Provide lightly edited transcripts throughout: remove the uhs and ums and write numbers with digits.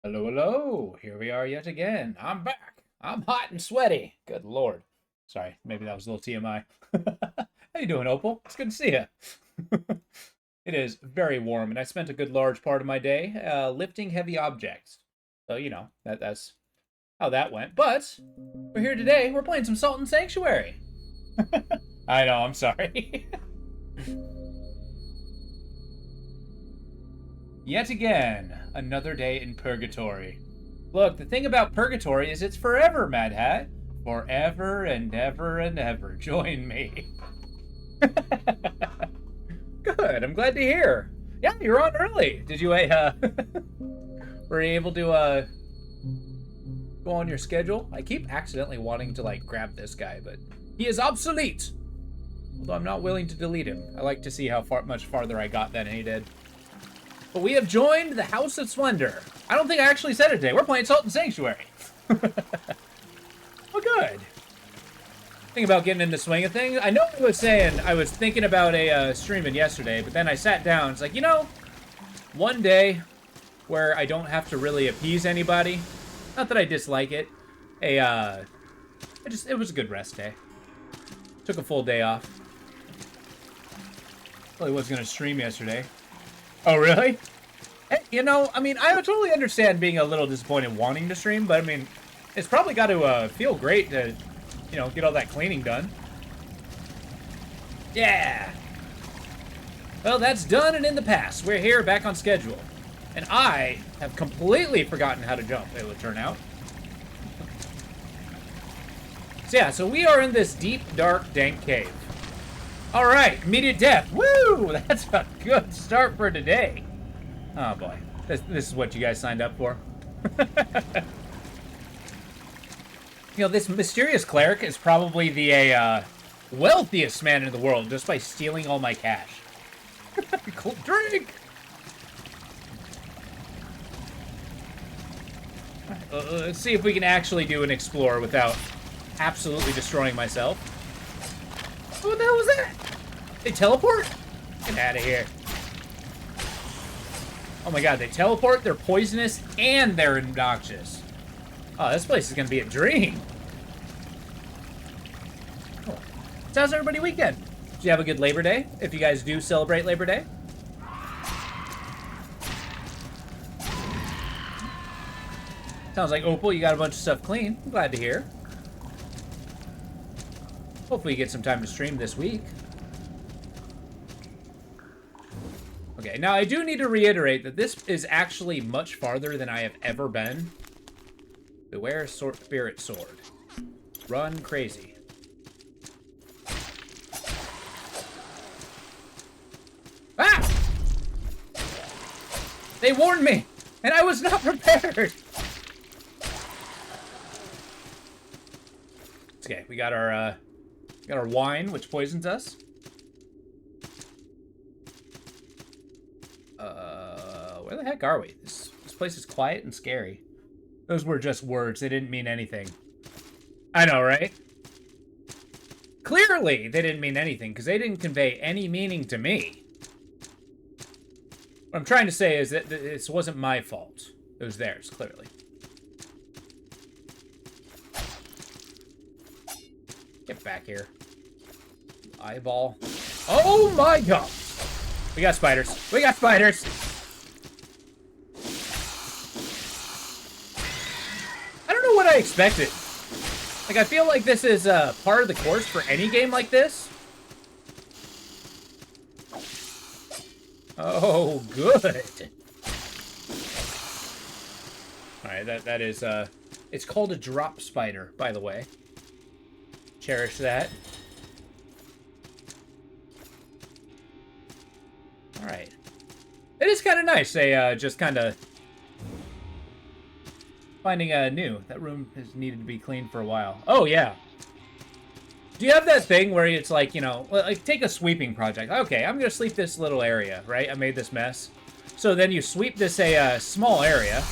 Hello, hello. Here we are yet again. I'm back. I'm hot and sweaty. Good Lord. Sorry, maybe that was a little TMI. How you doing, Opal? It's good to see you. It is very warm, and I spent a good large part of my day lifting heavy objects. So, that's how that went. But we're here today. We're playing some Salt and Sanctuary. I know, I'm sorry. Yet again, another day in purgatory. Look, the thing about purgatory is it's forever, Mad Hat. Forever and ever and ever. Join me. Good, I'm glad to hear. Yeah, you're on early. Did you, were you able to, go on your schedule? I keep accidentally wanting to, grab this guy, but he is obsolete. Although I'm not willing to delete him. I like to see how much farther I got than he did. But we have joined the House of Splendor. I don't think I actually said it today. We're playing Salt and Sanctuary. Well, good. Think about getting into the swing of things. I know I was saying I was thinking about streaming yesterday, but then I sat down. It's like, one day where I don't have to really appease anybody. Not that I dislike it. It was a good rest day. Took a full day off. Really was going to stream yesterday. Oh, really? Hey, I totally understand being a little disappointed wanting to stream, but, it's probably got to feel great to, get all that cleaning done. Yeah! Well, that's done and in the past. We're here back on schedule. And I have completely forgotten how to jump, it would turn out. So we are in this deep, dark, dank cave. Alright, immediate death. Woo! That's a good start for today. Oh boy. This is what you guys signed up for. This mysterious cleric is probably the wealthiest man in the world just by stealing all my cash. Drink! Let's see if we can actually do an explore without absolutely destroying myself. What the hell was that? They teleport? Get out of here. Oh my god, they teleport, they're poisonous, and they're obnoxious. Oh, this place is gonna be a dream. Cool. So how's everybody weekend? Did you have a good Labor Day? If you guys do celebrate Labor Day? Sounds like, Opal, you got a bunch of stuff clean. I'm glad to hear. Hopefully you get some time to stream this week. Okay, now I do need to reiterate that this is actually much farther than I have ever been. Beware spirit sword. Run crazy. Ah! They warned me, and I was not prepared. Okay, we got our wine, which poisons us. Where the heck are we? This place is quiet and scary. Those were just words. They didn't mean anything. I know, right? Clearly, they didn't mean anything, because they didn't convey any meaning to me. What I'm trying to say is that this wasn't my fault. It was theirs, clearly. Get back here. Eyeball. Oh my god! We got spiders. We got spiders! I don't know what I expected. I feel like this is part of the course for any game like this. Oh, good. Alright, that is, it's called a drop spider, by the way. Cherish that. Alright. It is kind of nice. They just kind of finding new. That room has needed to be cleaned for a while. Oh, yeah. Do you have that thing where it's like, take a sweeping project. Okay, I'm going to sweep this little area, right? I made this mess. So then you sweep this small area.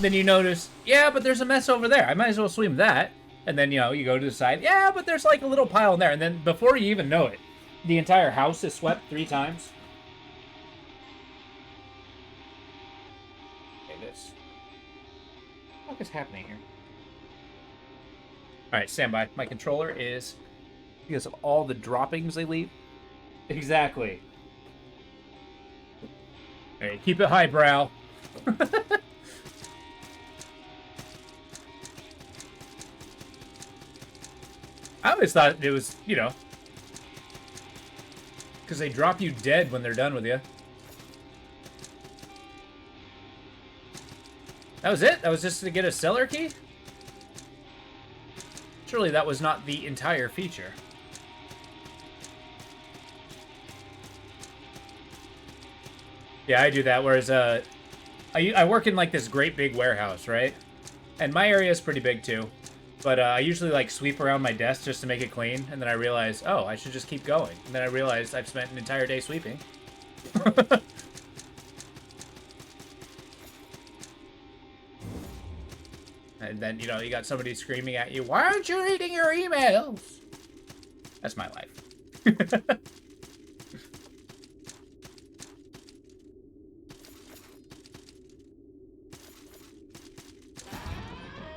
Then you notice, yeah, but there's a mess over there. I might as well sweep that. And then, you go to the side. Yeah, but there's like a little pile in there. And then before you even know it, the entire house is swept 3 times. Okay, this. What is happening here? All right, stand by. My controller is because of all the droppings they leave. Exactly. All right, keep it highbrow. I always thought it was, you know, because they drop you dead when they're done with you. That was it? That was just to get a cellar key? Surely that was not the entire feature. Yeah, I do that, whereas, I work in, like, this great big warehouse, right? And my area is pretty big, too. But, I usually, like, sweep around my desk just to make it clean, and then I realize, oh, I should just keep going. And then I realize I've spent an entire day sweeping. And then, you know, you got somebody screaming at you, why aren't you reading your emails? That's my life.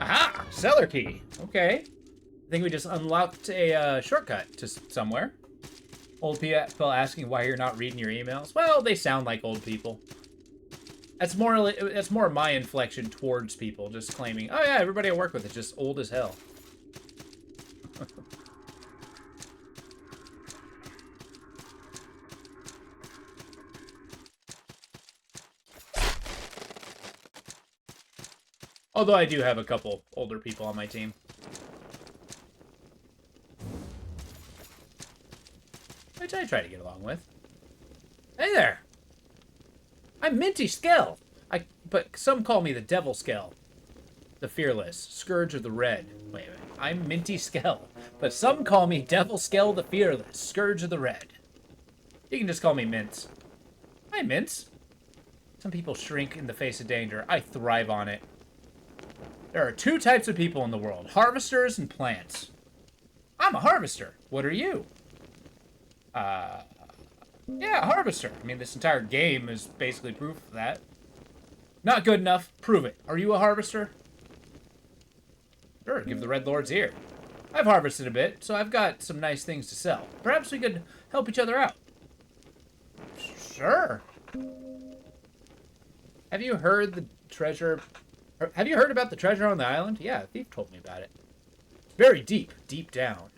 Aha! Cellar key. Okay. I think we just unlocked a shortcut to somewhere. Old people asking why you're not reading your emails. Well, they sound like old people. That's more my inflection towards people, just claiming, oh yeah, everybody I work with is just old as hell. Although I do have a couple older people on my team. Which I try to get along with. Hey there! I'm Minty Skell! But some call me the Devil Skell. The Fearless, Scourge of the Red. Wait a minute. I'm Minty Skell, but some call me Devil Skell the Fearless, Scourge of the Red. You can just call me Mince. Hi, Mince. Some people shrink in the face of danger. I thrive on it. There are two types of people in the world, harvesters and plants. I'm a harvester. What are you? Yeah, harvester. I mean, this entire game is basically proof of that. Not good enough. Prove it. Are you a harvester? Sure, give the Red Lord's ear. I've harvested a bit, so I've got some nice things to sell. Perhaps we could help each other out. Sure. Have you heard the treasure... Have you heard about the treasure on the island? Yeah, a thief told me about it. Very deep, deep down.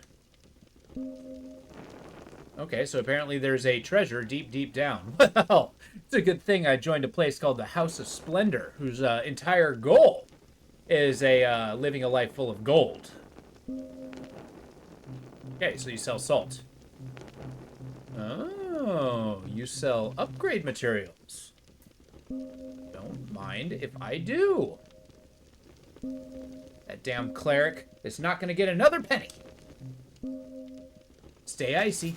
Okay, so apparently there's a treasure deep, deep down. Well, it's a good thing I joined a place called the House of Splendor, whose entire goal is living a life full of gold. Okay, so you sell salt. Oh, you sell upgrade materials. Don't mind if I do. That damn cleric is not going to get another penny. Stay icy.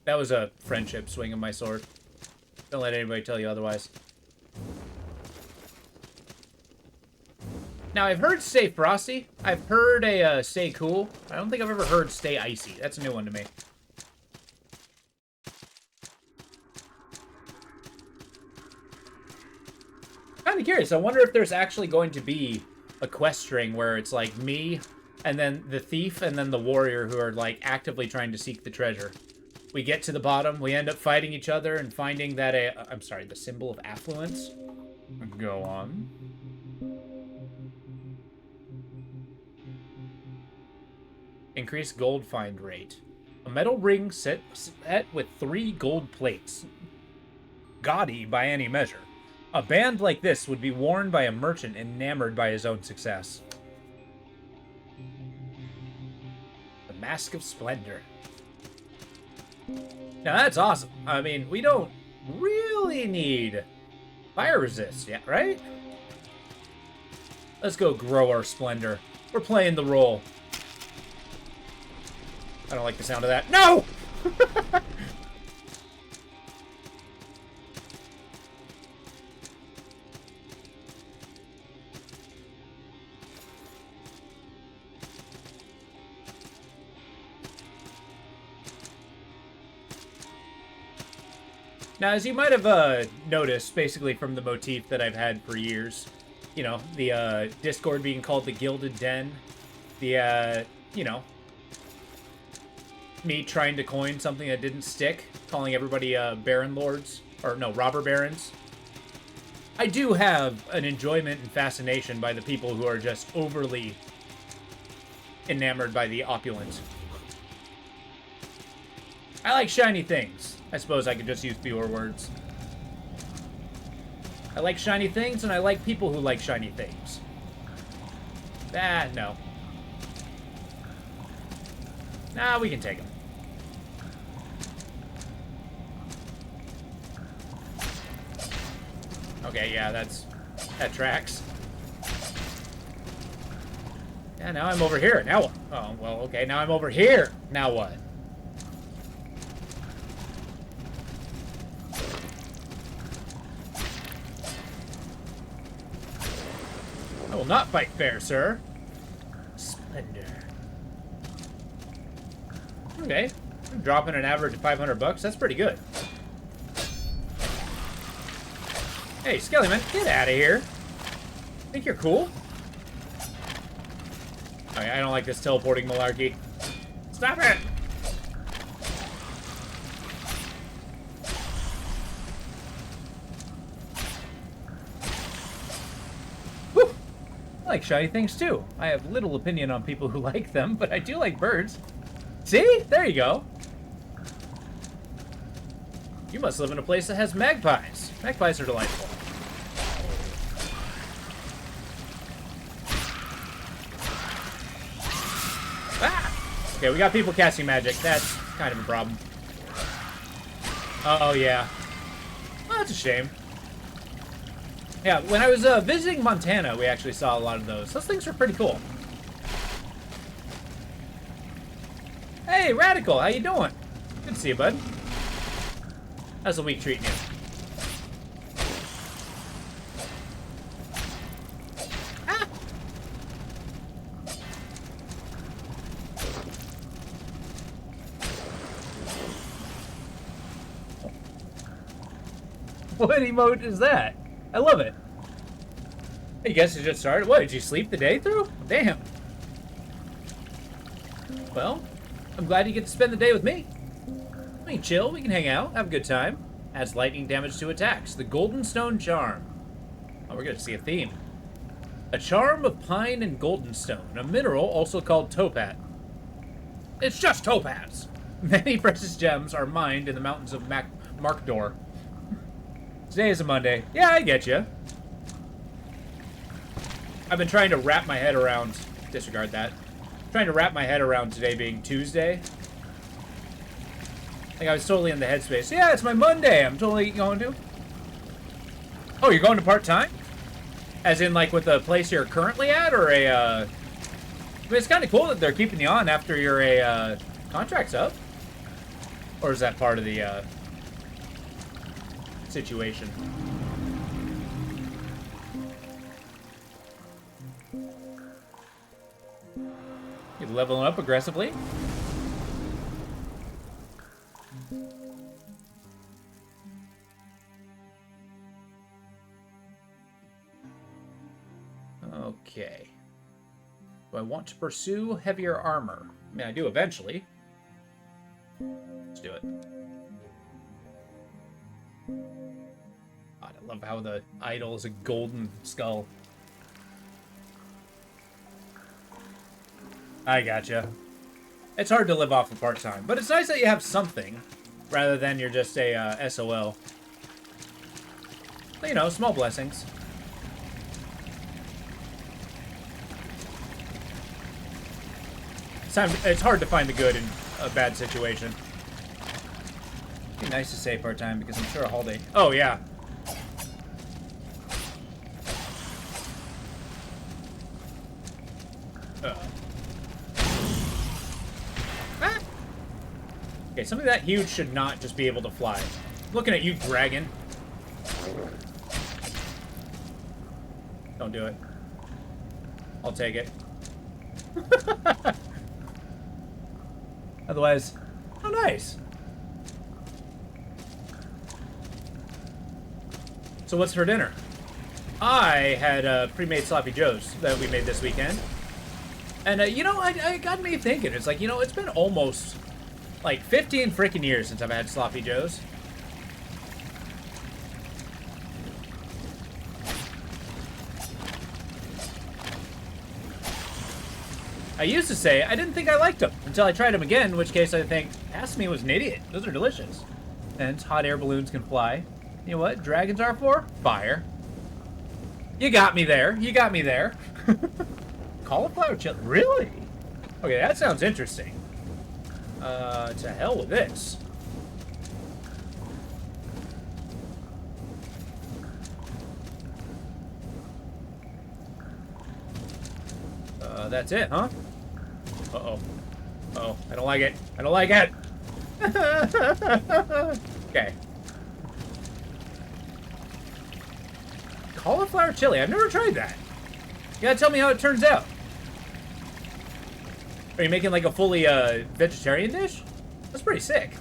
That was a friendship swing of my sword. Don't let anybody tell you otherwise. Now, I've heard stay frosty. I've heard a stay cool. I don't think I've ever heard stay icy. That's a new one to me. Kind of curious. I wonder if there's actually going to be a quest string where it's like me and then the thief and then the warrior who are like actively trying to seek the treasure. We get to the bottom, we end up fighting each other and finding that I'm sorry, the symbol of affluence. Go on. Increase gold find rate. A metal ring set with 3 gold plates. Gaudy by any measure. A band like this would be worn by a merchant enamored by his own success. The Mask of Splendor. Now that's awesome. I mean, we don't really need fire resist yet, right? Let's go grow our splendor. We're playing the role. I don't like the sound of that. No! Now, as you might have noticed, basically from the motif that I've had for years, you know, the Discord being called the Gilded Den, the, you know, me trying to coin something that didn't stick, calling everybody Baron Lords, or no, Robber Barons. I do have an enjoyment and fascination by the people who are just overly enamored by the opulent. I like shiny things. I suppose I could just use fewer words. I like shiny things, and I like people who like shiny things. Ah, no. Nah, we can take them. Okay, yeah, that tracks. Yeah, now I'm over here. Now what? Oh, well, okay, now I'm over here. Now what? I will not fight fair, sir. Splendor. Okay, I'm dropping an average of 500 bucks. That's pretty good. Hey, Skellyman, get out of here. Think you're cool? Okay, I don't like this teleporting malarkey. Stop it! Woo! I like shiny things too. I have little opinion on people who like them, but I do like birds. See? There you go. You must live in a place that has magpies. Magpies are delightful. Ah! Okay, we got people casting magic. That's kind of a problem. Oh, yeah. Well, that's a shame. Yeah, when I was visiting Montana, we actually saw a lot of those. Those things are pretty cool. Hey, Radical, how you doing? Good to see you, bud. How's the week treating you? Ah! What emote is that? I love it. Hey, you guys just started? What, did you sleep the day through? Damn. Well, I'm glad you get to spend the day with me. We can chill, we can hang out, have a good time. Adds lightning damage to attacks. The Golden Stone Charm. Oh, we're going to see a theme. A charm of pine and golden stone, a mineral also called topaz. It's just topaz. Many precious gems are mined in the mountains of Markdor. Today is a Monday. Yeah, I get you. I've been trying to wrap my head around... Disregard that. Trying to wrap my head around today being Tuesday. Like, I was totally in the headspace. Yeah, it's my Monday. I'm totally going to. Oh, you're going to part-time? As in, like, with the place you're currently at? Or a, I mean, it's kind of cool that they're keeping you on after your, contract's up. Or is that part of the, situation? You're leveling up aggressively. Okay. Do I want to pursue heavier armor? I mean, I do eventually. Let's do it. God, I love how the idol is a golden skull. I gotcha. It's hard to live off of part-time, but it's nice that you have something, rather than you're just a SOL. But, you know, small blessings. It's hard to find the good in a bad situation. It'd be nice to say part-time, because I'm sure a holiday... Oh, yeah. Okay, something that huge should not just be able to fly. Looking at you, dragon. Don't do it. I'll take it. Otherwise, oh nice. So what's for dinner? I had pre-made sloppy joes that we made this weekend. And, you know, I got me thinking. It's like, you know, it's been almost, like, 15 freaking years since I've had sloppy joes. I used to say I didn't think I liked them until I tried them again, in which case I think, ask me was an idiot. Those are delicious. And hot air balloons can fly. You know what dragons are for? Fire. You got me there. You got me there. Cauliflower chili? Really? Okay, that sounds interesting. To hell with this. That's it, huh? Uh-oh. Uh-oh, I don't like it. I don't like it! Okay. Cauliflower chili. I've never tried that. You gotta tell me how it turns out. Are you making like a fully vegetarian dish? That's pretty sick.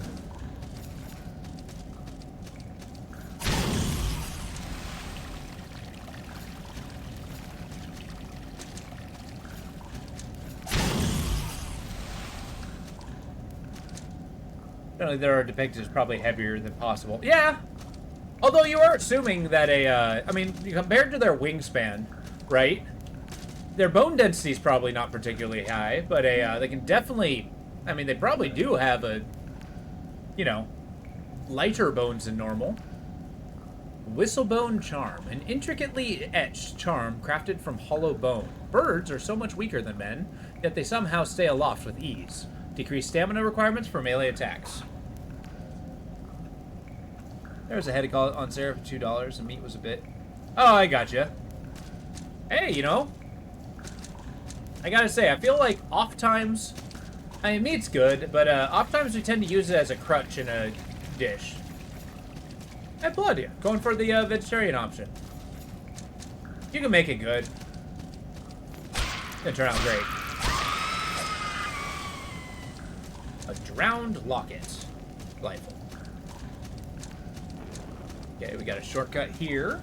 Apparently there are depicted as probably heavier than possible. Yeah! Although you are assuming that I mean, compared to their wingspan, right? Their bone density is probably not particularly high, but they can definitely, I mean, they probably do have a, you know, lighter bones than normal. Whistlebone charm, an intricately etched charm crafted from hollow bone. Birds are so much weaker than men, yet they somehow stay aloft with ease. Decrease stamina requirements for melee attacks. There's a head on sale for $2, and meat was a bit. Oh, I gotcha. Hey, you know, I gotta say, I feel like oft times, I mean, meat's good, but oft times we tend to use it as a crutch in a dish. I applaud you. Going for the vegetarian option. You can make it good. It's gonna turn out great. A drowned locket. Delightful. Okay, we got a shortcut here.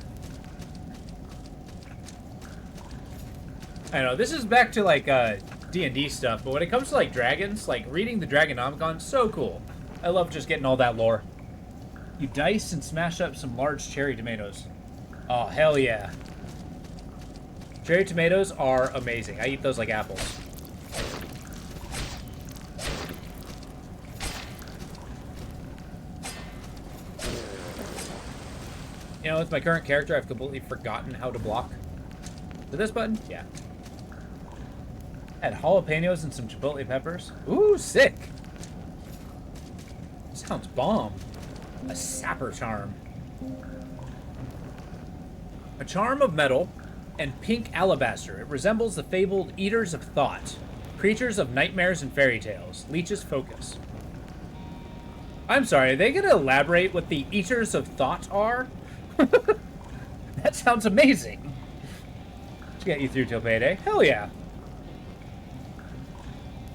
I know, this is back to, like, D&D stuff, but when it comes to, like, dragons, like, reading the Dragonomicon, so cool. I love just getting all that lore. You dice and smash up some large cherry tomatoes. Oh, hell yeah. Cherry tomatoes are amazing. I eat those like apples. You know, with my current character, I've completely forgotten how to block. With this button? Yeah. Add jalapenos and some chipotle peppers. Ooh, sick. Sounds bomb. A sapper charm. A charm of metal and pink alabaster. It resembles the fabled Eaters of Thought. Creatures of nightmares and fairy tales. Leech's focus. I'm sorry, are they going to elaborate what the Eaters of Thought are? That sounds amazing. Let's get you through till payday. Hell yeah.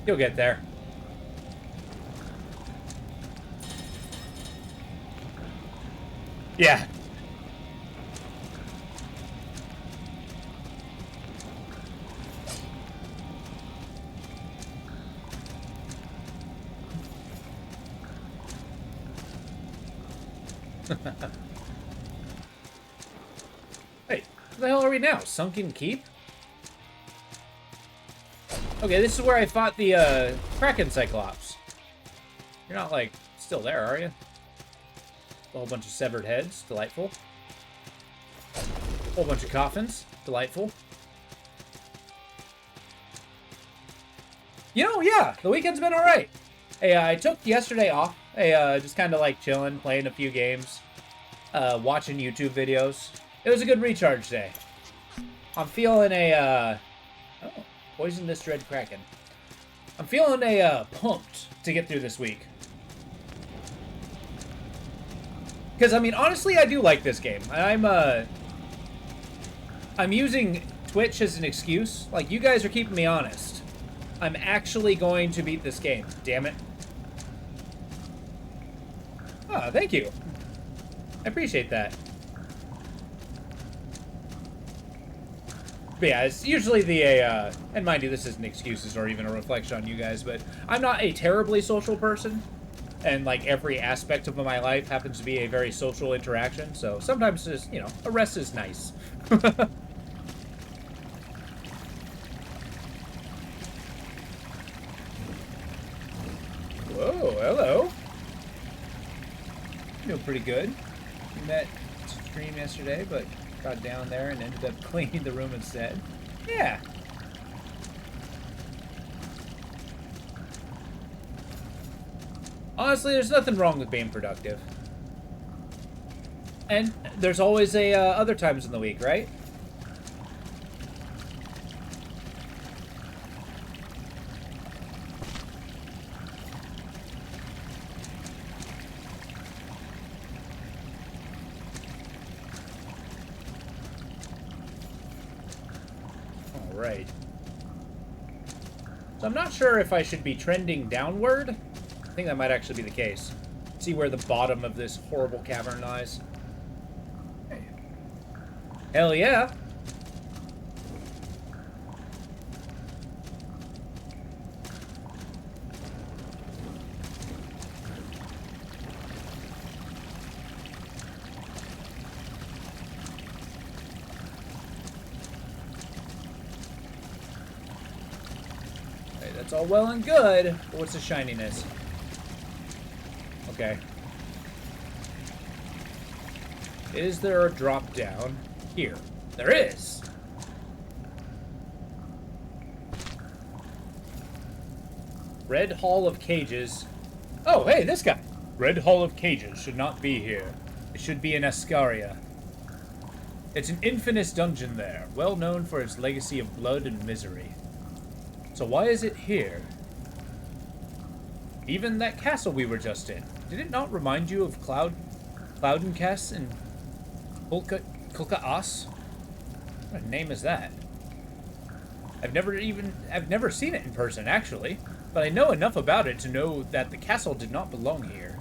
You'll get there. Yeah. Hey, where the hell are we now? Sunken Keep? Okay, this is where I fought the Kraken Cyclops. You're not, like, still there, are you? A whole bunch of severed heads. Delightful. Whole bunch of coffins. Delightful. You know, yeah, the weekend's been alright. Hey, I took yesterday off. Hey, just kind of like chilling, playing a few games, watching YouTube videos. It was a good recharge day. I'm feeling a, oh, poison this dread Kraken. I'm feeling a, pumped to get through this week. Because, I mean, honestly, I do like this game. I'm using Twitch as an excuse. Like, you guys are keeping me honest. I'm actually going to beat this game. Damn it. Ah, thank you. I appreciate that. But yeah, it's usually the, and mind you, this isn't excuses or even a reflection on you guys, but I'm not a terribly social person. And, like, every aspect of my life happens to be a very social interaction. So sometimes just, you know, a rest is nice. Whoa, hello. Doing pretty good. We met stream yesterday, but got down there and ended up cleaning the room instead. Yeah. Honestly, there's nothing wrong with being productive. And there's always other times in the week, right? All right. So I'm not sure if I should be trending downward. I think that might actually be the case. See where the bottom of this horrible cavern lies. Hey. Hell yeah! Hey, that's all well and good, but what's the shininess? Okay. Is there a drop down here? There is! Red Hall of Cages. Oh, hey, this guy! Red Hall of Cages should not be here. It should be in Ascaria. It's an infamous dungeon there, well known for its legacy of blood and misery. So why is it here? Even that castle we were just in. Did it not remind you of Cloudencast and Kulka As? What name is that? I've never seen it in person, actually, but I know enough about it to know that the castle did not belong here.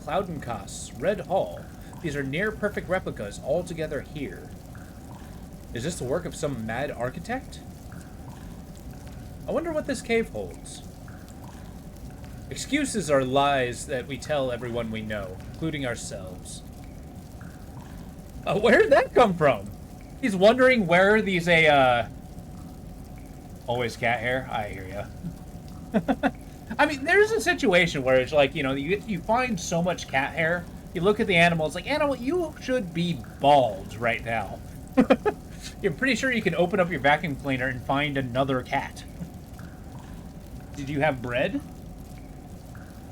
Cloudencast, Red Hall. These are near-perfect replicas all together here. Is this the work of some mad architect? I wonder what this cave holds. Excuses are lies that we tell everyone we know, including ourselves. Where did that come from? He's wondering where these always cat hair? I hear ya. I mean, there's a situation where it's like, you know, you find so much cat hair, you look at the animal, it's like, animal, you should be bald right now. You're pretty sure you can open up your vacuum cleaner and find another cat. Did you have bread?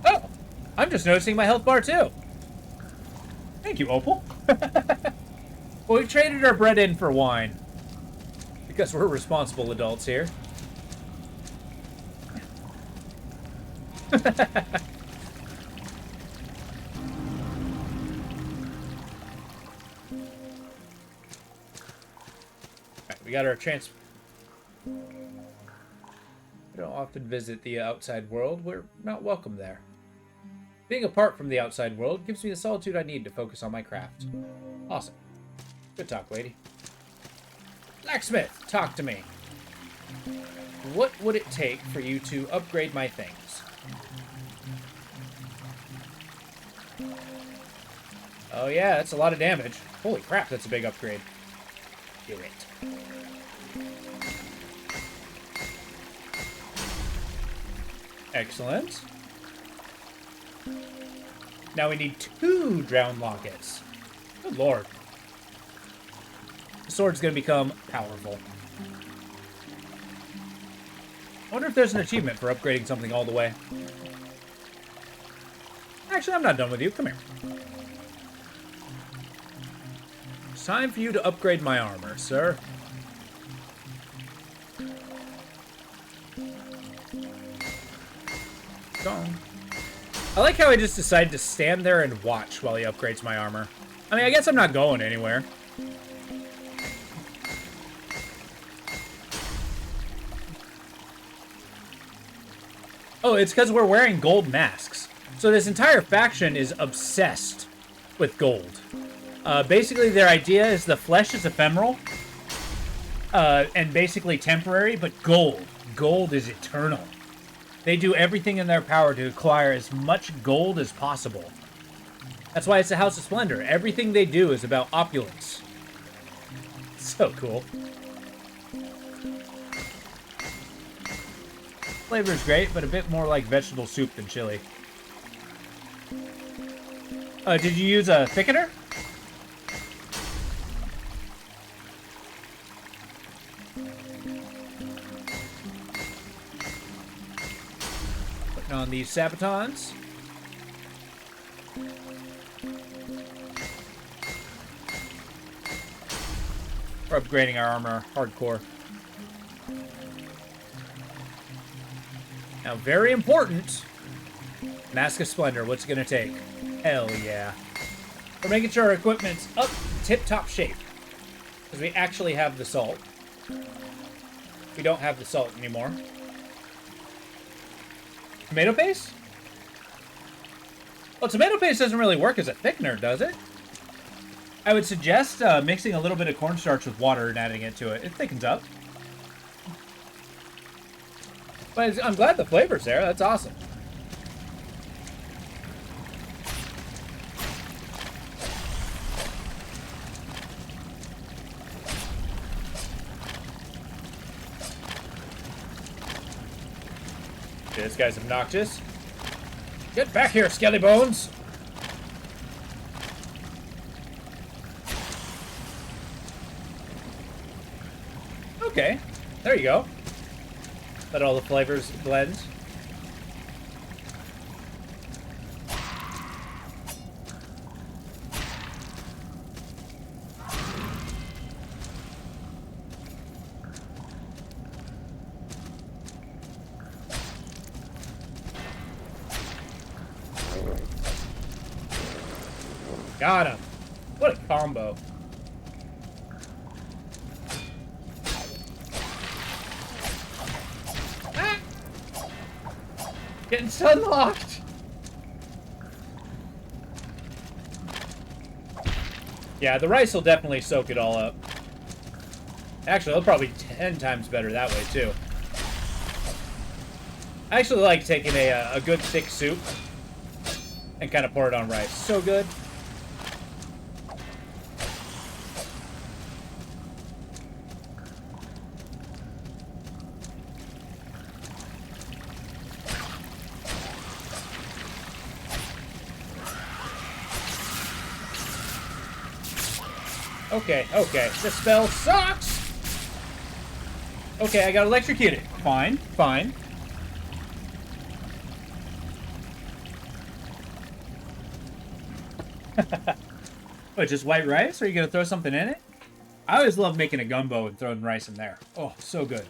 Oh, I'm just noticing my health bar too. Thank you, Opal. Well, we've traded our bread in for wine. Because we're responsible adults here. Right, we got our chance. We don't often visit the outside world. We're not welcome there. Being apart from the outside world gives me the solitude I need to focus on my craft. Awesome. Good talk, lady. Blacksmith, talk to me. What would it take for you to upgrade my things? Oh yeah, that's a lot of damage. Holy crap, that's a big upgrade. Do it. Excellent. Now we need 2 drown lockets. Good lord. The sword's gonna become powerful. I wonder if there's an achievement for upgrading something all the way. Actually, I'm not done with you. Come here. It's time for you to upgrade my armor, sir. Gone. I like how I just decided to stand there and watch while he upgrades my armor. I mean, I guess I'm not going anywhere. Oh, it's because we're wearing gold masks. So this entire faction is obsessed with gold. Basically, their idea is the flesh is ephemeral. and basically temporary, but gold. Gold is eternal. They do everything in their power to acquire as much gold as possible. That's why it's a House of Splendor. Everything they do is about opulence. So cool. Flavor is great, but a bit more like vegetable soup than chili. Did you use a thickener? Putting on these Sabatons. We're upgrading our armor hardcore. Now, very important. Mask of Splendor, what's it gonna take? Hell yeah. We're making sure our equipment's up tip-top shape. Because we actually have the salt. We don't have the salt anymore. Tomato paste? Well, tomato paste doesn't really work as a thickener, does it? I would suggest mixing a little bit of cornstarch with water and adding it to it. It thickens up. But I'm glad the flavor's there. That's awesome. This guy's obnoxious. Get back here, Skelly Bones! Okay, there you go. Let all the flavors blend. Got him. What a combo. Ah! Getting sunlocked. Yeah, the rice will definitely soak it all up. Actually, it'll probably 10 times better that way, too. I actually like taking a good thick soup and kind of pour it on rice. So good. Okay, okay. This spell sucks! Okay, I got electrocuted. Fine, fine. What, just white rice? Are you gonna throw something in it? I always love making a gumbo and throwing rice in there. Oh, so good.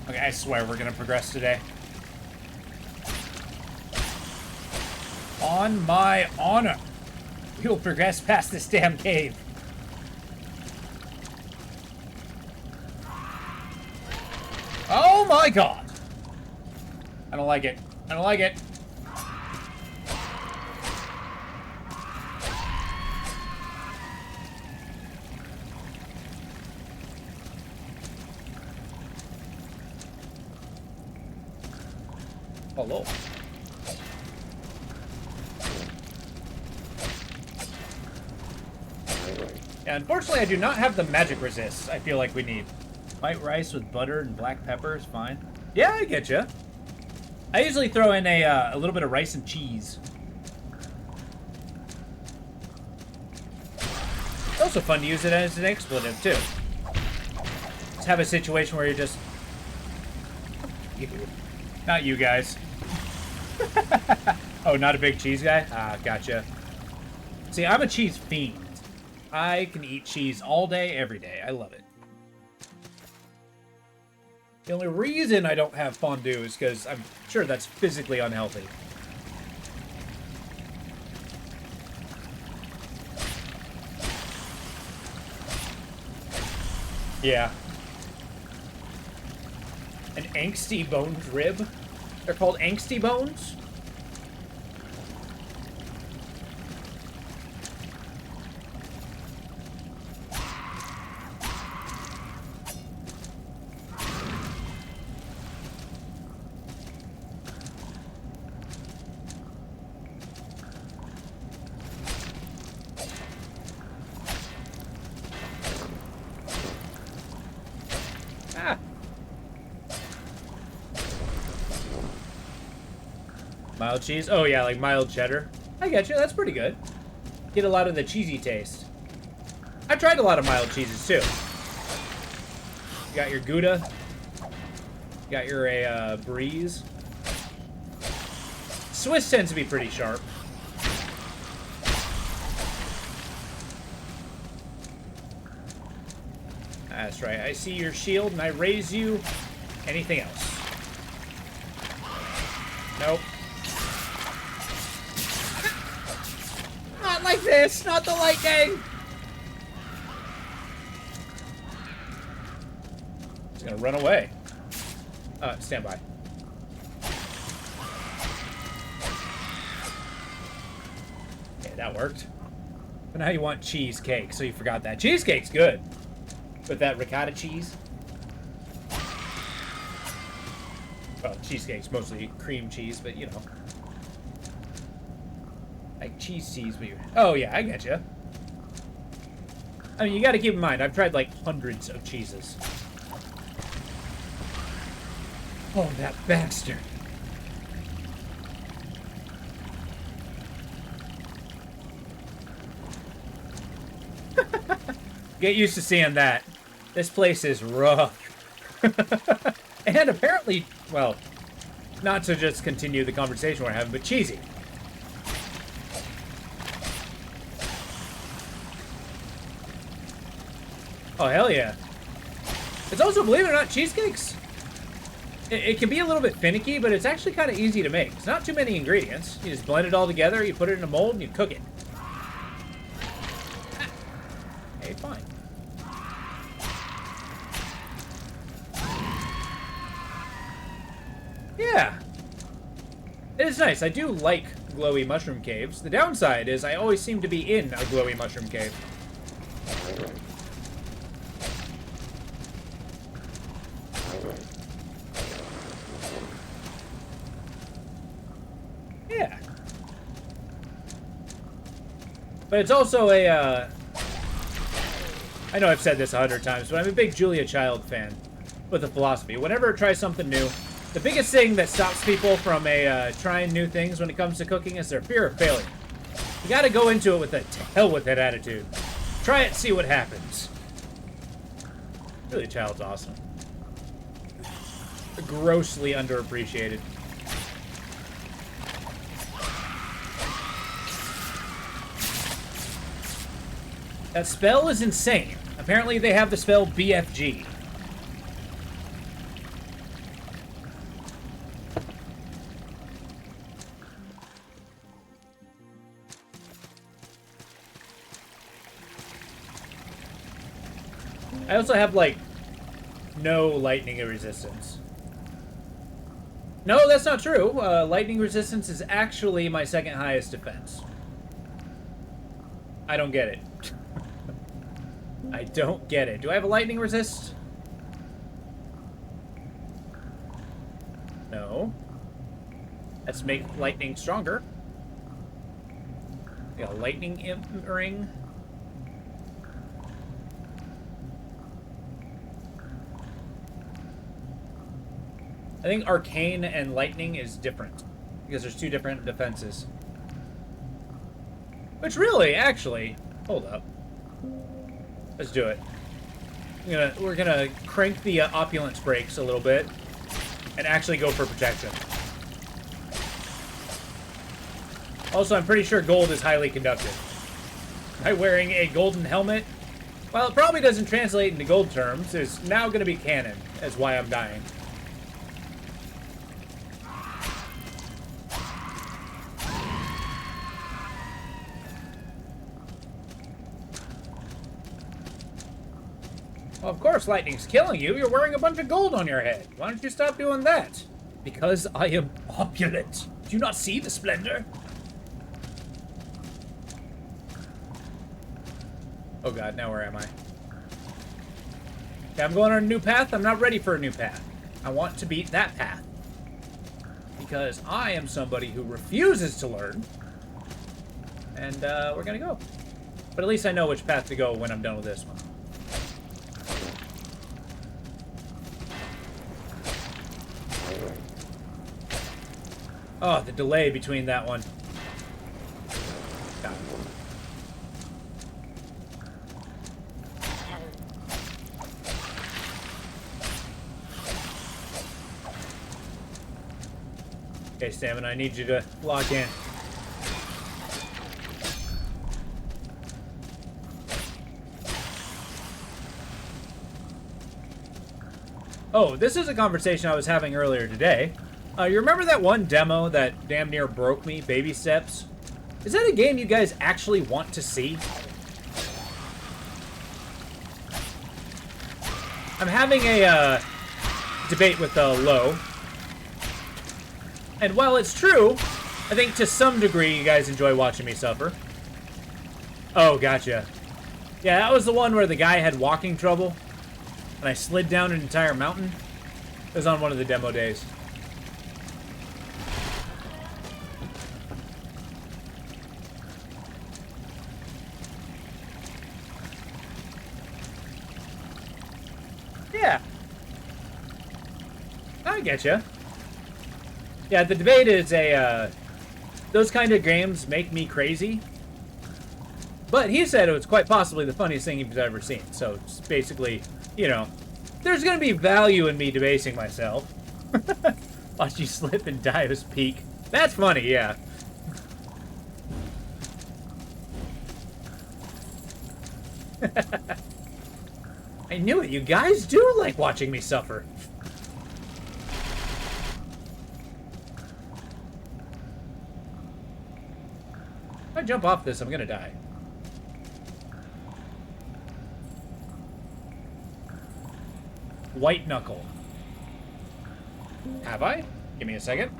Okay, I swear we're gonna progress today. On my honor. We will progress past this damn cave. Oh my god! I don't like it. I don't like it. Hello. Yeah, unfortunately, I do not have the magic resist I feel like we need. White rice with butter and black pepper is fine. Yeah, I get you. I usually throw in a little bit of rice and cheese. It's also fun to use it as an expletive, too. Just have a situation where you're just... Not you guys. Oh, not a big cheese guy? Ah, gotcha. See, I'm a cheese fiend. I can eat cheese all day, every day. I love it. The only reason I don't have fondue is because I'm sure that's physically unhealthy. Yeah. An angsty bones rib? They're called angsty bones? Mild cheese? Oh yeah, like mild cheddar. I get you, that's pretty good. Get a lot of the cheesy taste. I tried a lot of mild cheeses too. You got your Gouda. You got your Brie. Swiss tends to be pretty sharp. That's right. I see your shield and I raise you. Anything else? Nope. Not like this. Not the lightning. It's gonna run away. Stand by. Okay, that worked. But now you want cheesecake, so you forgot that. Cheesecake's good. With that ricotta cheese. Well, cheesecake's mostly cream cheese, but you know. Like cheese, but you... Oh, yeah, I get you. I mean, you gotta keep in mind, I've tried like hundreds of cheeses. Oh, that bastard. Get used to seeing that. This place is rough. And apparently, well, not to just continue the conversation we're having, but cheesy. Oh, hell yeah. It's also, believe it or not, cheesecakes. It can be a little bit finicky, but it's actually kind of easy to make. It's not too many ingredients. You just blend it all together, you put it in a mold, and you cook it. Hey, fine. Yeah. It is nice. I do like glowy mushroom caves. The downside is I always seem to be in a glowy mushroom cave. Yeah. But it's also a, I know I've said this 100 times, but I'm a big Julia Child fan with a philosophy. Whenever I try something new, the biggest thing that stops people from trying new things when it comes to cooking is their fear of failure. You gotta go into it with a to hell with it attitude. Try it, see what happens. Julia Child's awesome. Grossly underappreciated. That spell is insane. Apparently they have the spell BFG. I also have, like, no lightning resistance. No, that's not true. Lightning resistance is actually my second highest defense. I don't get it. I don't get it. Do I have a lightning resist? No. Let's make lightning stronger. We got a lightning imp ring. I think arcane and lightning is different because there's two different defenses. Which really, actually, hold up. Let's do it. We're gonna crank the opulence brakes a little bit and actually go for protection. Also, I'm pretty sure gold is highly conductive. By wearing a golden helmet, while it probably doesn't translate into gold terms, is now gonna be canon as why I'm dying. Well, of course lightning's killing you. You're wearing a bunch of gold on your head. Why don't you stop doing that? Because I am opulent. Do you not see the splendor? Oh god, now where am I? Okay, I'm going on a new path. I'm not ready for a new path. I want to beat that path. Because I am somebody who refuses to learn. And we're gonna go. But at least I know which path to go when I'm done with this one. Oh, the delay between that one. God. Okay, Stamina, I need you to lock in. Oh, this is a conversation I was having earlier today. You remember that one demo that damn near broke me, Baby Steps? Is that a game you guys actually want to see? I'm having a debate with Lo. And while it's true, I think to some degree you guys enjoy watching me suffer. Oh, gotcha. Yeah, that was the one where the guy had walking trouble. And I slid down an entire mountain. It was on one of the demo days. Yeah. I get you. Yeah, the debate is those kind of games make me crazy. But he said it was quite possibly the funniest thing he's ever seen. So it's basically, you know, there's going to be value in me debasing myself. Watch you slip and Dio's peak. That's funny, yeah. I knew it. You guys do like watching me suffer. If I jump off this, I'm going to die. White Knuckle. Have I? Give me a second.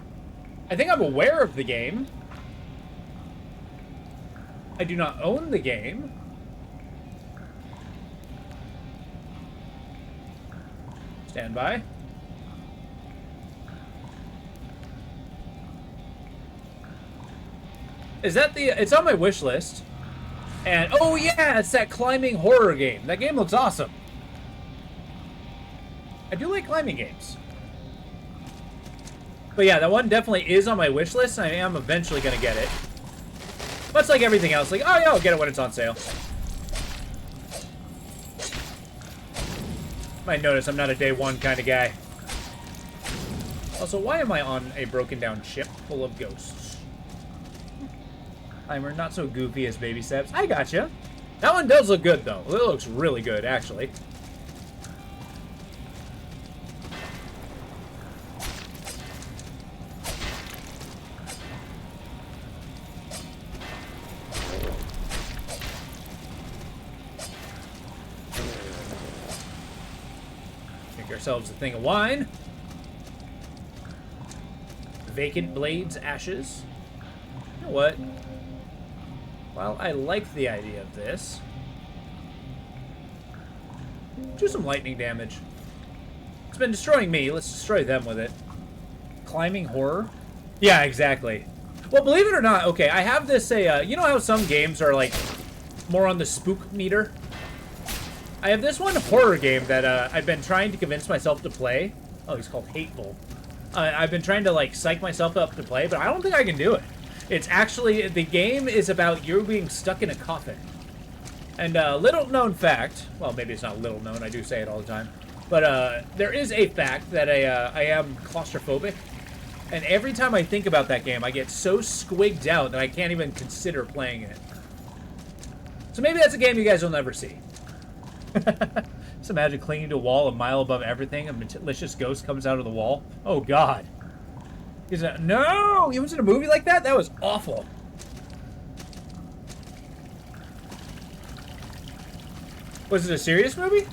I think I'm aware of the game. I do not own the game. Stand by. Is that the... It's on my wish list. And, oh yeah, it's that climbing horror game. That game looks awesome. I do like climbing games. But yeah, that one definitely is on my wish list. I am eventually going to get it. Much like everything else. Like, oh yeah, I'll get it when it's on sale. Might notice I'm not a day one kind of guy. Also, why am I on a broken down ship full of ghosts? Timer, not so goofy as Baby Steps. I gotcha. That one does look good, though. It looks really good, actually. Make ourselves a thing of wine. Vacant blades, ashes. You know what? While I like the idea of this, do some lightning damage. It's been destroying me. Let's destroy them with it. Climbing horror? Yeah, exactly. Well, believe it or not, okay, I have this, you know how some games are, like, more on the spook meter? I have this one horror game that I've been trying to convince myself to play. Oh, he's called Hateful. I've been trying to, like, psych myself up to play, but I don't think I can do it. It's actually, the game is about you being stuck in a coffin. And little known fact, well, maybe it's not little known, I do say it all the time, but there is a fact that I am claustrophobic. And every time I think about that game, I get so squigged out that I can't even consider playing it. So maybe that's a game you guys will never see. Just imagine clinging to a wall a mile above everything, a malicious ghost comes out of the wall. Oh, God. No! He was in a movie like that? That was awful. Was it a serious movie?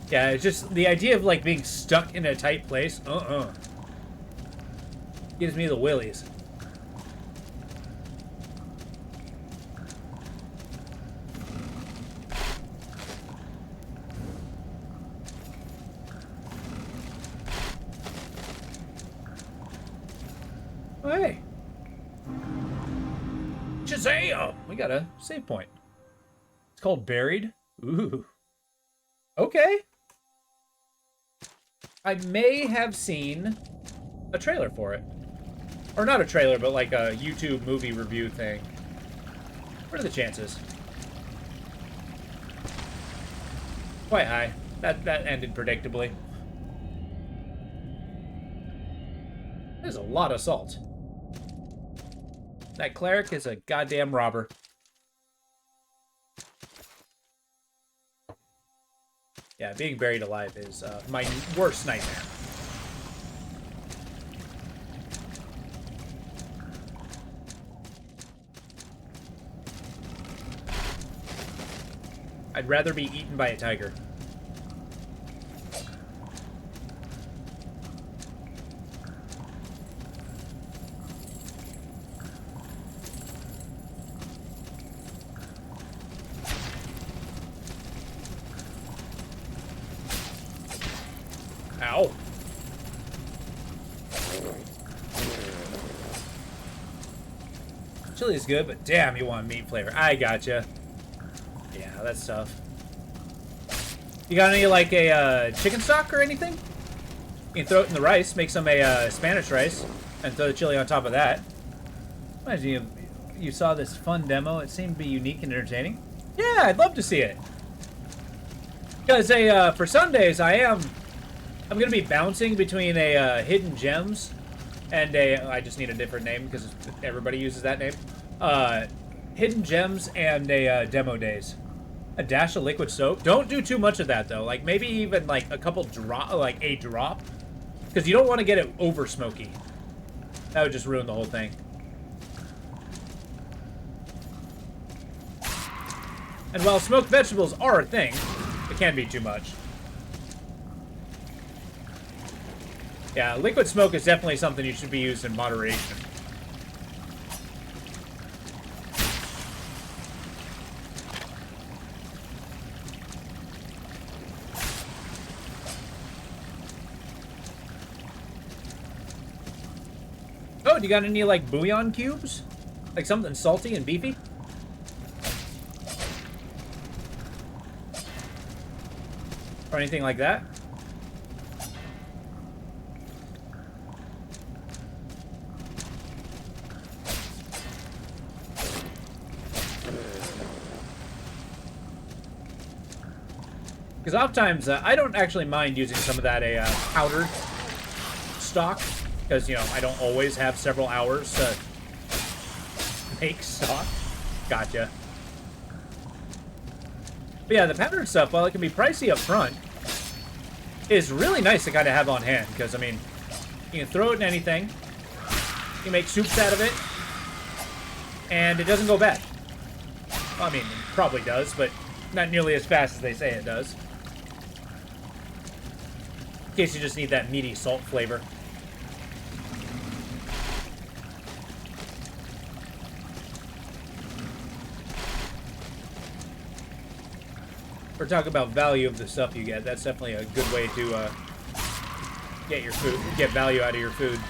Yeah, it's just the idea of, like, being stuck in a tight place. Gives me the willies. Oh, hey. Shazam! We got a save point. It's called Buried. Ooh. Okay. I may have seen a trailer for it. Or not a trailer, but like a YouTube movie review thing. What are the chances? Quite high. That ended predictably. There's a lot of salt. That cleric is a goddamn robber. Yeah, being buried alive is my worst nightmare. I'd rather be eaten by a tiger. Ow. Chili is good, but damn, you want meat flavor. I gotcha. Yeah, that's tough. You got any, like, a chicken stock or anything? You can throw it in the rice, make some Spanish rice, and throw the chili on top of that. Imagine you saw this fun demo. It seemed to be unique and entertaining. Yeah, I'd love to see it. Because for Sundays, I'm going to be bouncing between a Hidden Gems and I just need a different name because everybody uses that name. Hidden Gems and a Demo Days. A dash of liquid soap. Don't do too much of that, though. Like, maybe even, like, a couple like, a drop. Because you don't want to get it over smoky. That would just ruin the whole thing. And while smoked vegetables are a thing, it can be too much. Yeah, liquid smoke is definitely something you should be used in moderation. Oh, do you got any, like, bouillon cubes? Like something salty and beefy? Or anything like that? Because oftentimes, I don't actually mind using some of that powdered stock. Because, you know, I don't always have several hours to make stock. Gotcha. But yeah, the powdered stuff, while it can be pricey up front, is really nice to kind of have on hand. Because, I mean, you can throw it in anything. You can make soups out of it. And it doesn't go bad. Well, I mean, it probably does, but not nearly as fast as they say it does. In case you just need that meaty salt flavor. We're talking about value of the stuff you get. That's definitely a good way to get your food, get value out of your food.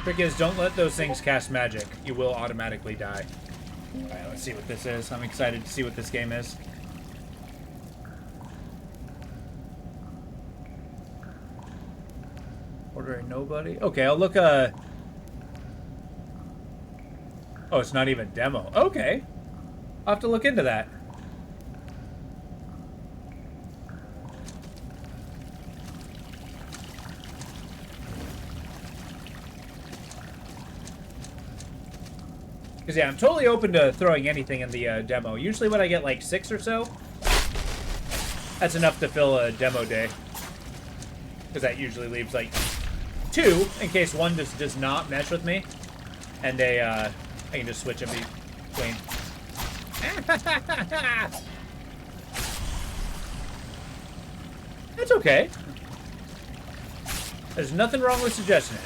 Trick is, don't let those things cast magic. You will automatically die. Alright, let's see what this is. I'm excited to see what this game is. Ordering nobody? Okay, I'll look, Oh, it's not even demo. Okay. I'll have to look into that. Because, yeah, I'm totally open to throwing anything in the demo. Usually when I get, like, 6 or so, that's enough to fill a demo day. Because that usually leaves, like, 2, in case one just does not mesh with me. And I can just switch in between. That's okay. There's nothing wrong with suggesting it.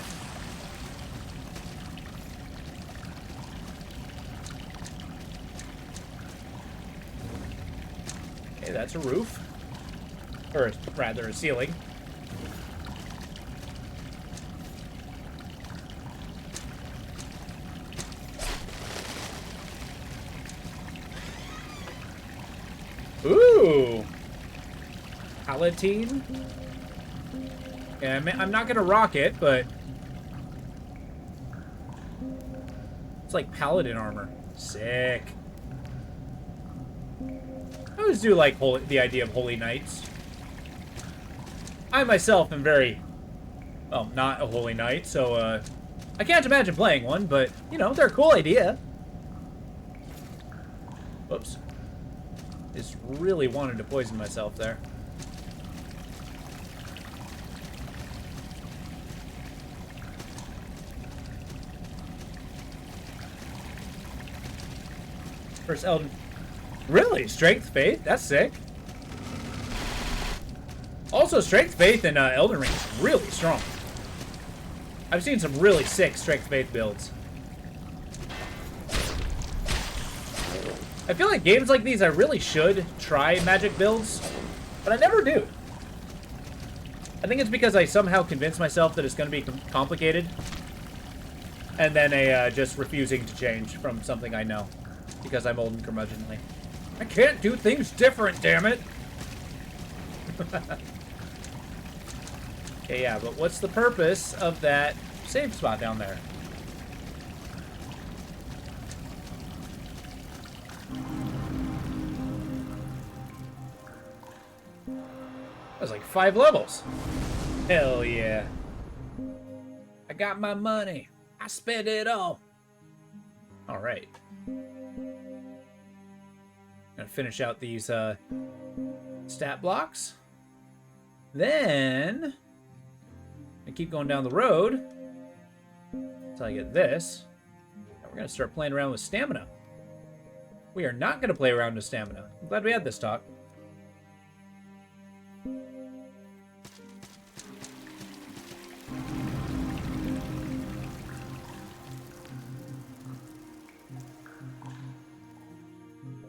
Okay, that's a roof. Or rather, a ceiling. Palatine. Yeah, I'm not gonna rock it, but it's like paladin armor. Sick. I always do like the idea of holy knights. I myself am very, well, not a holy knight, so I can't imagine playing one, but, you know, they're a cool idea. Whoops. Just really wanted to poison myself there. First Elden... Really? Strength, Faith? That's sick. Also, Strength, Faith in Elden Ring is really strong. I've seen some really sick Strength, Faith builds. I feel like games like these, I really should try magic builds, but I never do. I think it's because I somehow convince myself that it's going to be complicated, and then just refusing to change from something I know, because I'm old and curmudgeonly. I can't do things different, damn it! Okay, yeah, but what's the purpose of that save spot down there? That was like 5 levels. Hell yeah. I got my money. I spent it all. Alright. Gonna finish out these stat blocks. Then I keep going down the road until I get this. And we're gonna start playing around with stamina. We are not gonna play around with stamina. I'm glad we had this talk.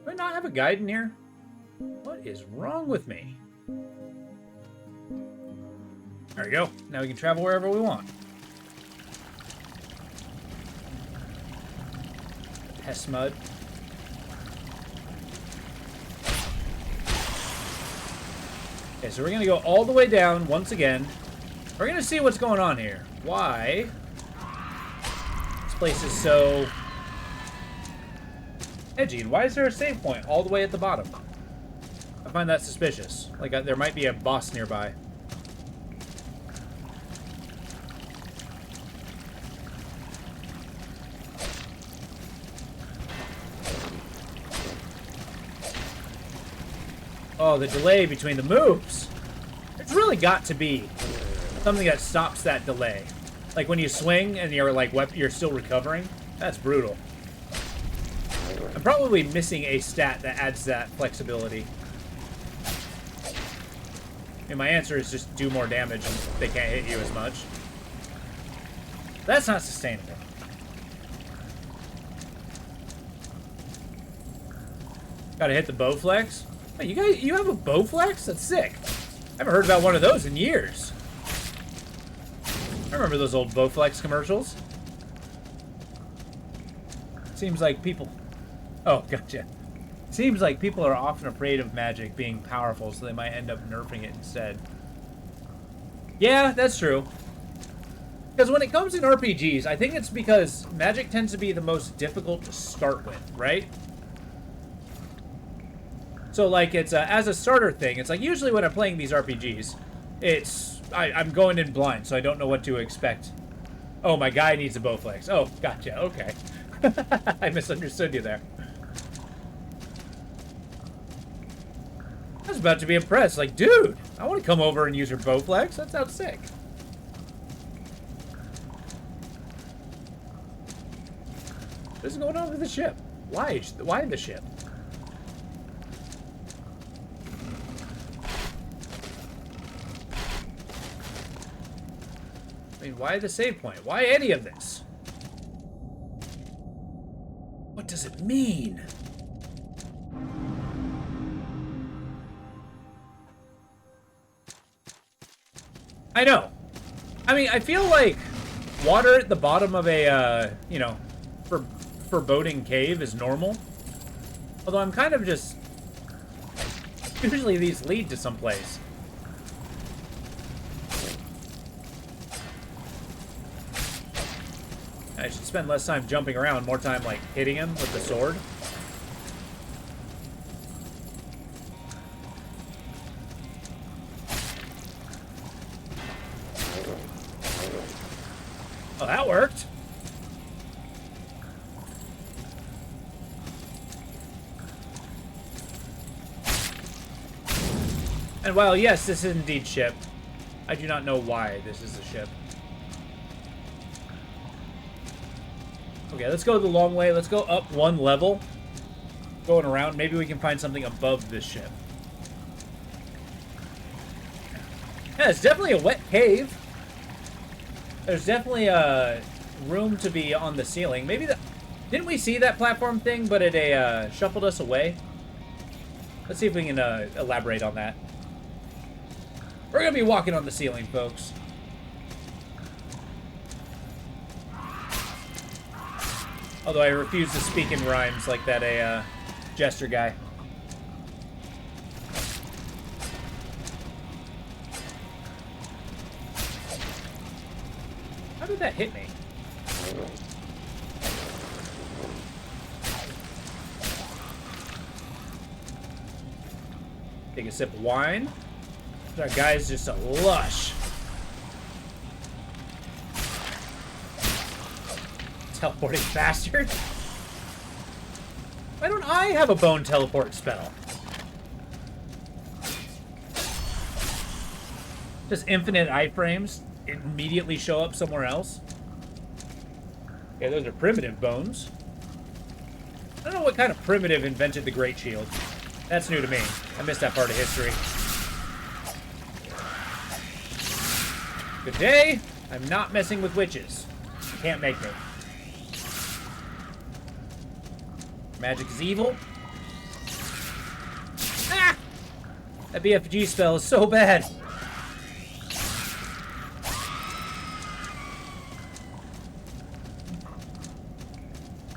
Do I not have a guide in here? What is wrong with me? There we go. Now we can travel wherever we want. Pest mud. Okay, so we're going to go all the way down once again. We're going to see what's going on here. Why this place is so edgy, and why is there a save point all the way at the bottom? I find that suspicious. Like, there might be a boss nearby. Oh, the delay between the moves. It's really got to be something that stops that delay. Like when you swing and you're like, you're still recovering. That's brutal. I'm probably missing a stat that adds that flexibility. And my answer is just do more damage and they can't hit you as much. That's not sustainable. Gotta hit the bow flex. Hey, you have a bow flex? That's sick. I haven't heard about one of those in years. I remember those old bow flex commercials. Seems like people... Oh, gotcha. Seems like people are often afraid of magic being powerful, so they might end up nerfing it instead. Yeah, that's true. Because when it comes in RPGs, I think it's because magic tends to be the most difficult to start with, right? So, like, it's as a starter thing, it's like usually when I'm playing these RPGs, I'm going in blind, so I don't know what to expect. Oh, my guy needs a bow flex. Oh, gotcha. Okay. I misunderstood you there. I was about to be impressed. Like, dude, I want to come over and use your bow flex. That sounds sick. What's going on with the ship? Why the ship? I mean, why the save point? Why any of this? What does it mean? I know. I mean, I feel like water at the bottom of a, you know, foreboding cave is normal. Although I'm kind of just... Usually these lead to someplace. I should spend less time jumping around, more time, like, hitting him with the sword. Oh, that worked. And while, yes, this is indeed ship, I do not know why this is a ship. Okay, let's go the long way. Let's go up one level. Going around. Maybe we can find something above this ship. Yeah, it's definitely a wet cave. There's definitely room to be on the ceiling. Maybe the... Didn't we see that platform thing, but it shuffled us away? Let's see if we can elaborate on that. We're going to be walking on the ceiling, folks. Although I refuse to speak in rhymes like that jester guy. How did that hit me? Take a sip of wine. That guy's just a lush. Teleporting bastard. Why don't I have a bone teleport spell? Just infinite iframes immediately show up somewhere else. Okay, those are primitive bones. I don't know what kind of primitive invented the Great Shield. That's new to me. I missed that part of history. Good day. I'm not messing with witches. You can't make me. Magic is evil. Ah! That BFG spell is so bad.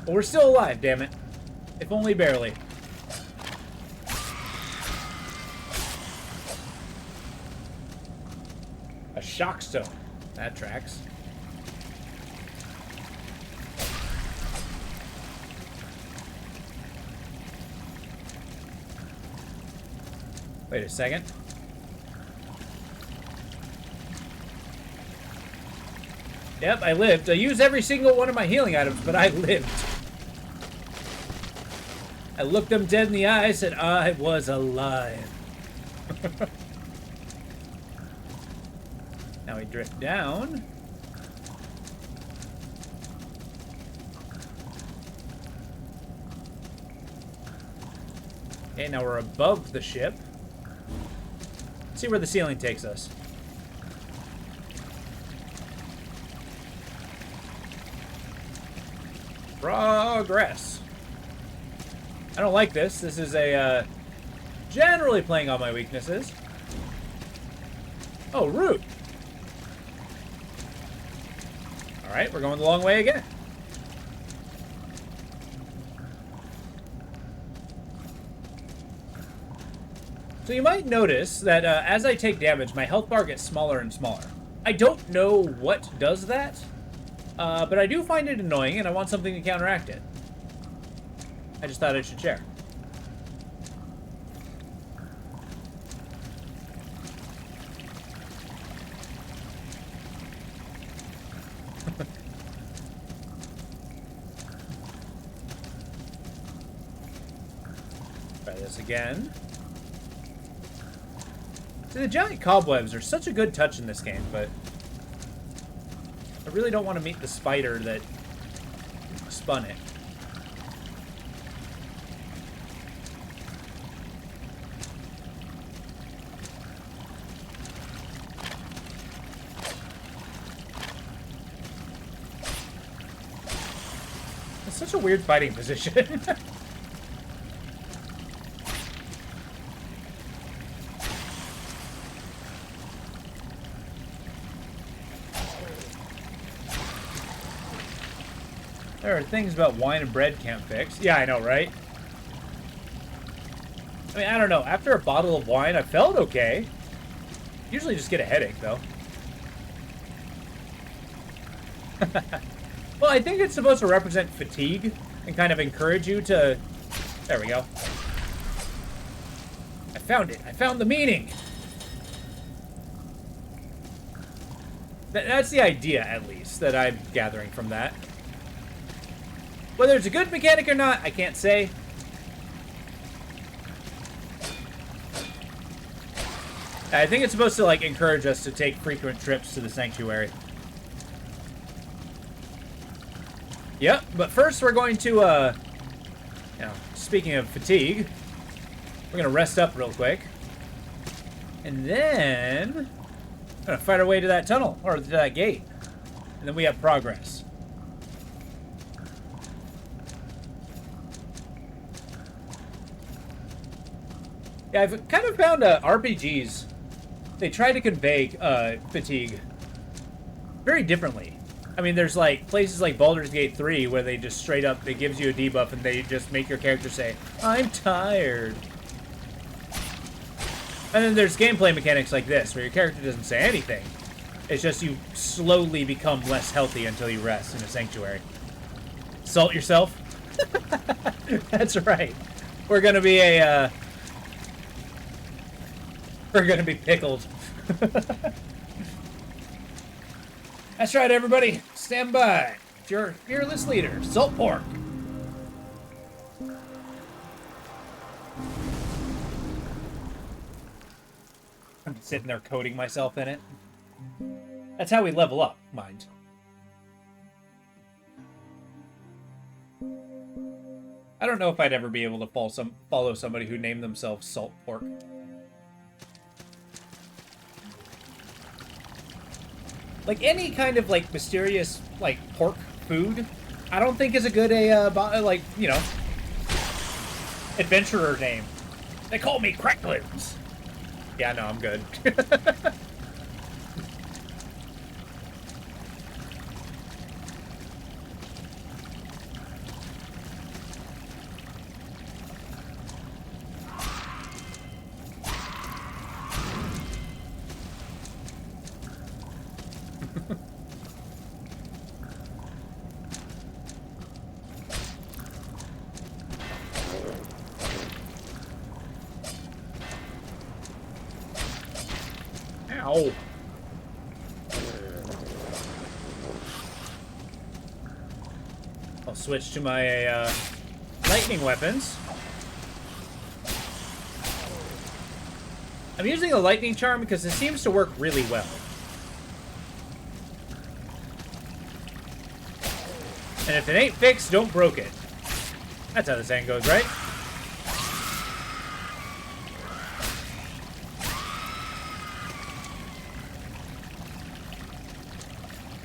But we're still alive, damn it. If only barely. A shock stone. That tracks. Wait a second. Yep, I lived. I used every single one of my healing items, but I lived. I looked them dead in the eye, said I was alive. Now we drift down. Okay, now we're above the ship. Let's see where the ceiling takes us. Progress. I don't like this. This is a, generally playing on my weaknesses. Oh, root. Alright, we're going the long way again. So you might notice that as I take damage, my health bar gets smaller and smaller. I don't know what does that, but I do find it annoying, and I want something to counteract it. I just thought I should share. Try this again. See, the giant cobwebs are such a good touch in this game, but I really don't want to meet the spider that spun it. It's such a weird fighting position. There are things about wine and bread can't fix. Yeah, I know, right? I mean, I don't know. After a bottle of wine, I felt okay. Usually just get a headache, though. Well, I think it's supposed to represent fatigue and kind of encourage you to... There we go. I found it. I found the meaning. That's the idea, at least, that I'm gathering from that. Whether it's a good mechanic or not, I can't say. I think it's supposed to, like, encourage us to take frequent trips to the sanctuary. Yep, but first we're going to, you know, speaking of fatigue, we're going to rest up real quick. And then, we're going to fight our way to that tunnel, or to that gate. And then we have progress. Yeah, I've kind of found RPGs, they try to convey fatigue very differently. I mean, there's like places like Baldur's Gate 3 where they just straight up, it gives you a debuff and they just make your character say, I'm tired. And then there's gameplay mechanics like this where your character doesn't say anything. It's just you slowly become less healthy until you rest in a sanctuary. Salt yourself? That's right. We're gonna be a, we're gonna be pickled. That's right, everybody. Stand by. It's your fearless leader, Salt Pork. I'm sitting there coating myself in it. That's how we level up, mind. I don't know if I'd ever be able to follow somebody who named themselves Salt Pork. Like, any kind of, like, mysterious, like, pork food, I don't think is a good, like, you know, adventurer name. They call me Cracklins. Yeah, no, I'm good. Ow. I'll switch to my lightning weapons. I'm using a lightning charm because it seems to work really well. And if it ain't fixed, don't broke it. That's how the saying goes, right?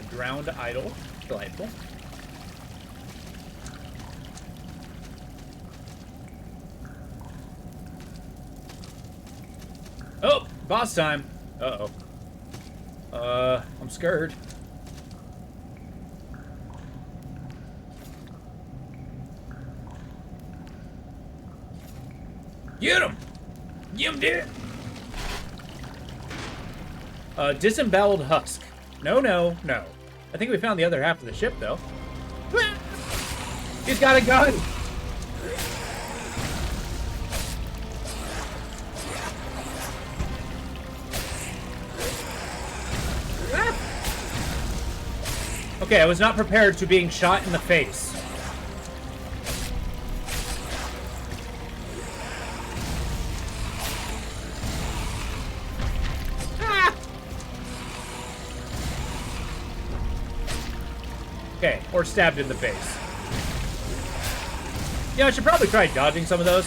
Drowned idol. Delightful. Oh! Boss time! Uh-oh. I'm scared. Get him! Get him, dude! Disemboweled husk. No, no, no. I think we found the other half of the ship, though. He's got a gun! Okay, I was not prepared to being shot in the face. Okay, or stabbed in the face. Yeah, I should probably try dodging some of those.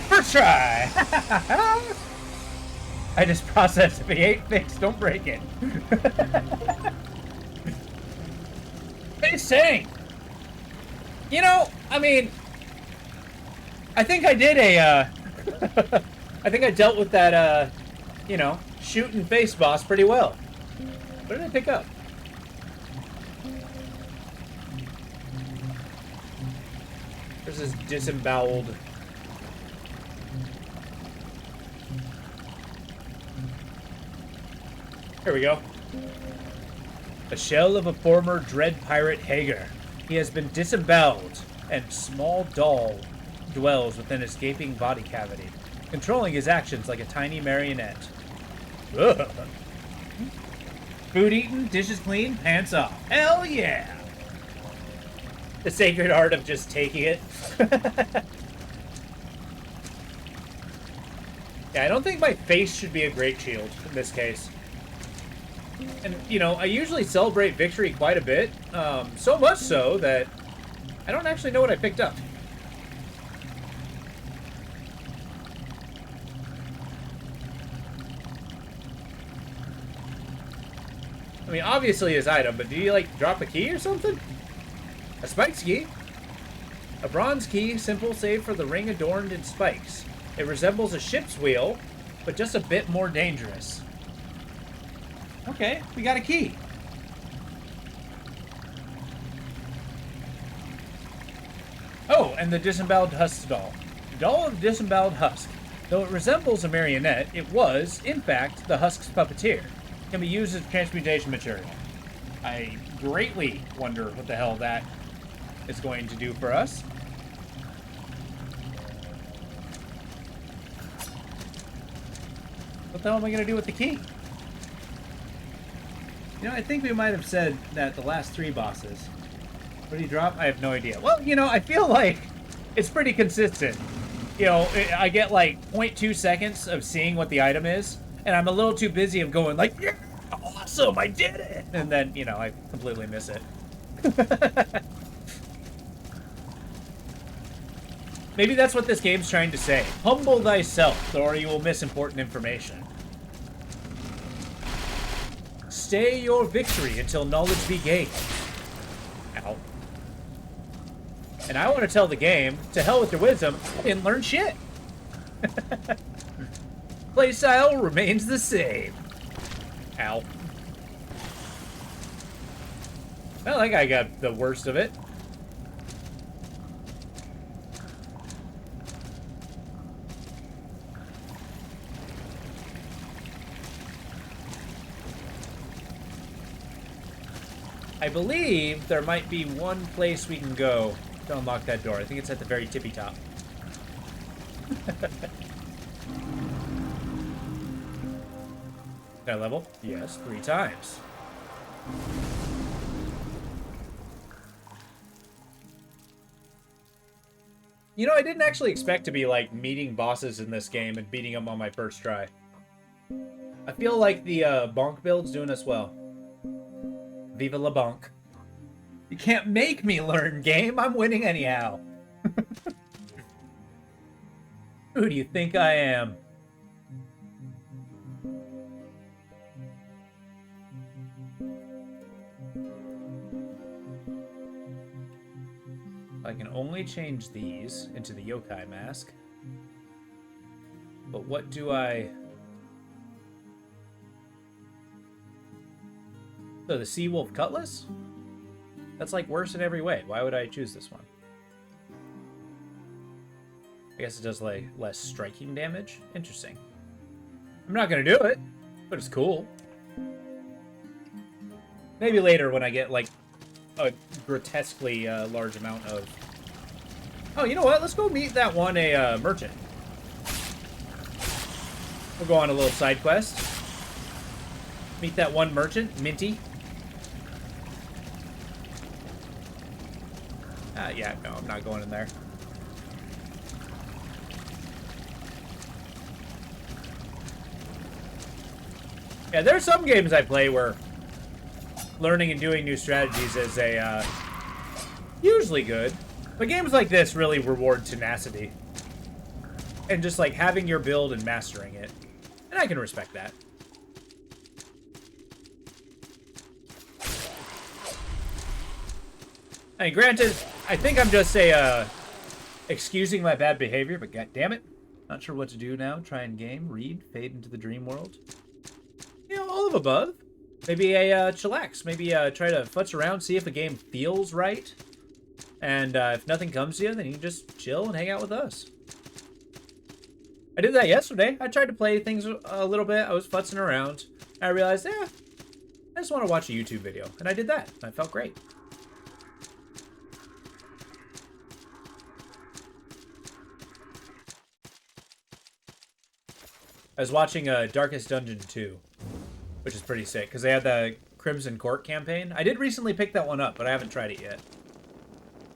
First try! I just processed. If it ain't fixed, don't break it. What are you saying? You know, I mean, I think I did a, I think I dealt with that, you know, shoot and face boss pretty well. What did I pick up? There's this disemboweled. Here we go. A shell of a former dread pirate Hager. He has been disemboweled, and small doll dwells within his gaping body cavity, controlling his actions like a tiny marionette. Ugh. Food eaten, dishes clean, pants off. Hell yeah! The sacred art of just taking it. Yeah, I don't think my face should be a great shield in this case. And, you know, I usually celebrate victory quite a bit. So much so that I don't actually know what I picked up. I mean, obviously his item, but did he, like, drop a key or something? A spiked key? A bronze key, simple save for the ring adorned in spikes. It resembles a ship's wheel, but just a bit more dangerous. Okay, we got a key. Oh, and the disemboweled husk doll. The doll of the disemboweled husk. Though it resembles a marionette, it was, in fact, the husk's puppeteer. It can be used as transmutation material. I greatly wonder what the hell that is going to do for us. What the hell am I going to do with the key? You know, I think we might have said that the last 3 bosses. What did he drop? I have no idea. Well, you know, I feel like it's pretty consistent. You know, I get like 0.2 seconds of seeing what the item is, and I'm a little too busy of going like, yeah, awesome, I did it! And then, you know, I completely miss it. Maybe that's what this game's trying to say. Humble thyself, or you will miss important information. Stay your victory until knowledge be gained. Ow. And I want to tell the game, to hell with your wisdom, I didn't learn shit. Playstyle remains the same. Ow. Well, that guy got the worst of it. I believe there might be one place we can go to unlock that door. I think it's at the very tippy top. Can I level? Yes, 3 times. You know, I didn't actually expect to be, like, meeting bosses in this game and beating them on my first try. I feel like the bonk build's doing us well. Viva la bonk. You can't make me learn, game. I'm winning anyhow. Who do you think I am? I can only change these into the yokai mask. But what do I... So the Sea Wolf Cutlass? That's like worse in every way. Why would I choose this one? I guess it does like less striking damage. Interesting. I'm not gonna do it, but it's cool. Maybe later when I get like a grotesquely large amount of... Oh, you know what? Let's go meet that one merchant. We'll go on a little side quest. Meet that one merchant, Minty. Yeah, no, I'm not going in there. Yeah, there are some games I play where learning and doing new strategies is a usually good, but games like this really reward tenacity and just like having your build and mastering it, and I can respect that. I mean, granted, I think I'm just excusing my bad behavior, but god damn it, not sure what to do now. Try and game, read, fade into the dream world. You know, all of above. Maybe a chillax. Maybe try to futz around, see if a game feels right. And if nothing comes to you, then you can just chill and hang out with us. I did that yesterday. I tried to play things a little bit. I was futzing around. I realized, I just want to watch a YouTube video. And I did that. And I felt great. I was watching Darkest Dungeon 2, which is pretty sick, because they had the Crimson Court campaign. I did recently pick that one up, but I haven't tried it yet.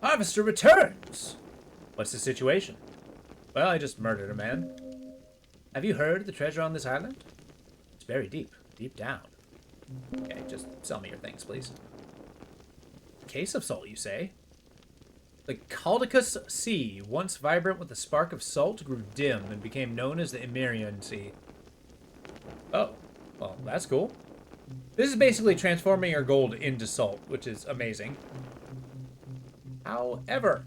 Harvester returns! What's the situation? Well, I just murdered a man. Have you heard of the treasure on this island? It's very deep, deep down. Okay, just sell me your things, please. A case of salt, you say? The Caldicus Sea, once vibrant with a spark of salt, grew dim and became known as the Emirian Sea. Oh, well, that's cool. This is basically transforming your gold into salt, which is amazing. However,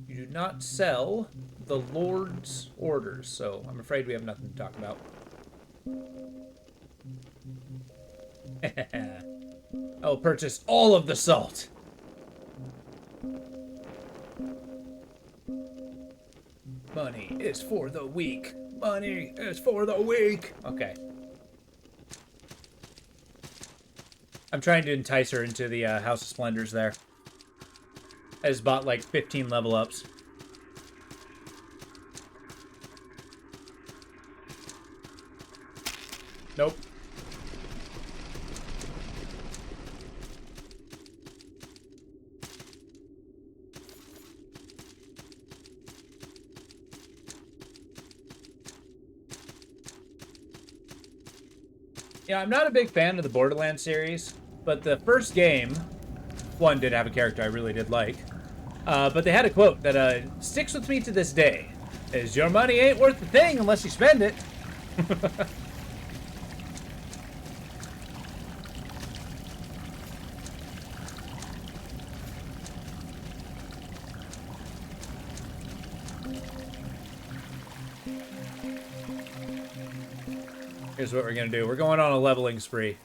you do not sell the Lord's orders, so I'm afraid we have nothing to talk about. I'll purchase all of the salt. Money is for the weak. Money is for the weak. Okay. I'm trying to entice her into the House of Splendors there. I just bought like 15 level ups. Nope. Yeah, I'm not a big fan of the Borderlands series, but the first game, one did have a character I really did like, but they had a quote that sticks with me to this day, is your money ain't worth a thing unless you spend it. Here's what we're gonna do. We're going on a leveling spree.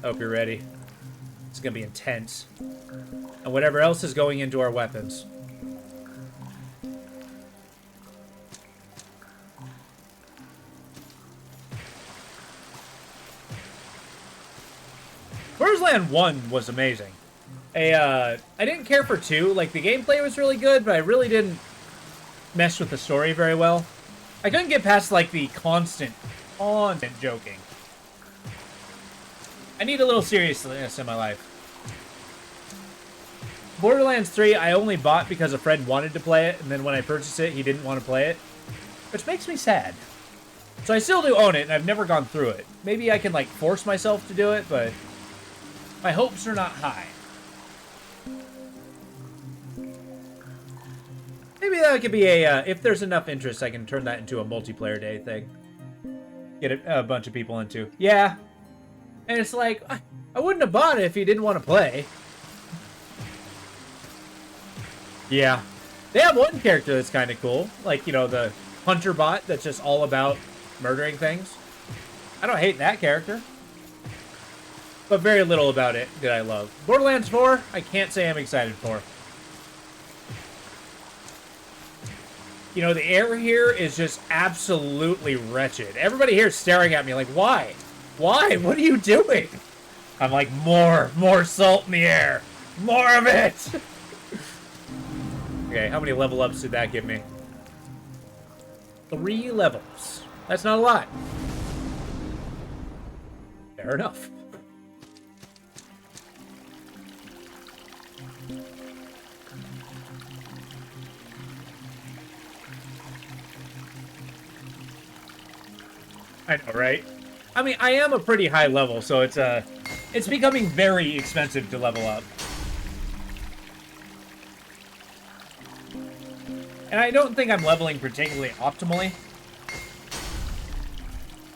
Hope you're ready. It's gonna be intense. And whatever else is going into our weapons. Borderlands 1 was amazing. I didn't care for 2. Like, the gameplay was really good, but I really didn't mess with the story very well. I couldn't get past, like, the constant joking. I need a little seriousness in my life. Borderlands 3, I only bought because a friend wanted to play it, and then when I purchased it, he didn't want to play it. Which makes me sad. So I still do own it, and I've never gone through it. Maybe I can, like, force myself to do it, but my hopes are not high. Maybe that could be a, if there's enough interest, I can turn that into a multiplayer day thing. Get a bunch of people into. Yeah. And it's like, I wouldn't have bought it if you didn't want to play. Yeah. They have one character that's kind of cool. Like, you know, the hunter bot that's just all about murdering things. I don't hate that character. But very little about it did I love. Borderlands 4, I can't say I'm excited for. You know, the air here is just absolutely wretched. Everybody here is staring at me like, why? Why? What are you doing? I'm like, more salt in the air. More of it. Okay, how many level ups did that give me? 3 levels. That's not a lot. Fair enough. I know, right? I mean, I am a pretty high level, so it's becoming very expensive to level up. And I don't think I'm leveling particularly optimally.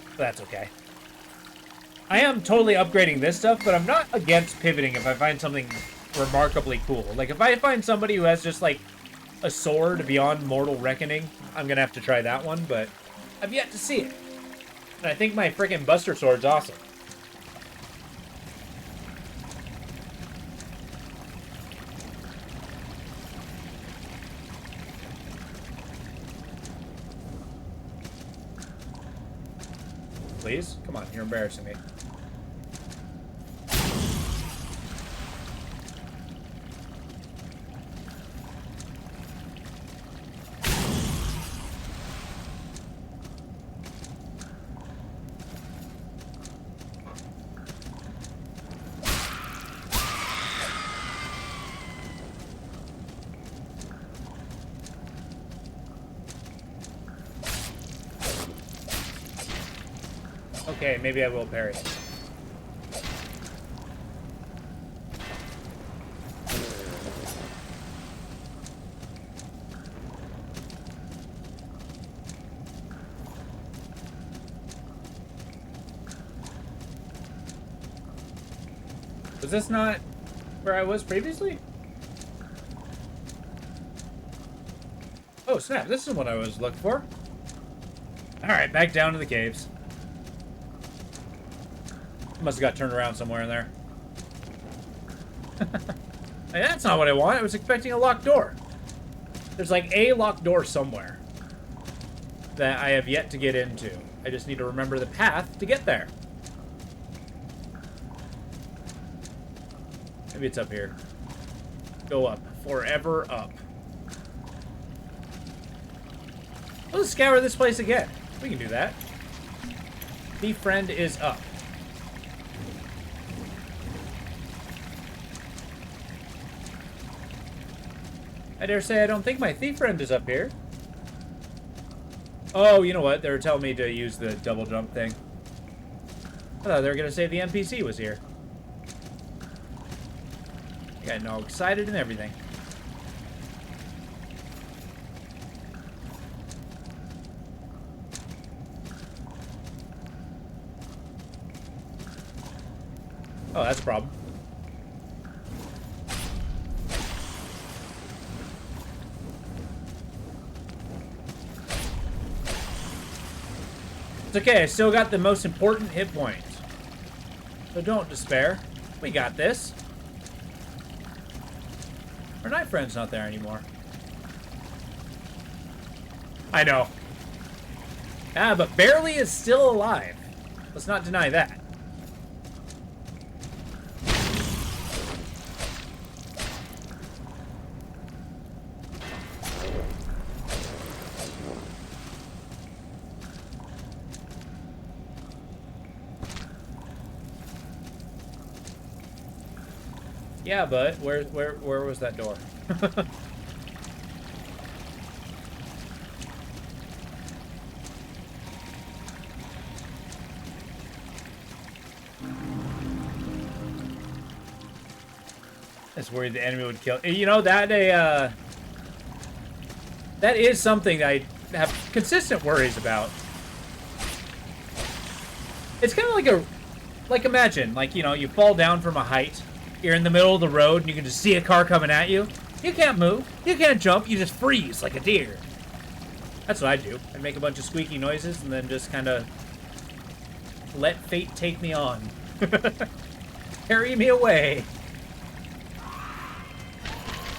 But that's okay. I am totally upgrading this stuff, but I'm not against pivoting if I find something remarkably cool. Like, if I find somebody who has just, like, a sword beyond mortal reckoning, I'm gonna have to try that one, but I've yet to see it. And I think my freaking Buster Sword's awesome. Please? Come on, you're embarrassing me. Okay, maybe I will parry. Was this not where I was previously? Oh, snap. This is what I was looking for. Alright, back down to the caves. Must have got turned around somewhere in there. Hey, that's not what I want. I was expecting a locked door. There's like a locked door somewhere that I have yet to get into. I just need to remember the path to get there. Maybe it's up here. Go up. Forever up. Let's scour this place again. We can do that. The friend is up. I dare say I don't think my thief friend is up here. Oh, you know what? They were telling me to use the double jump thing. I thought they were going to say the NPC was here. I got all excited and everything. Oh, that's a problem. It's okay, I still got the most important hit points. So don't despair. We got this. Our night friend's not there anymore. I know. Ah, but Barely is still alive. Let's not deny that. Yeah, but where was that door? That's worried the enemy would kill. You know, that is something that I have consistent worries about. It's kind of like imagine, like, you know, you fall down from a height. You're in the middle of the road and you can just see a car coming at you. You can't move. You can't jump. You just freeze like a deer. That's what I do. I make a bunch of squeaky noises and then just kind of let fate take me on. Carry me away.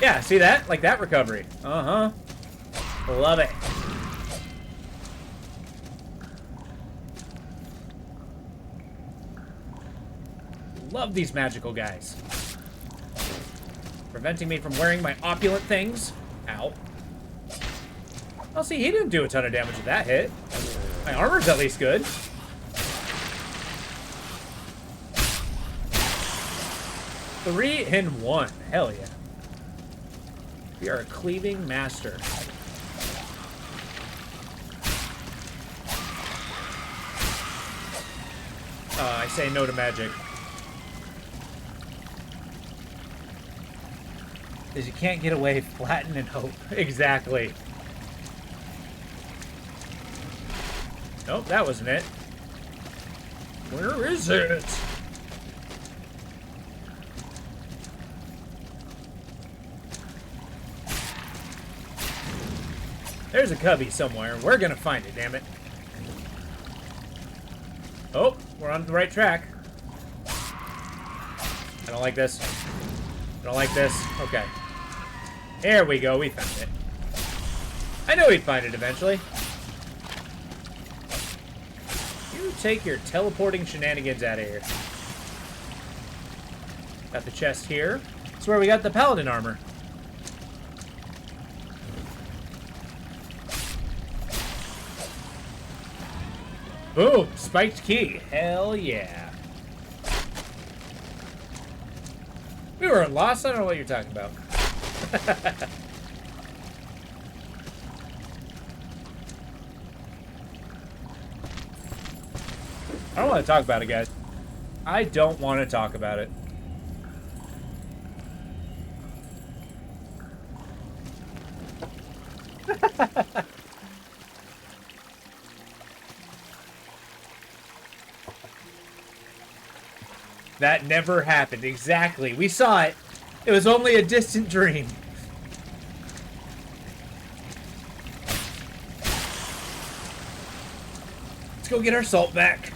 Yeah, see that? Like that recovery. Uh-huh. Love it. Love these magical guys. Preventing me from wearing my opulent things. Ow. Well, see, he didn't do a ton of damage with that hit. My armor's at least good. 3 in 1. Hell yeah. We are a cleaving master. I say no to magic. Is you can't get away, flatten and hope. Exactly. Nope, that wasn't it. Where is it? There's a cubby somewhere. We're gonna find it, damn it. Oh, we're on the right track. I don't like this. I don't like this. Okay. There we go. We found it. I knew we'd find it eventually. You take your teleporting shenanigans out of here. Got the chest here. That's where we got the paladin armor. Boom! Spiked key. Hell yeah. We were lost. I don't know what you're talking about. I don't want to talk about it, guys. I don't want to talk about it. That never happened. Exactly. We saw it. It was only a distant dream. Let's go get our salt back.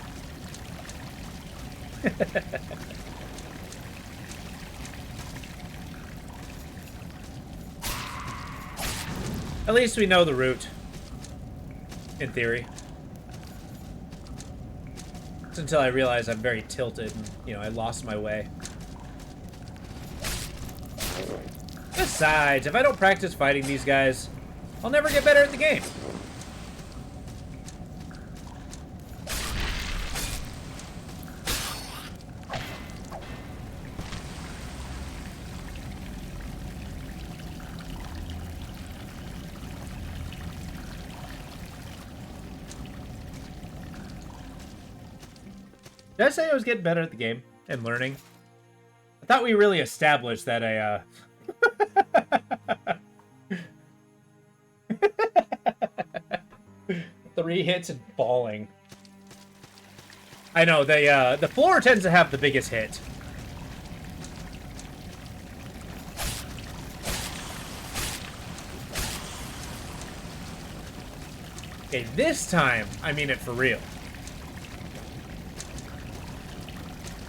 At least we know the route. In theory. It's until I realize I'm very tilted and, you know, I lost my way. Besides, if I don't practice fighting these guys, I'll never get better at the game. Did I say I was getting better at the game and learning? I thought we really established that I, 3 hits and falling. I know, the floor tends to have the biggest hit. Okay, this time, I mean it for real.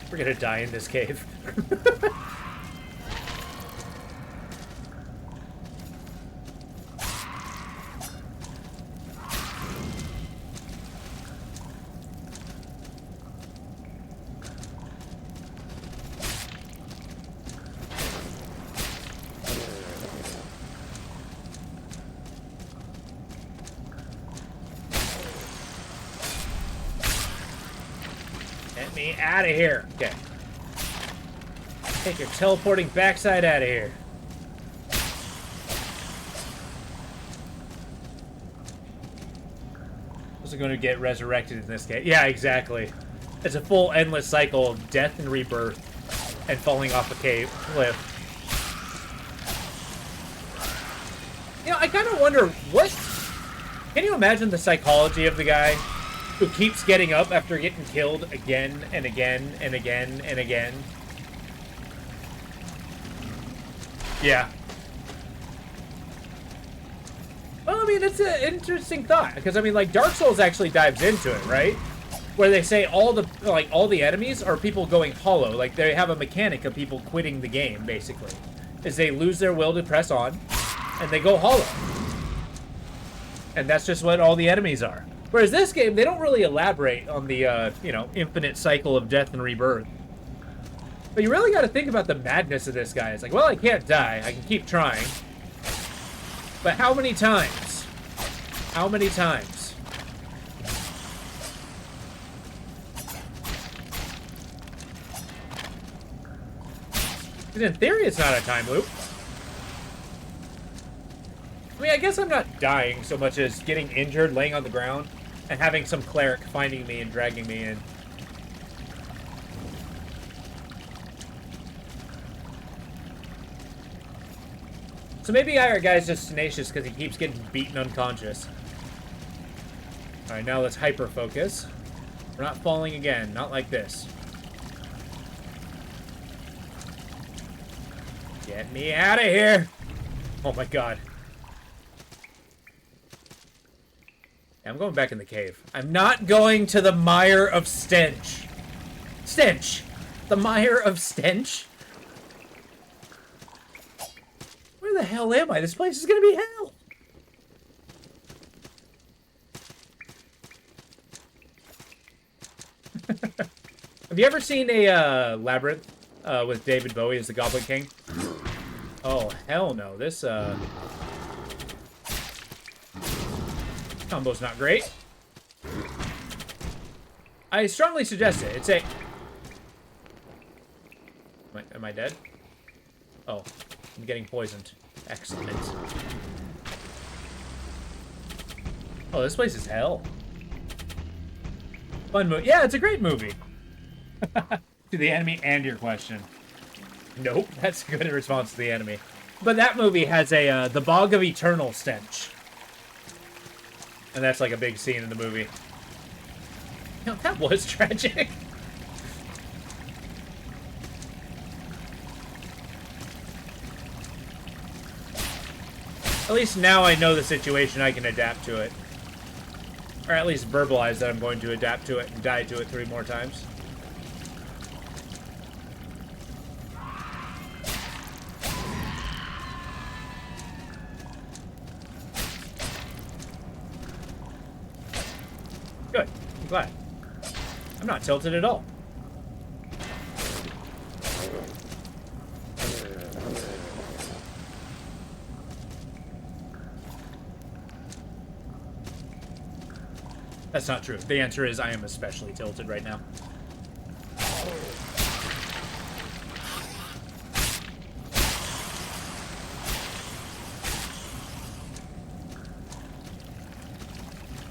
We're gonna die in this cave. Get me out of here. Okay. Take your teleporting backside out of here. Was it going to get resurrected in this case? Yeah, exactly. It's a full endless cycle of death and rebirth and falling off a cliff. You know, I kind of wonder what... Can you imagine the psychology of the guy who keeps getting up after getting killed again and again and again and again? Yeah. Well, I mean, it's an interesting thought because I mean, like, Dark Souls actually dives into it, right? Where they say all the enemies are people going hollow. Like, they have a mechanic of people quitting the game, basically, is they lose their will to press on, and they go hollow. And that's just what all the enemies are. Whereas this game, they don't really elaborate on the, you know, infinite cycle of death and rebirth. But you really got to think about the madness of this guy. It's like, well, I can't die. I can keep trying. But how many times? How many times? Because in theory, it's not a time loop. I mean, I guess I'm not dying so much as getting injured, laying on the ground, and having some cleric finding me and dragging me in. So maybe our guy's just tenacious because he keeps getting beaten unconscious. Alright, now let's hyper-focus. We're not falling again. Not like this. Get me out of here! Oh my god. I'm going back in the cave. I'm not going to the mire of stench. Stench! The mire of stench? Where the hell am I? This place is gonna be hell! Have you ever seen a Labyrinth with David Bowie as the Goblin King? Oh, hell no. This combo's not great. I strongly suggest it. It's a... Am I dead? Oh, I'm getting poisoned. Excellent. Oh, this place is hell. Fun movie. Yeah, it's a great movie. To the enemy and your question. Nope, that's a good response to the enemy. But that movie has a the Bog of Eternal stench. And that's like a big scene in the movie. You know, that was tragic. At least now I know the situation, I can adapt to it. Or at least verbalize that I'm going to adapt to it and die to it 3 more times. Good. I'm glad. I'm not tilted at all. That's not true. The answer is I am especially tilted right now.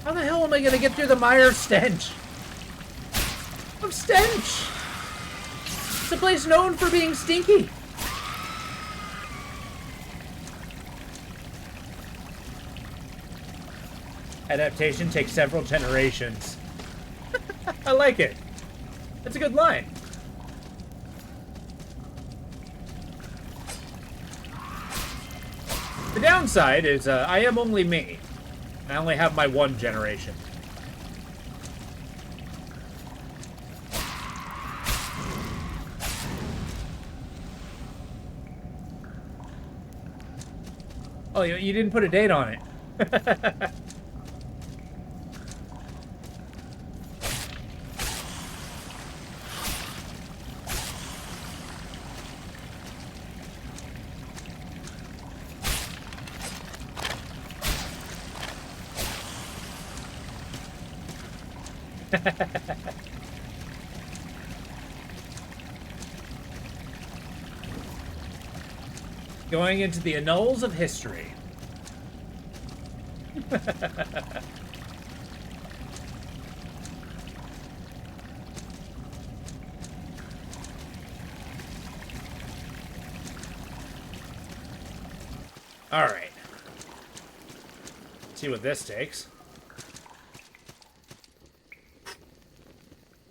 How the hell am I gonna get through the mire stench? Of stench! It's a place known for being stinky. Adaptation takes several generations. I like it. That's a good line. The downside is I am only me. I only have my 1 generation. Oh, you didn't put a date on it. Going into the annals of history. All right. Let's see what this takes.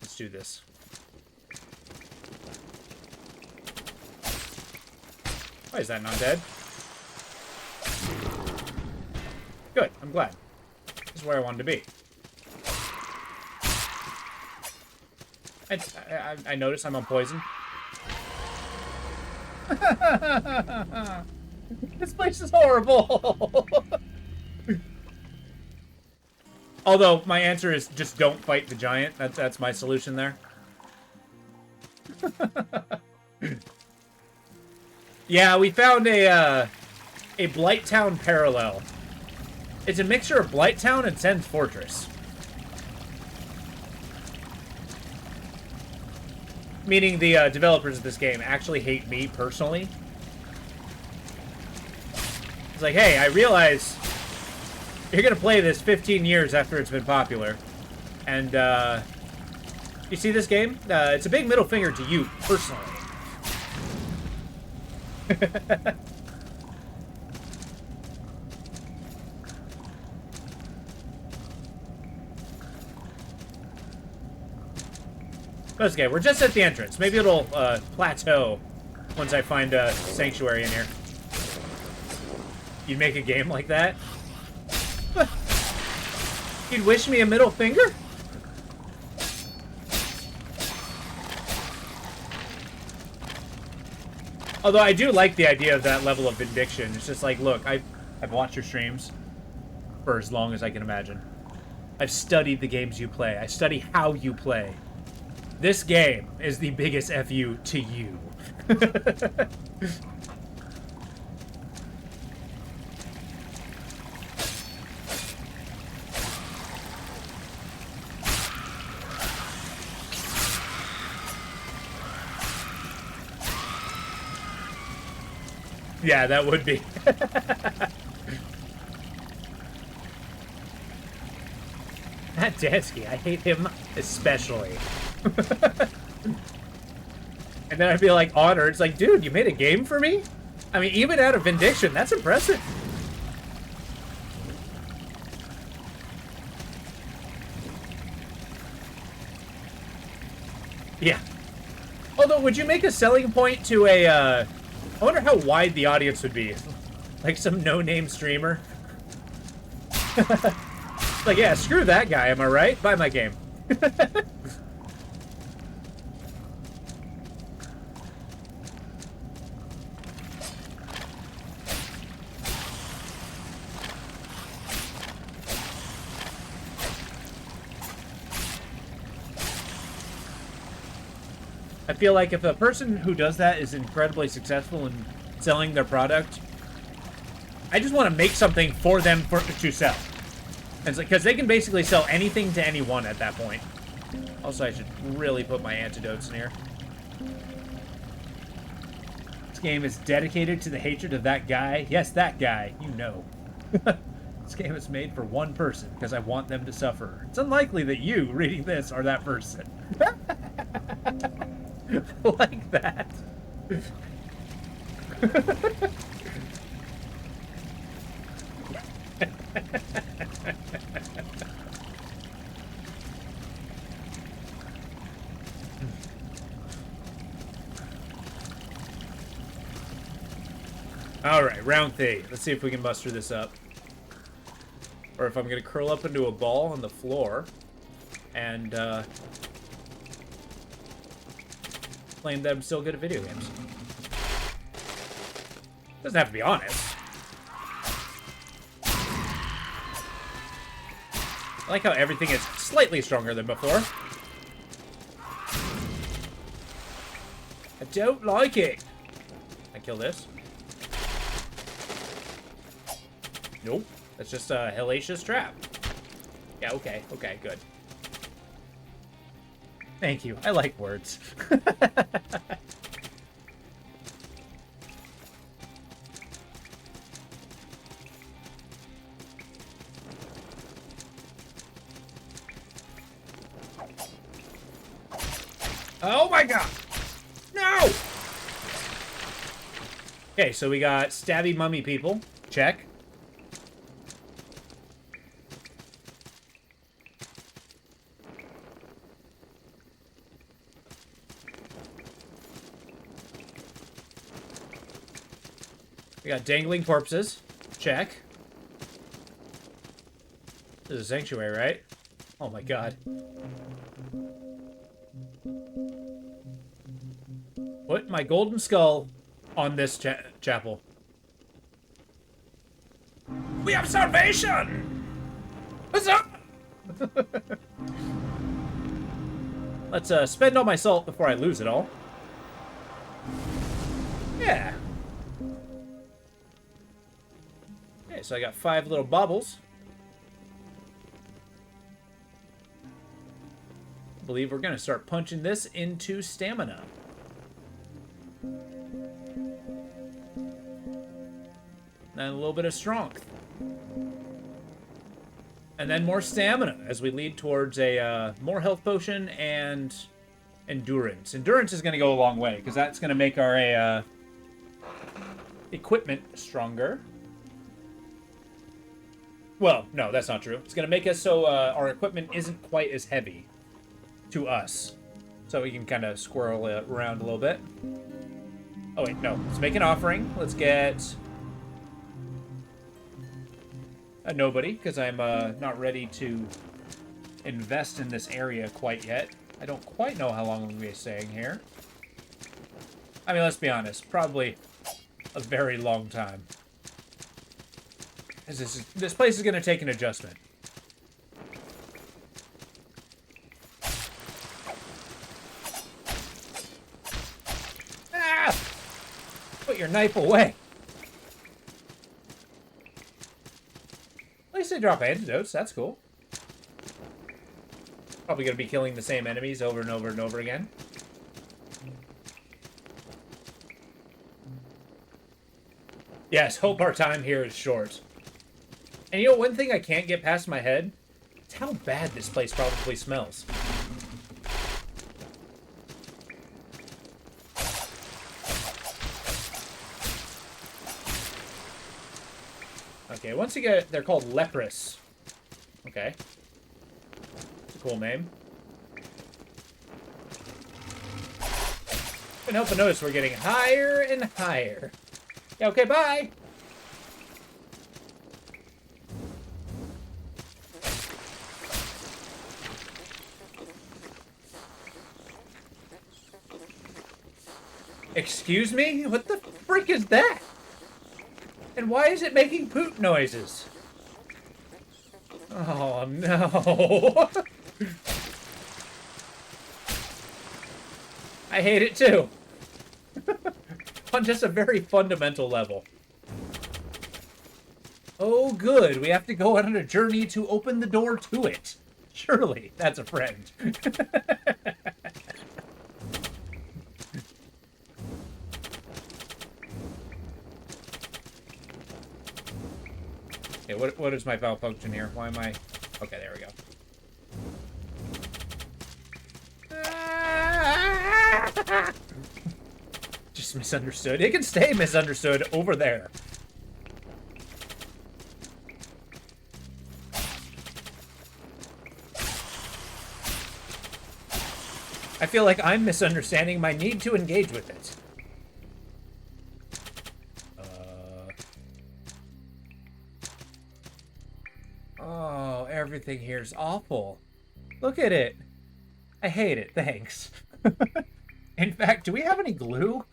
Let's do this. Why is that not dead? Good, I'm glad. This is where I wanted to be. I notice I'm on poison. This place is horrible! Although, my answer is just don't fight the giant. That's my solution there. Yeah, we found a Blighttown parallel. It's a mixture of Blighttown and Sen's Fortress. Meaning the developers of this game actually hate me personally. It's like, hey, I realize you're gonna play this 15 years after it's been popular. And, you see this game? It's a big middle finger to you, personally. That's okay, we're just at the entrance. Maybe it'll plateau once I find a sanctuary in here. You'd make a game like that? You'd wish me a middle finger? Although I do like the idea of that level of vindication. It's just like, look, I've watched your streams for as long as I can imagine. I've studied the games you play. I study how you play. This game is the biggest FU to you. Yeah, that would be. Matt Dansky, I hate him especially. And then I'd be like, honored. It's like, dude, you made a game for me? I mean, even out of Vindiction, that's impressive. Yeah. Although, would you make a selling point to a, I wonder how wide the audience would be. Like some no-name streamer. Like, yeah, screw that guy, am I right? Buy my game. I feel like if a person who does that is incredibly successful in selling their product, I just want to make something for them to sell. And because they can basically sell anything to anyone at that point. Also, I should really put my antidotes in here. This game is dedicated to the hatred of that guy. Yes, that guy. You know. This game is made for one person because I want them to suffer. It's unlikely that you, reading this, are that person. Like that. Alright, round 3. Let's see if we can muster this up. Or if I'm going to curl up into a ball on the floor and claim that I'm still good at video games. Doesn't have to be honest. I like how everything is slightly stronger than before. I don't like it. I kill this. Nope. That's just a hellacious trap. Yeah, okay. Okay, good. Thank you. I like words. Oh my god! No! Okay, so we got stabby mummy people. Check. We got dangling corpses. Check. This is a sanctuary, right? Oh my god. Put my golden skull on this chapel. We have salvation! What's up? Let's spend all my salt before I lose it all. Yeah. Okay, so I got 5 little baubles. I believe we're gonna start punching this into stamina. And a little bit of strength. And then more stamina as we lead towards a more health potion and endurance. Endurance is going to go a long way because that's going to make our equipment stronger. Well, no, that's not true. It's going to make us so our equipment isn't quite as heavy to us. So we can kind of squirrel it around a little bit. Oh, wait, no. Let's make an offering. Let's get a nobody, because I'm not ready to invest in this area quite yet. I don't quite know how long I'm going to be staying here. I mean, let's be honest. Probably a very long time. This place is going to take an adjustment. Ah! Put your knife away. At least they drop antidotes. That's cool. Probably going to be killing the same enemies over and over and over again. Yes, hope our time here is short. And you know, one thing I can't get past my head? how bad this place probably smells. Okay, once you get... They're called leprous. Okay. It's a cool name. Couldn't help but notice we're getting higher and higher. Yeah, okay, bye! Excuse me? What the frick is that? And why is it making poop noises? Oh, no. I hate it, too. On just a very fundamental level. Oh, good. We have to go on a journey to open the door to it. Surely, that's a friend. Okay, what is my malfunction here? Why am I... Okay, there we go. Just misunderstood. It can stay misunderstood over there. I feel like I'm misunderstanding my need to engage with it. Oh, everything here's awful. Look at it. I hate it, thanks. In fact, do we have any glue?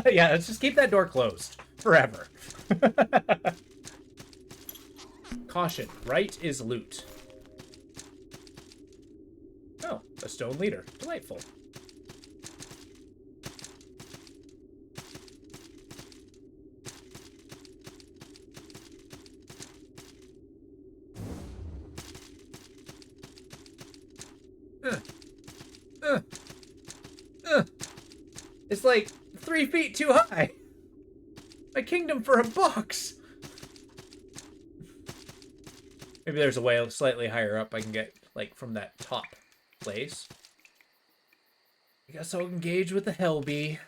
Yeah, let's just keep that door closed. Forever. Caution, right is loot. Oh, a stone leader. Delightful. It's like 3 feet too high. My kingdom for a box. Maybe there's a way slightly higher up I can get, like, from that top place. I guess I'll engage with the hell bee.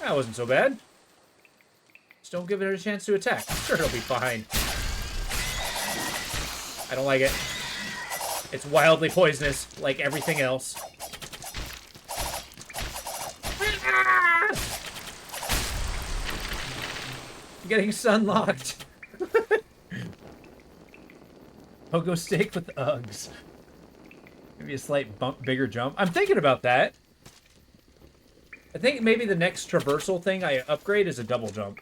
That wasn't so bad. Just don't give it a chance to attack. I'm sure it'll be fine. I don't like it. It's wildly poisonous, like everything else. I'm getting sunlocked. Pogo stick with Uggs. Maybe a slight bump, bigger jump. I'm thinking about that. I think maybe the next traversal thing I upgrade is a double jump.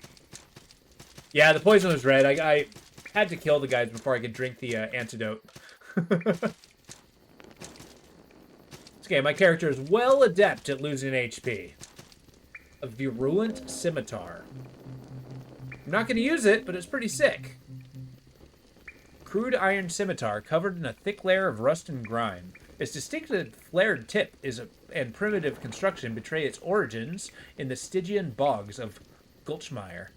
Yeah, the poison was red. I had to kill the guys before I could drink the antidote. Okay, my character is well adept at losing HP. A virulent scimitar. I'm not going to use it, but it's pretty sick. Crude iron scimitar covered in a thick layer of rust and grime. Its distinctive flared tip and primitive construction betray its origins in the Stygian bogs of Gulchmire.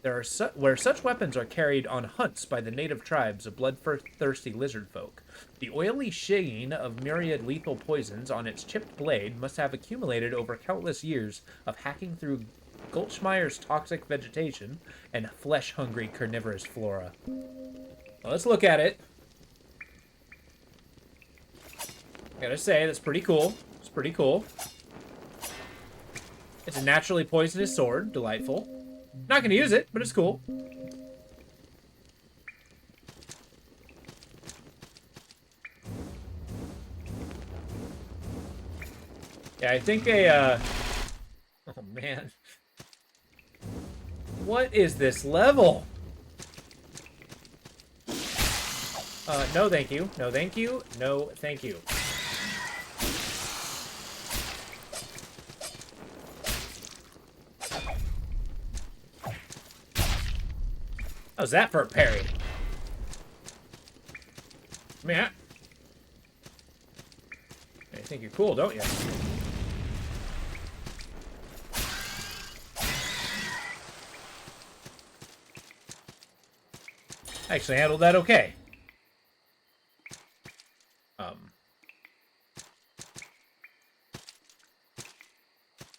Where such weapons are carried on hunts by the native tribes of bloodthirsty lizard folk. The oily sheen of myriad lethal poisons on its chipped blade must have accumulated over countless years of hacking through Gulchmire's toxic vegetation and flesh-hungry carnivorous flora. Well, let's look at it. Gotta say, that's pretty cool. It's pretty cool. It's a naturally poisonous sword. Delightful. Not gonna use it, but it's cool. Yeah, I think oh man. What is this level? No thank you. No thank you. No thank you. How's that for a parry? Man. You think you're cool, don't you? I actually handled that okay.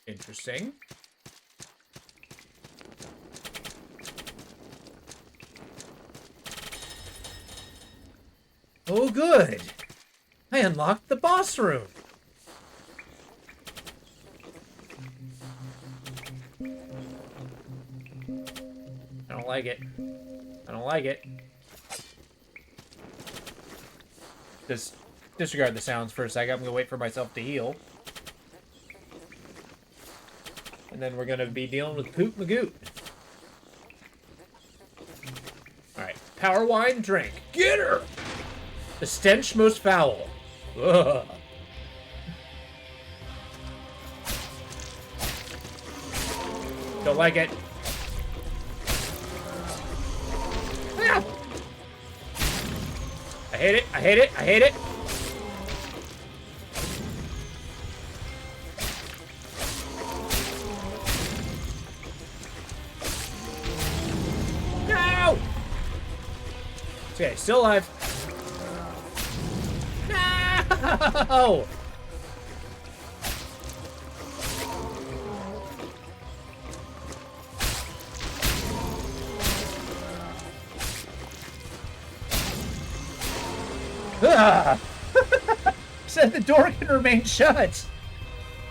Interesting. Oh, good. I unlocked the boss room. I don't like it. I don't like it. Just disregard the sounds for a second. I'm gonna wait for myself to heal. And then we're gonna be dealing with Poot Magoot. Alright. Power wine, drink. Get her! The stench most foul. Ugh. Don't like it. Ah! I hate it. I hate it. I hate it. No! Okay, still alive. No! Ah! Said the door can remain shut.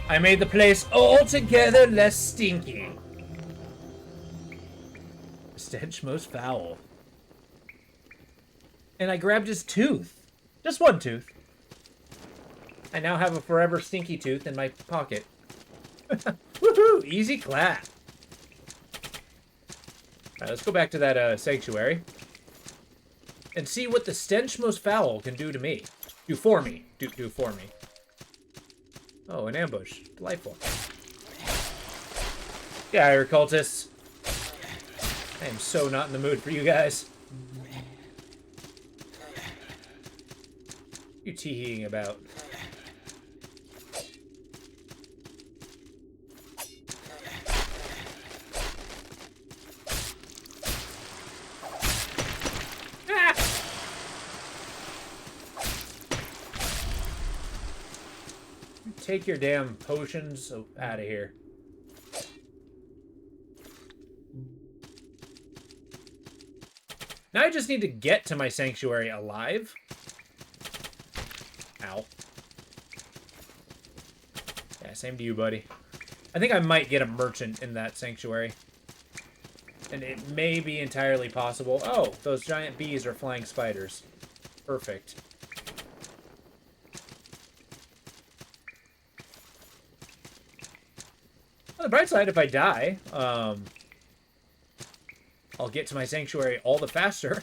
I made the place altogether less stinky. Stench most foul. And I grabbed his tooth. Just one tooth. I now have a forever stinky tooth in my pocket. Woohoo! Easy clap. Alright, let's go back to that sanctuary. And see what the stench most foul can do to me. Do for me. Do for me. Oh, an ambush. Delightful. Yeah, you're cultists. I am so not in the mood for you guys. What are you tee-heeing about? Take your damn potions out of here. Now I just need to get to my sanctuary alive. Ow. Yeah, same to you, buddy. I think I might get a merchant in that sanctuary. And it may be entirely possible. Oh, those giant bees are flying spiders. Perfect. On the bright side, if I die, I'll get to my sanctuary all the faster.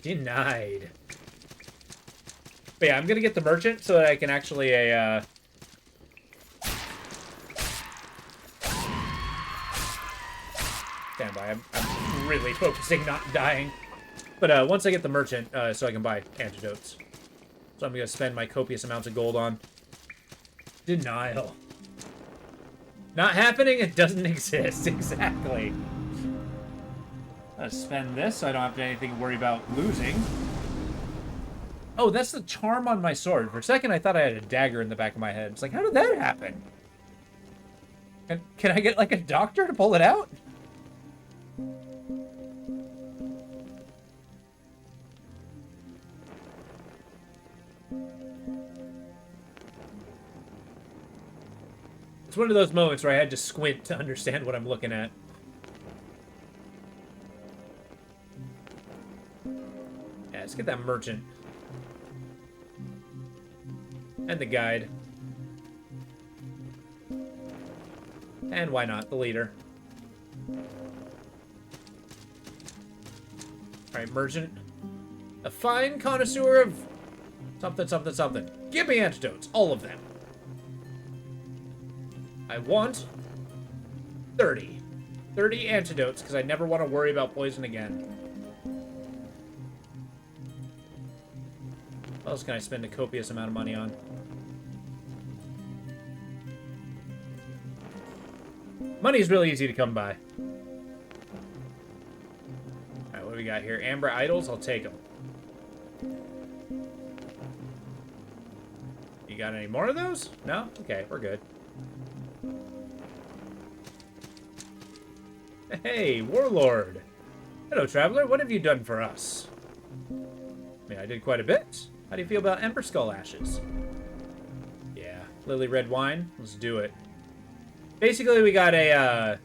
Denied. But yeah, I'm gonna get the merchant so that I can actually stand by. I'm really focusing not dying. But once I get the merchant, so I can buy antidotes. So I'm gonna spend my copious amounts of gold on. Denial. Not happening, it doesn't exist. Exactly. I'll spend this so I don't have anything to worry about losing. Oh, that's the charm on my sword. For a second, I thought I had a dagger in the back of my head. It's like, how did that happen? Can I get, like, a doctor to pull it out? It's one of those moments where I had to squint to understand what I'm looking at. Yeah, let's get that merchant. And the guide. And why not, the leader. Alright, merchant. A fine connoisseur of something, something, something. Give me antidotes, all of them. I want 30. 30 antidotes, because I never want to worry about poison again. What else can I spend a copious amount of money on? Money is really easy to come by. we got here? Amber idols? I'll take them. You got any more of those? No? Okay, we're good. Hey, Warlord. Hello, Traveler. What have you done for us? I mean, I did quite a bit. How do you feel about Ember Skull Ashes? Yeah, Lily Red Wine. Let's do it. Basically, we got a,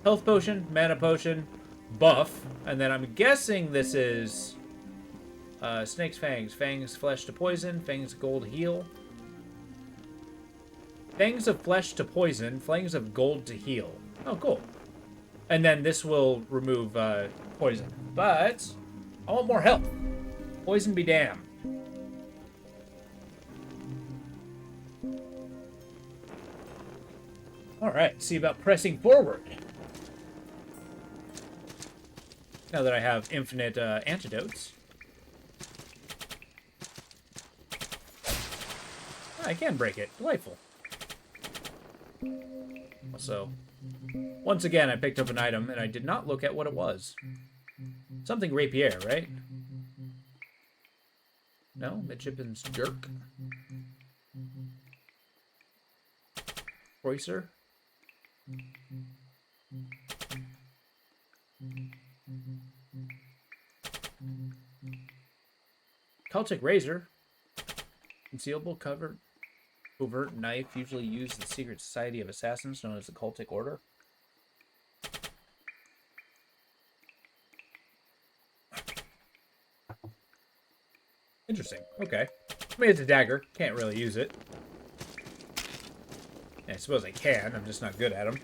health potion, mana potion, buff, and then I'm guessing this is, Snake's Fangs. Fangs Flesh to Poison, Fangs Gold Heal. Fangs of Flesh to Poison, Fangs of Gold to Heal. Oh, cool. And then this will remove, poison. But I want more health. Poison be damned. Alright, see about pressing forward. Now that I have infinite antidotes. I can break it. Delightful. Also, once again, I picked up an item and I did not look at what it was. Something rapier, right? No? Midshipman's jerk? Croiser? Celtic razor. Concealable, covered, overt knife, usually used in the secret society of assassins known as the Cultic Order. Interesting. Okay. I mean, it's a dagger. Can't really use it. I suppose I can. I'm just not good at them.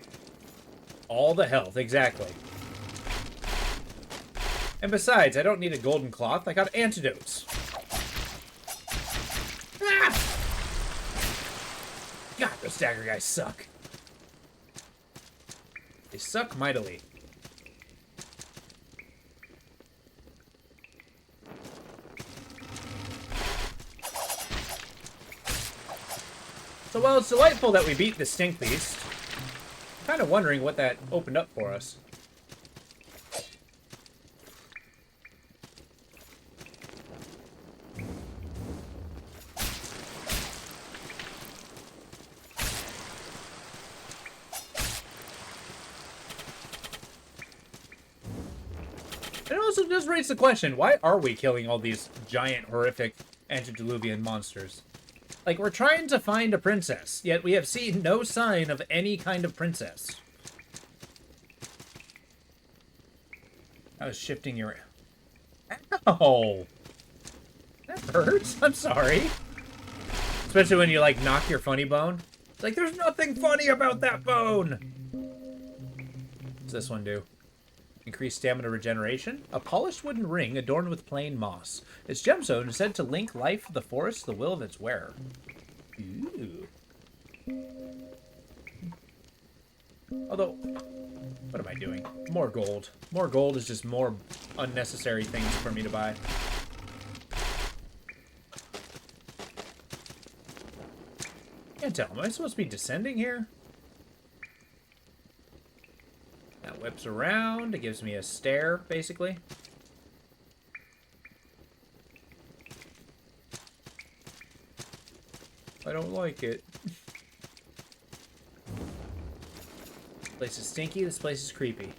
All the health. Exactly. And besides, I don't need a golden cloth. I got antidotes. Ah! God, those dagger guys suck. They suck mightily. So while it's delightful that we beat the Stink Beast, I'm kind of wondering what that opened up for us. It also just raises the question, why are we killing all these giant, horrific, antediluvian monsters? Like, we're trying to find a princess, yet we have seen no sign of any kind of princess. I was shifting your... Ow! That hurts. I'm sorry. Especially when you, like, knock your funny bone. It's like, there's nothing funny about that bone! What's this one do? Increased stamina regeneration. A polished wooden ring adorned with plain moss. Its gemstone is said to link life of the forest to the will of its wearer. Ooh. Although, what am I doing? More gold. More gold is just more unnecessary things for me to buy. Can't tell. Am I supposed to be descending here? That whips around. It gives me a stare, basically. I don't like it. This place is stinky. This place is creepy.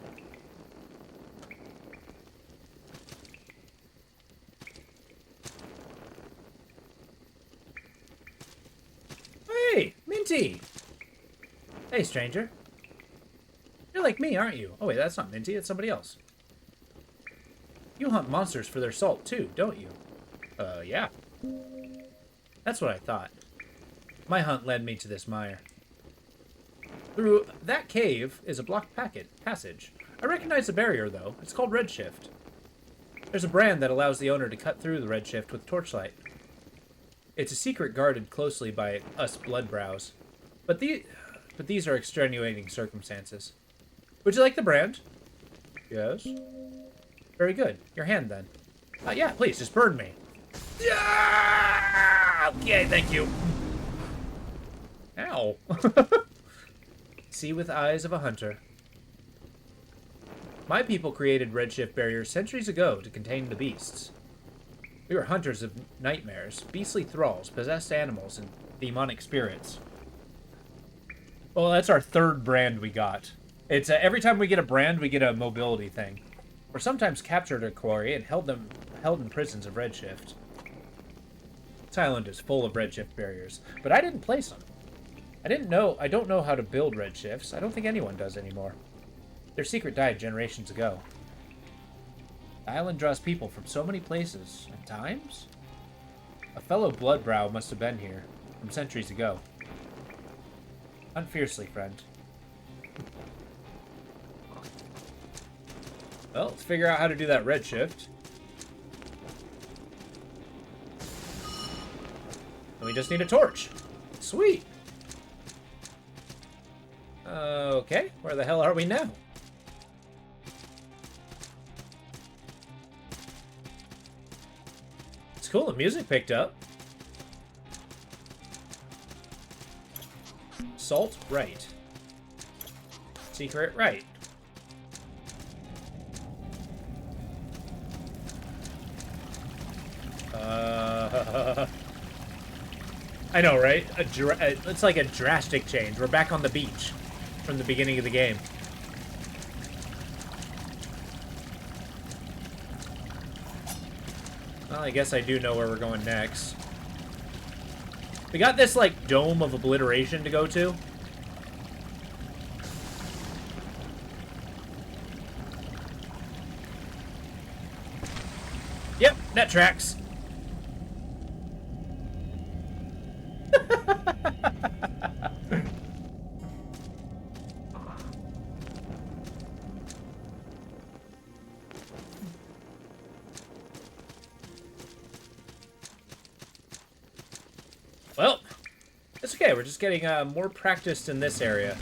Hey, Minty! Hey, stranger. You're like me, aren't you? Oh, wait, that's not Minty. It's somebody else. You hunt monsters for their salt, too, don't you? Yeah. That's what I thought. My hunt led me to this mire. Through that cave is a blocked passage. I recognize the barrier, though. It's called Redshift. There's a brand that allows the owner to cut through the Redshift with torchlight. It's a secret guarded closely by us Bloodbrows. But these are extenuating circumstances. Would you like the brand? Yes. Very good. Your hand, then. Yeah, please, just burn me. Yeah! Okay, thank you. Ow. See with eyes of a hunter. My people created redshift barriers centuries ago to contain the beasts. We were hunters of nightmares, beastly thralls, possessed animals, and demonic spirits. Well, that's our third brand we got. It's every time we get a brand, we get a mobility thing. We're sometimes captured a quarry and held in prisons of redshift. This island is full of redshift barriers, but I didn't place them. I don't know how to build redshifts. I don't think anyone does anymore. Their secret died generations ago. The island draws people from so many places and times. A fellow bloodbrow must have been here from centuries ago. Hunt fiercely, friend. Well, let's figure out how to do that redshift. And we just need a torch. Sweet. Okay, where the hell are we now? It's cool, the music picked up. Salt, right. Secret, right. I know, right? It's like a drastic change. We're back on the beach from the beginning of the game. Well, I guess I do know where we're going next. We got this, like, dome of obliteration to go to. Yep, that tracks. Well, it's okay. We're just getting more practiced in this area.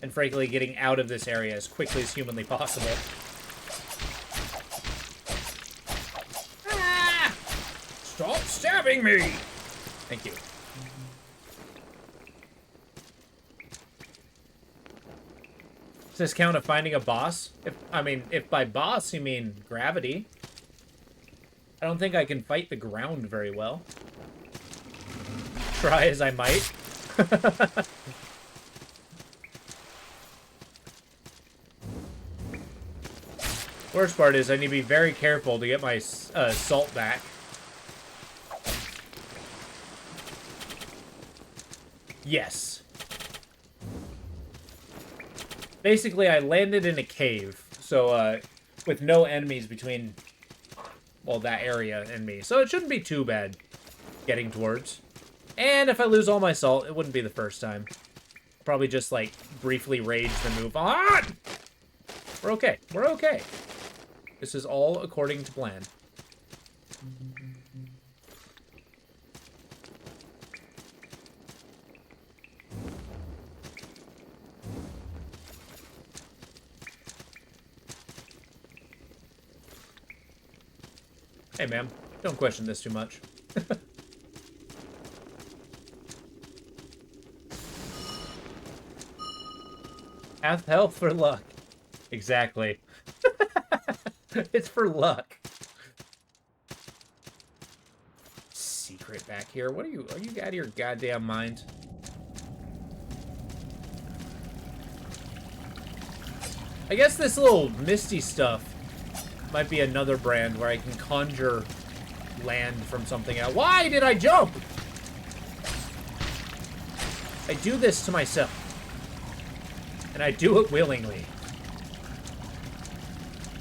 And frankly, getting out of this area as quickly as humanly possible. Ah! Stop stabbing me! Thank you. Does this count as finding a boss? If by boss you mean gravity. I don't think I can fight the ground very well. Try as I might. Worst part is I need to be very careful to get my salt back. Yes. Basically, I landed in a cave, so with no enemies between, well, that area and me. So it shouldn't be too bad getting towards. And if I lose all my salt, it wouldn't be the first time. Probably just, like, briefly rage then move on! We're okay. We're okay. This is all according to plan. Hey, ma'am. Don't question this too much. Half health for luck. Exactly. It's for luck. Secret back here. What are you out of your goddamn mind? I guess this little misty stuff might be another brand where I can conjure land from something else. Why did I jump? I do this to myself. And I do it willingly.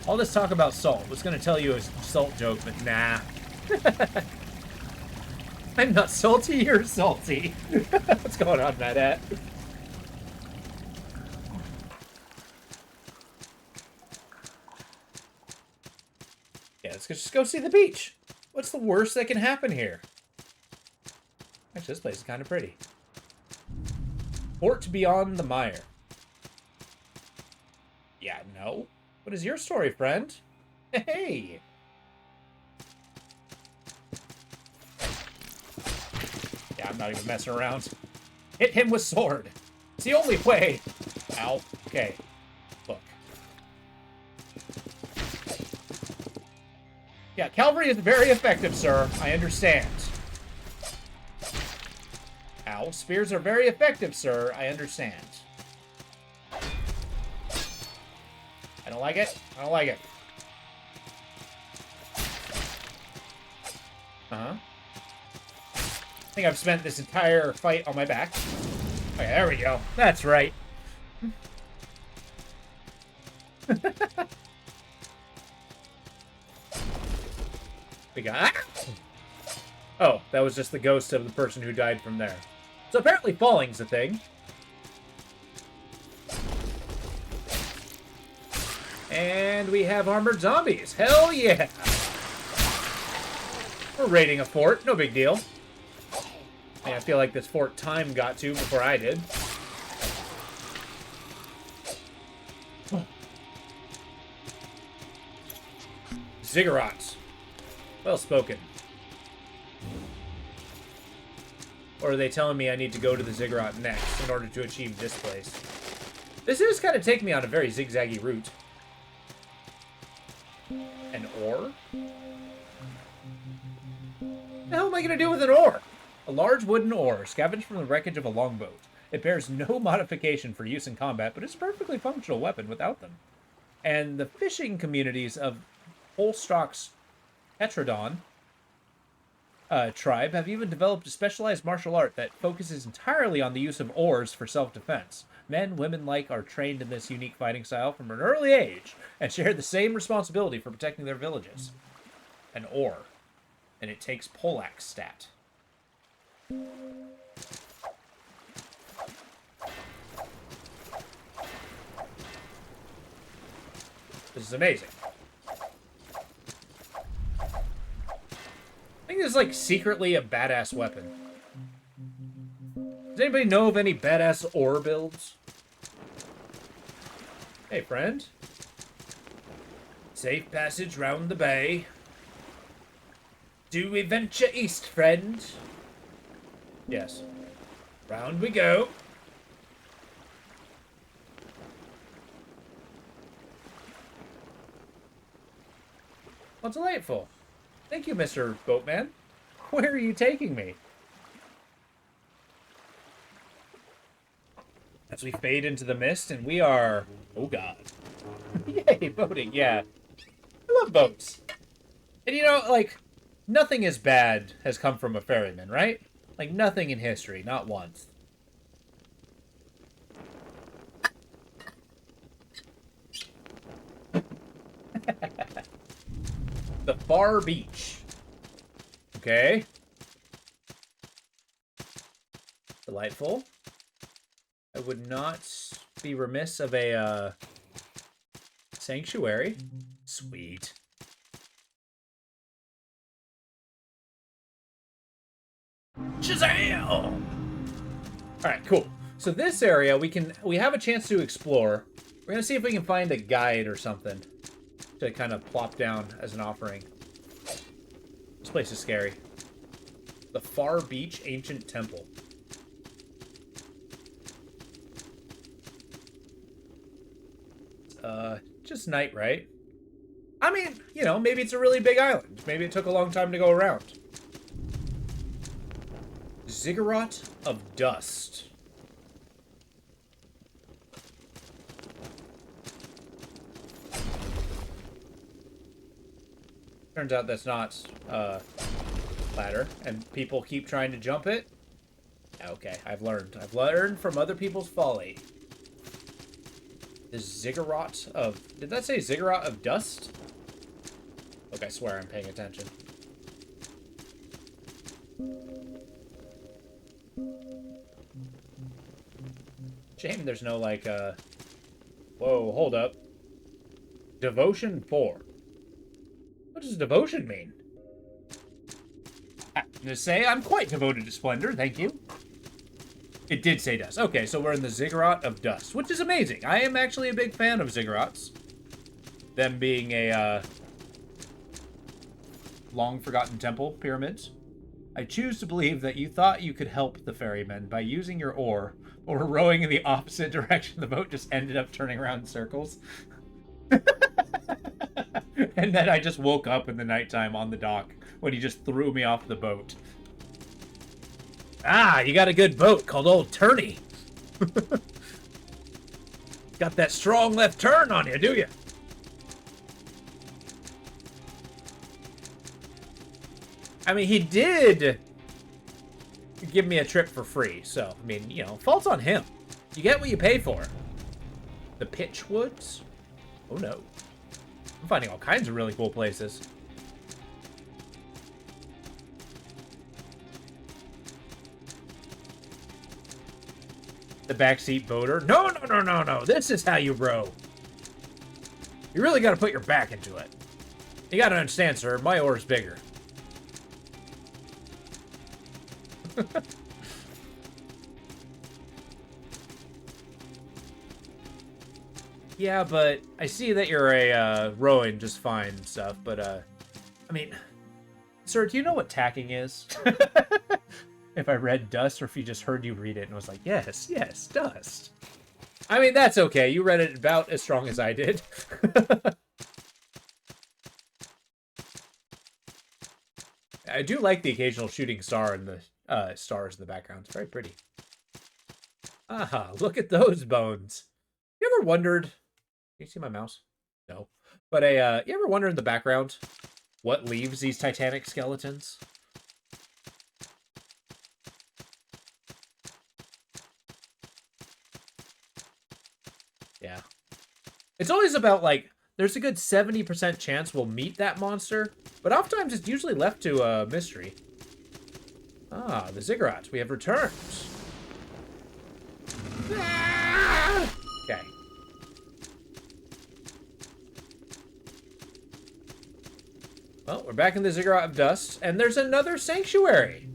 All this talk about salt was going to tell you a salt joke, but nah. I'm not salty, you're salty. What's going on, Matt? Yeah, let's just go see the beach. What's the worst that can happen here? Actually, this place is kind of pretty. Port beyond the mire. Yeah, no. What is your story, friend? Hey! Yeah, I'm not even messing around. Hit him with sword. It's the only way. Ow. Okay. Yeah, cavalry is very effective, sir. I understand. Ow, spears are very effective, sir. I understand. I don't like it. I don't like it. Uh-huh. I think I've spent this entire fight on my back. Okay, there we go. That's right. We got... Oh, that was just the ghost of the person who died from there. So apparently falling's a thing. And we have armored zombies. Hell yeah! We're raiding a fort. No big deal. I feel like this fort time got to before I did. Ziggurats. Well spoken. Or are they telling me I need to go to the ziggurat next in order to achieve this place? This is kind of taking me on a very zigzaggy route. An ore? What the hell am I going to do with an ore? A large wooden ore, scavenged from the wreckage of a longboat. It bears no modification for use in combat, but is a perfectly functional weapon without them. And the fishing communities of Holstock's Tetradon tribe have even developed a specialized martial art that focuses entirely on the use of oars for self-defense. Men, women alike are trained in this unique fighting style from an early age and share the same responsibility for protecting their villages. An oar. And it takes poleaxe stat. This is amazing. I think this is like secretly a badass weapon. Does anybody know of any badass ore builds? Hey, friend. Safe passage round the bay. Do we venture east, friend? Yes. Round we go. Well, delightful. Thank you, Mr. Boatman. Where are you taking me? As we fade into the mist, and we are... Oh, God. Yay, boating, yeah. I love boats. And you know, like, nothing as bad has come from a ferryman, right? Like, nothing in history, not once. The far beach. Okay. Delightful. I would not be remiss of a sanctuary. Sweet. Shazam! Alright, cool. So this area we have a chance to explore. We're gonna see if we can find a guide or something to kind of plop down as an offering. This place is scary. The Far Beach Ancient Temple. Just night, right? I mean, you know, maybe it's a really big island. Maybe it took a long time to go around. Ziggurat of Dust. Turns out that's not ladder, and people keep trying to jump it. Okay, I've learned. I've learned from other people's folly. The Ziggurat of... Did that say Ziggurat of Dust? Look, I swear I'm paying attention. Shame there's no, like, Whoa, hold up. Devotion 4. What does devotion mean? I'm gonna say I'm quite devoted to Splendor, thank you. It did say dust. Okay, so we're in the Ziggurat of Dust, which is amazing. I am actually a big fan of ziggurats. Them being a, long-forgotten temple pyramids. I choose to believe that you thought you could help the ferrymen by using your oar, or rowing in the opposite direction. The boat just ended up turning around in circles. And then I just woke up in the nighttime on the dock when he just threw me off the boat. Ah, you got a good boat called Old Turney. Got that strong left turn on you, do you? I mean, he did give me a trip for free, so, I mean, you know, fault's on him. You get what you pay for. The Pitchwoods? Oh, no. I'm finding all kinds of really cool places. The backseat boater. No, no, no, no, no. This is how you row. You really got to put your back into it. You got to understand, sir. My oar's bigger. Yeah, but I see that you're a rowing just fine and stuff, but I mean, sir, do you know what tacking is? If I read dust or if he just heard you read it and was like, yes, yes, dust. I mean, that's okay. You read it about as strong as I did. I do like the occasional shooting star and the stars in the background. It's very pretty. Aha, look at those bones. You ever wondered... Can you see my mouse? No. But you ever wonder in the background what leaves these Titanic skeletons? Yeah. It's always about, like, there's a good 70% chance we'll meet that monster, but oftentimes it's usually left to a mystery. Ah, the ziggurats. We have returned. Ah! Okay. Well, we're back in the Ziggurat of Dust, and there's another sanctuary.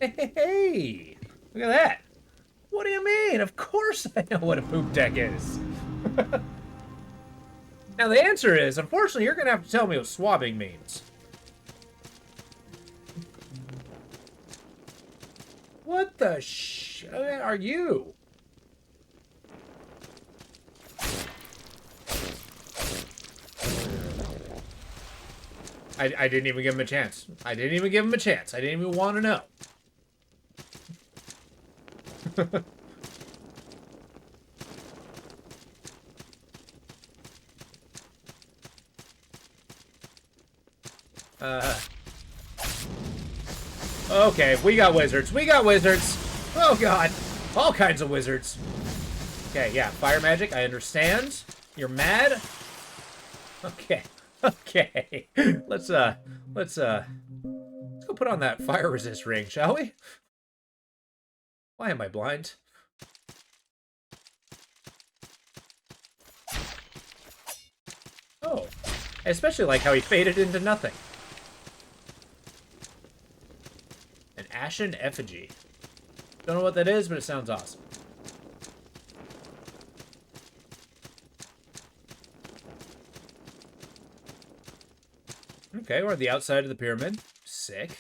Hey, look at that. What do you mean? Of course I know what a poop deck is. Now, the answer is, unfortunately, you're going to have to tell me what swabbing means. What the are you? I didn't even give him a chance. I didn't even give him a chance. I didn't even want to know. Okay, we got wizards. We got wizards. Oh, God. All kinds of wizards. Okay, yeah, fire magic. I understand. You're mad. Okay. Okay. Let's go put on that fire resist ring, shall we? Why am I blind? Oh. I especially like how he faded into nothing. An ashen effigy. Don't know what that is, but it sounds awesome. Okay, we're at the outside of the pyramid. Sick.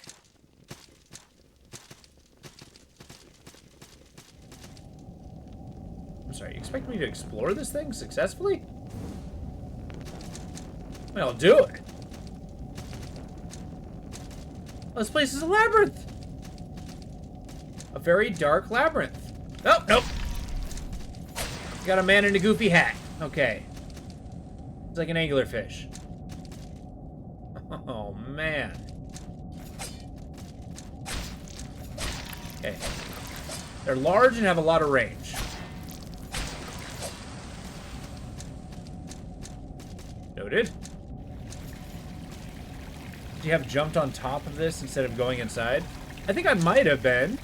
I'm sorry, you expect me to explore this thing successfully? Well, I'll do it. This place is a labyrinth. A very dark labyrinth. Oh, nope. Got a man in a goofy hat. Okay. It's like an anglerfish. Oh, man. Okay. They're large and have a lot of range. Noted. Do you have jumped on top of this instead of going inside? I think I might have been.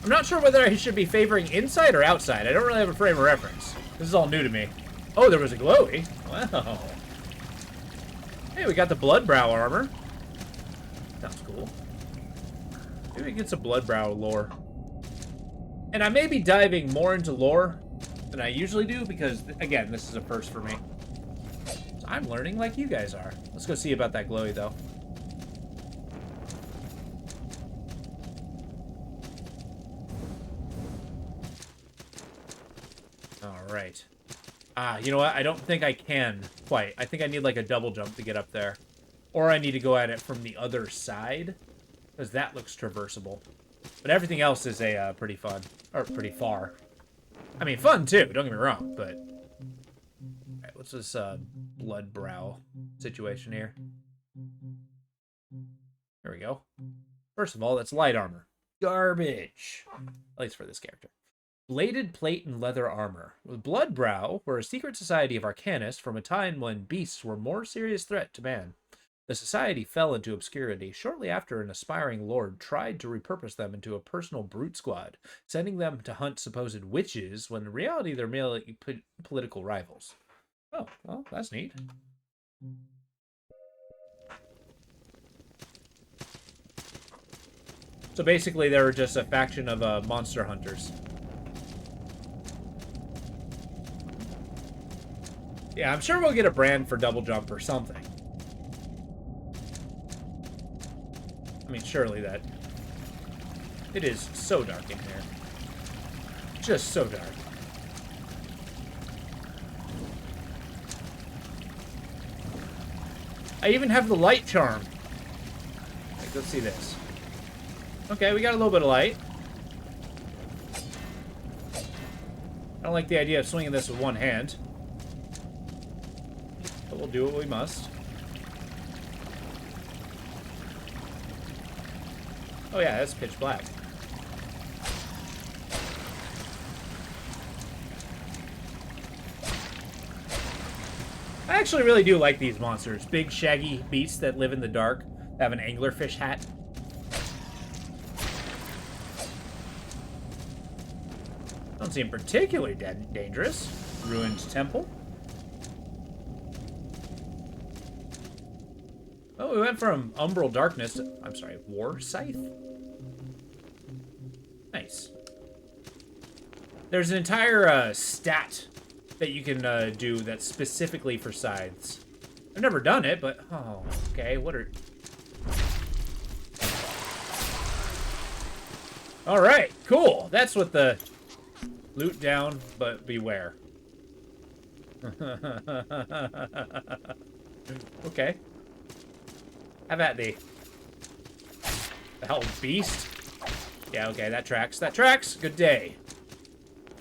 I'm not sure whether I should be favoring inside or outside. I don't really have a frame of reference. This is all new to me. Oh, there was a glowy. Wow. Hey, we got the Bloodbrow armor. Sounds cool. Maybe we get some Bloodbrow lore. And I may be diving more into lore than I usually do because, again, this is a first for me. So I'm learning like you guys are. Let's go see about that glowy, though. All right. Ah, you know what? I don't think I can quite. I think I need like a double jump to get up there. Or I need to go at it from the other side, because that looks traversable. But everything else is a pretty fun, or pretty far. I mean, fun too, don't get me wrong, but... Alright, what's this blood brow situation here? There we go. First of all, that's light armor. Garbage. At least for this character. Bladed plate and leather armor. With Blood Brow were a secret society of arcanists from a time when beasts were more serious threat to man. The society fell into obscurity shortly after an aspiring lord tried to repurpose them into a personal brute squad, sending them to hunt supposed witches when in reality they're merely political rivals. Oh, well, that's neat. So basically they were just a faction of monster hunters. Yeah, I'm sure we'll get a brand for double jump or something. I mean, surely that... It is so dark in here. Just so dark. I even have the light charm. Like, let's see this. Okay, we got a little bit of light. I don't like the idea of swinging this with one hand. But we'll do what we must. Oh yeah, that's pitch black. I actually really do like these monsters. Big, shaggy beasts that live in the dark, that have an anglerfish hat. Don't seem particularly dangerous. Ruined temple. Oh, we went from umbral darkness to, I'm sorry, war scythe? Nice. There's an entire stat that you can do that's specifically for scythes. I've never done it, but... Oh, okay, what are... Alright, cool. That's what the... Loot down, but beware. Okay. Have at thee. The hell, beast? Yeah, okay, that tracks. That tracks! Good day.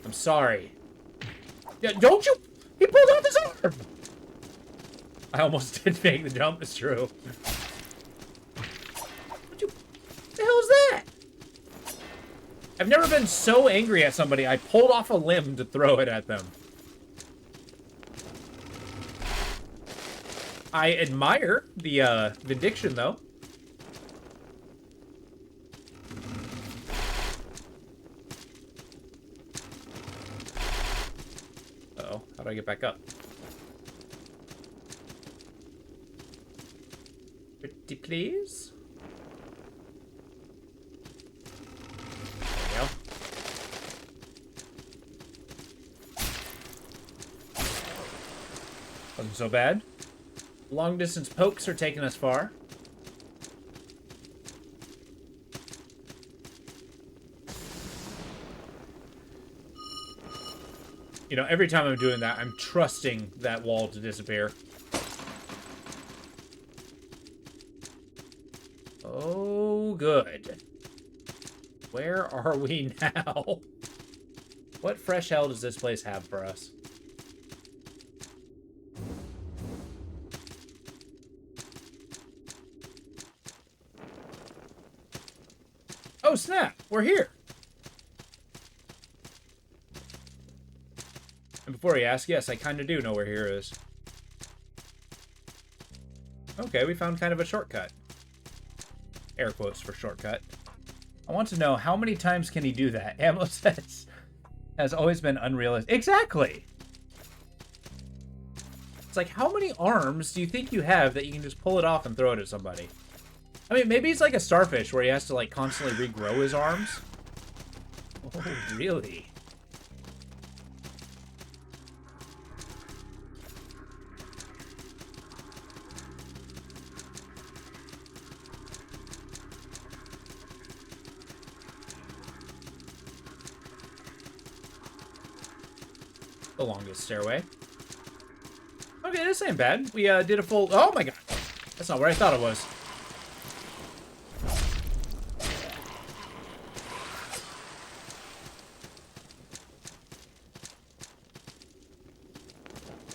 I'm sorry. Yeah, don't you... He pulled off his arm! I almost did make the jump, it's true. What the hell is that? I've never been so angry at somebody, I pulled off a limb to throw it at them. I admire the vindication, though. Uh-oh, how do I get back up? Pretty please? There we go. Wasn't so bad. Long-distance pokes are taking us far. You know, every time I'm doing that, I'm trusting that wall to disappear. Oh, good. Where are we now? What fresh hell does this place have for us? Oh, snap! We're here! And before you ask, yes, I kind of do know where here is. Okay, we found kind of a shortcut. Air quotes for shortcut. I want to know, how many times can he do that? Ammo says, has always been unrealistic. Exactly! It's like, how many arms do you think you have that you can just pull it off and throw it at somebody? I mean, maybe it's like a starfish where he has to, like, constantly regrow his arms. Oh, really? The longest stairway. Okay, this ain't bad. We did a full... Oh my god. That's not where I thought it was.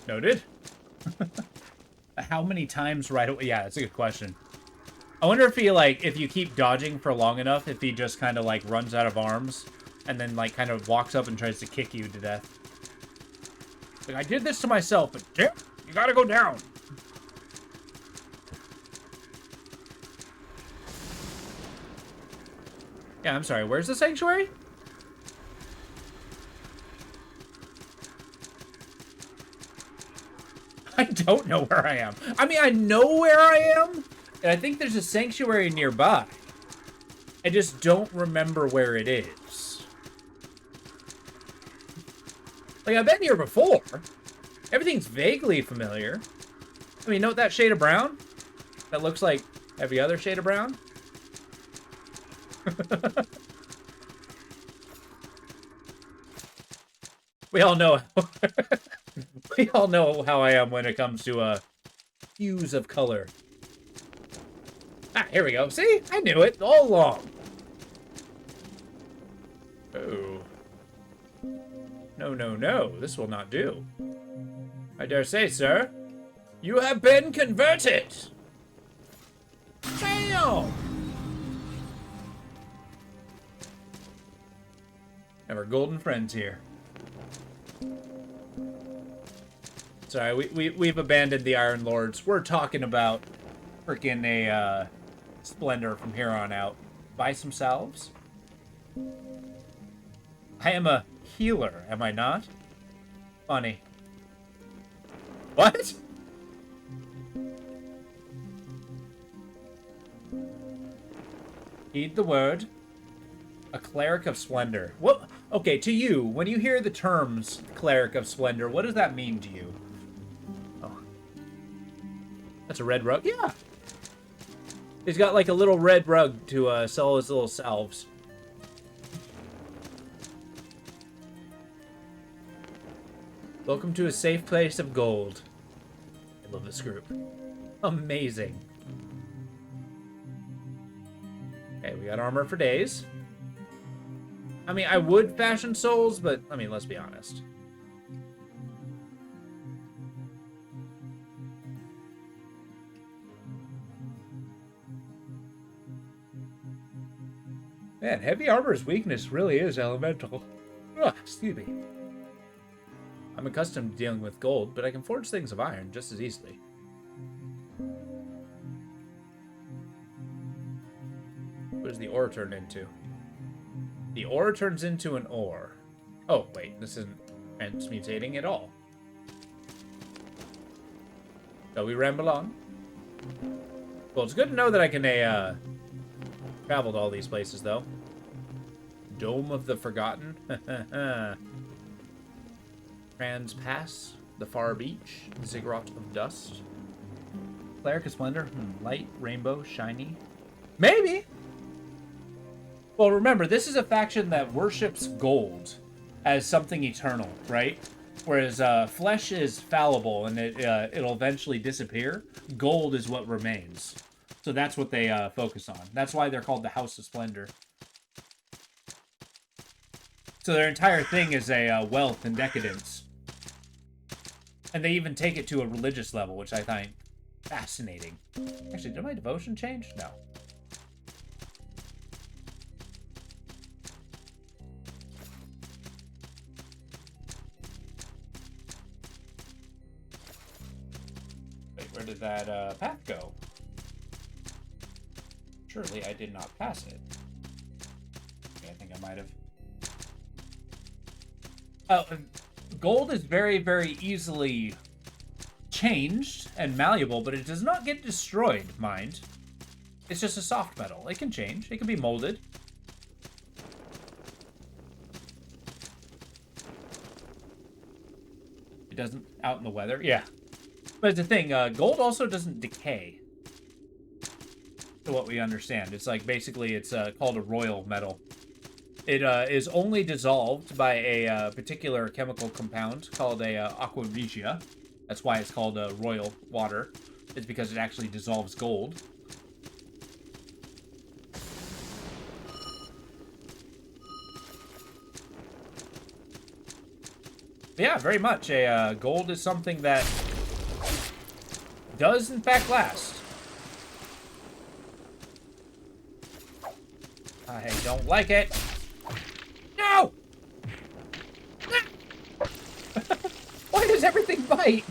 Noted. How many times right away? Yeah, that's a good question. I wonder if he, like, if you keep dodging for long enough, if he just kind of, like, runs out of arms and then, like, kind of walks up and tries to kick you to death. Like, I did this to myself, but damn, you gotta go down. Yeah, I'm sorry. Where's the sanctuary? I don't know where I am. I mean, I know where I am, and I think there's a sanctuary nearby. I just don't remember where it is. Like, I've been here before. Everything's vaguely familiar. I mean, note that shade of brown? That looks like every other shade of brown. We all know we all know how I am when it comes to hues of color. Ah, here we go. See? I knew it all along. Oh. No, no, no. This will not do. I dare say, sir, you have been converted. Damn! And our golden friends here. Sorry, we've abandoned the Iron Lords. We're talking about freaking a Splendor from here on out. Buy some salves. I am a healer, am I not? Funny. What? Heed the word. A cleric of splendor. What? Okay, to you, when you hear the terms cleric of splendor, what does that mean to you? Oh. That's a red rug? Yeah. He's got like a little red rug to sell his little salves. Welcome to a safe place of gold. I love this group. Amazing. Okay, we got armor for days. I mean, I would fashion souls, but, I mean, let's be honest. Man, heavy armor's weakness really is elemental. Ugh, excuse me. I'm accustomed to dealing with gold, but I can forge things of iron just as easily. What does the ore turn into? The ore turns into an ore. Oh, wait, this isn't transmutating at all. So we ramble on. Well, it's good to know that I can travel to all these places, though. Dome of the Forgotten. Trans Pass, the Far Beach, Ziggurat of Dust. Cleric of Splendor, light, rainbow, shiny. Maybe! Well, remember, this is a faction that worships gold as something eternal, right? Whereas flesh is fallible and it'll eventually disappear. Gold is what remains. So that's what they focus on. That's why they're called the House of Splendor. So their entire thing is a wealth and decadence. And they even take it to a religious level, which I find fascinating. Actually, did my devotion change? No. Wait, where did that path go? Surely I did not pass it. Okay, I think I might have. Oh, gold is very, very easily changed and malleable, but it does not get destroyed, mind. It's just a soft metal. It can change. It can be molded. It doesn't out in the weather. Yeah. But the thing, gold also doesn't decay. To what we understand. It's like, basically, it's called a royal metal. It is only dissolved by a particular chemical compound called a aqua regia. That's why it's called royal water. It's because it actually dissolves gold. But yeah, very much. Gold is something that does, in fact, last. I don't like it. No! Why does everything bite?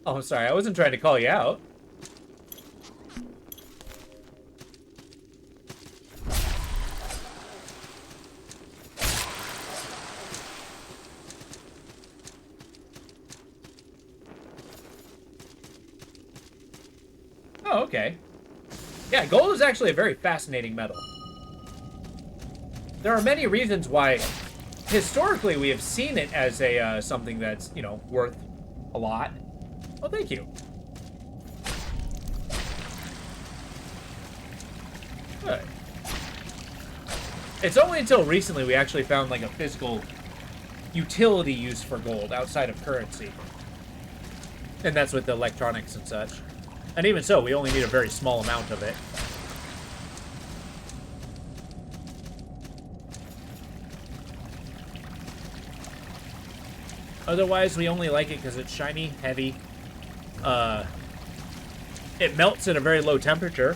Oh, sorry. I wasn't trying to call you out. Oh, okay. Yeah, gold is actually a very fascinating metal. There are many reasons why, historically, we have seen it as a something that's, you know, worth a lot. Oh, thank you. Good. It's only until recently we actually found, like, a physical utility use for gold outside of currency. And that's with the electronics and such. And even so, we only need a very small amount of it. Otherwise, we only like it because it's shiny, heavy. It melts at a very low temperature.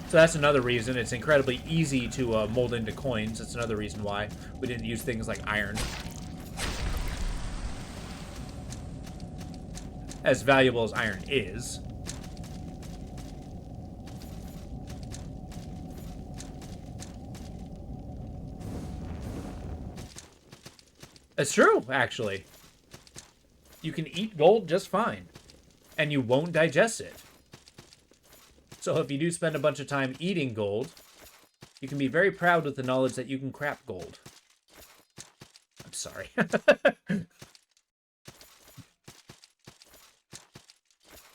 So that's another reason. It's incredibly easy to mold into coins. That's another reason why we didn't use things like iron. As valuable as iron is. It's true, actually. You can eat gold just fine, and you won't digest it. So if you do spend a bunch of time eating gold, you can be very proud with the knowledge that you can crap gold. I'm sorry.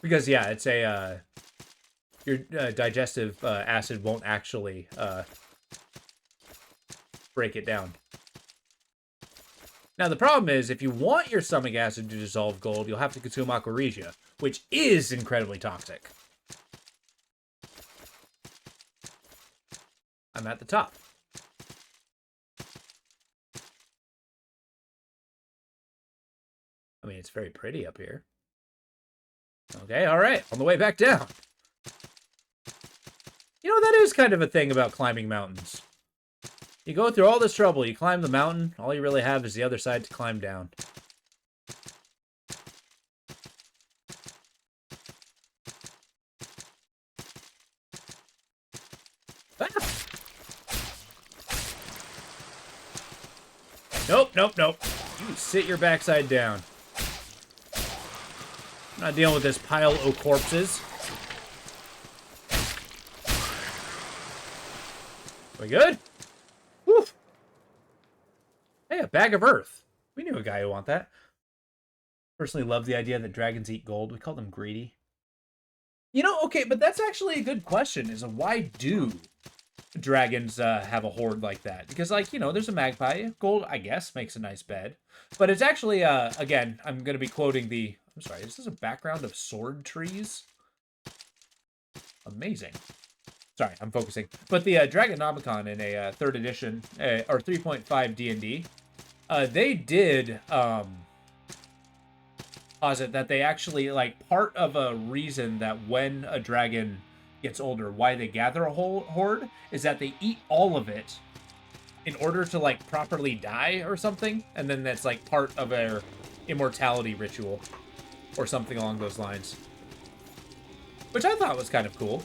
Because, yeah, it's a, your digestive acid won't actually break it down. Now, the problem is, if you want your stomach acid to dissolve gold, you'll have to consume aqua regia, which is incredibly toxic. I'm at the top. I mean, it's very pretty up here. Okay, all right, on the way back down. You know, that is kind of a thing about climbing mountains. You go through all this trouble, you climb the mountain, all you really have is the other side to climb down. Ah! Nope, nope, nope. You sit your backside down. I'm not dealing with this pile of corpses. We good? Woo! Hey, a bag of earth. We knew a guy who want that. Personally love the idea that dragons eat gold. We call them greedy. You know, okay, but that's actually a good question, is why do dragons have a hoard like that? Because, like, you know, there's a magpie. Gold, I guess, makes a nice bed. But it's actually, again, I'm going to be quoting the... I'm sorry, is this a background of sword trees? Amazing. Sorry, I'm focusing. But the Dragonomicon in a 3rd edition, or 3.5 D&D, they did posit that they actually, like, part of a reason that when a dragon gets older, why they gather a whole horde, is that they eat all of it in order to, like, properly die or something, and then that's, like, part of their immortality ritual, or something along those lines. Which I thought was kind of cool.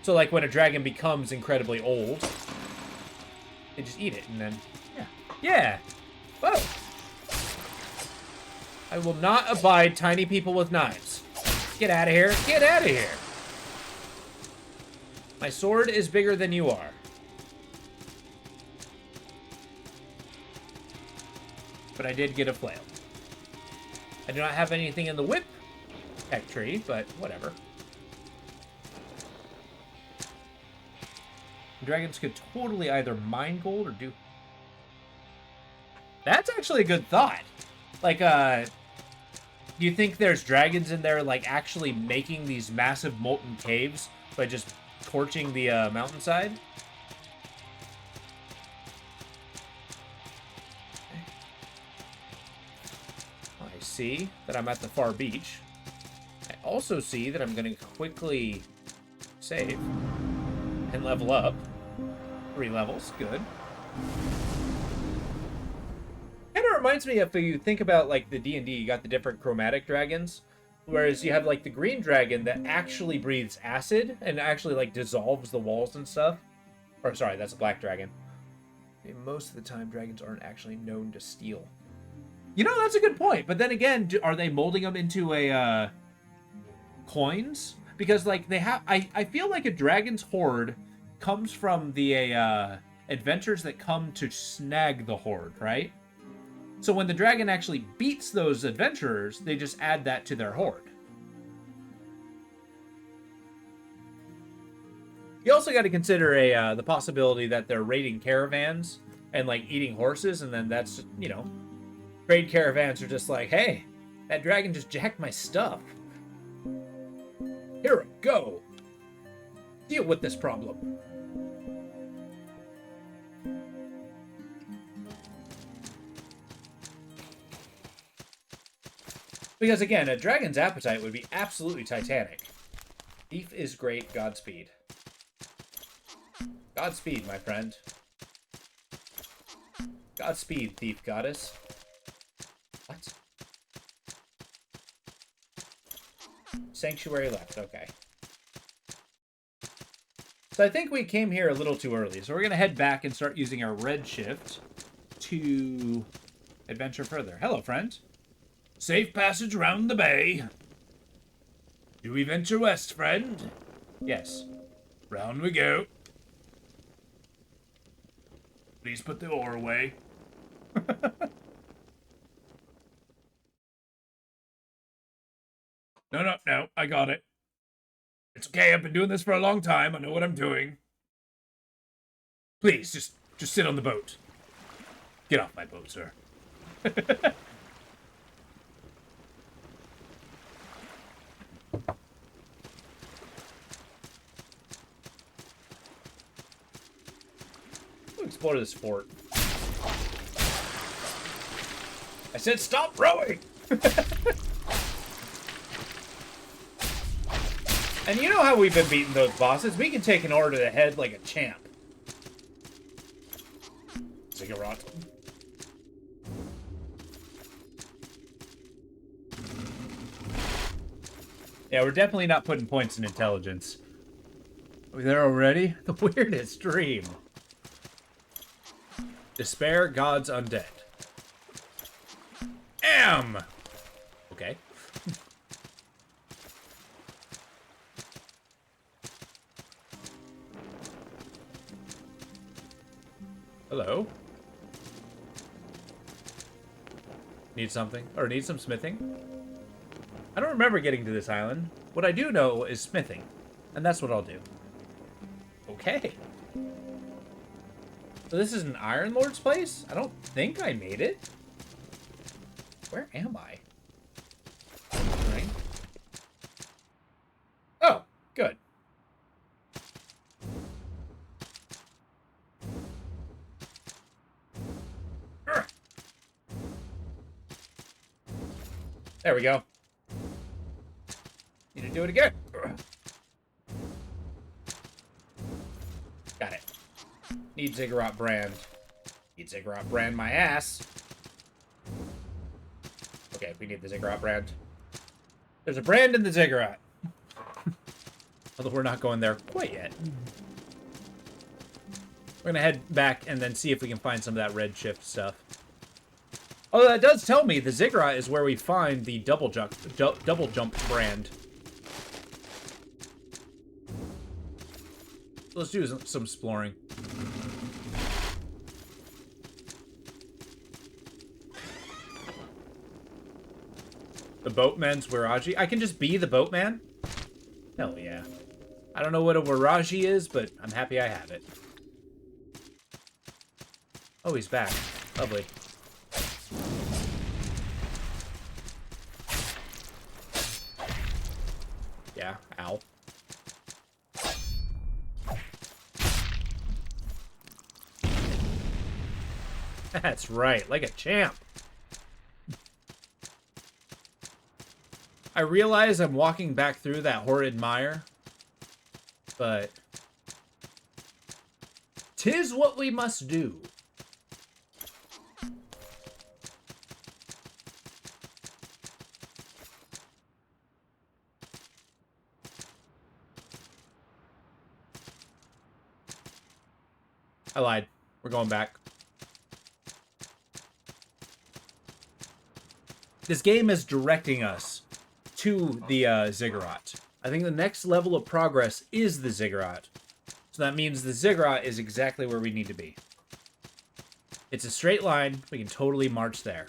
So, like, when a dragon becomes incredibly old, they just eat it, and then, yeah. Yeah! Whoa! I will not abide tiny people with knives. Get out of here. Get out of here! My sword is bigger than you are. But I did get a flail. I do not have anything in the whip tech tree, but whatever. Dragons could totally either mine gold or do... That's actually a good thought. Like, do you think there's dragons in there, like, actually making these massive molten caves by just torching the mountainside? I see that I'm at the far beach. I also see that I'm going to quickly save and level up. 3 levels, good. Kind of reminds me of, if you think about like the D&D, you got the different chromatic dragons, whereas you have like the green dragon that actually breathes acid and actually like dissolves the walls and stuff. Or sorry, that's a black dragon. Most of the time, dragons aren't actually known to steal. You know, that's a good point. But then again, are they molding them into a coins? Because like they have, I feel like a dragon's hoard comes from the adventures that come to snag the hoard, right? So when the dragon actually beats those adventurers, they just add that to their hoard. You also got to consider the possibility that they're raiding caravans and like eating horses, and then that's, you know, trade caravans are just like, hey, that dragon just jacked my stuff. Here we go. Deal with this problem. Because again, a dragon's appetite would be absolutely titanic. Thief is great, Godspeed. Godspeed, my friend. Godspeed, thief goddess. What? Sanctuary left, okay. So I think we came here a little too early, so we're going to head back and start using our red shift to adventure further. Hello, friend. Safe passage round the bay. Do we venture west, friend? Yes. Round we go. Please put the oar away. No, I got it. It's okay, I've been doing this for a long time. I know what I'm doing. Please, just sit on the boat. Get off my boat, sir. We'll explore this fort. I said stop rowing! And you know how we've been beating those bosses? We can take an order to the head like a champ. Ziggurat. Yeah, we're definitely not putting points in intelligence. Are we there already? The weirdest dream. Despair, gods, undead. Okay. Hello. Need something? Or need some smithing? I don't remember getting to this island. What I do know is smithing. And that's what I'll do. Okay. So this is an Iron Lord's place? I don't think I made it. Where am I? Right. Oh, good. There we go. Need to do it again. Got it. Need Ziggurat brand. Need Ziggurat brand my ass. Okay, we need the Ziggurat brand. There's a brand in the Ziggurat. Although we're not going there quite yet. We're gonna head back and then see if we can find some of that red shift stuff. Although that does tell me the Ziggurat is where we find the double jump brand. So let's do some exploring. The boatman's Wiraji. I can just be the boatman? Hell yeah. I don't know what a Wiraji is, but I'm happy I have it. Oh, he's back. Lovely. Yeah, ow. That's right, like a champ. I realize I'm walking back through that horrid mire, but 'tis what we must do. I lied. We're going back. This game is directing us to the ziggurat. I think the next level of progress is the ziggurat. So that means the ziggurat is exactly where we need to be. It's a straight line. We can totally march there.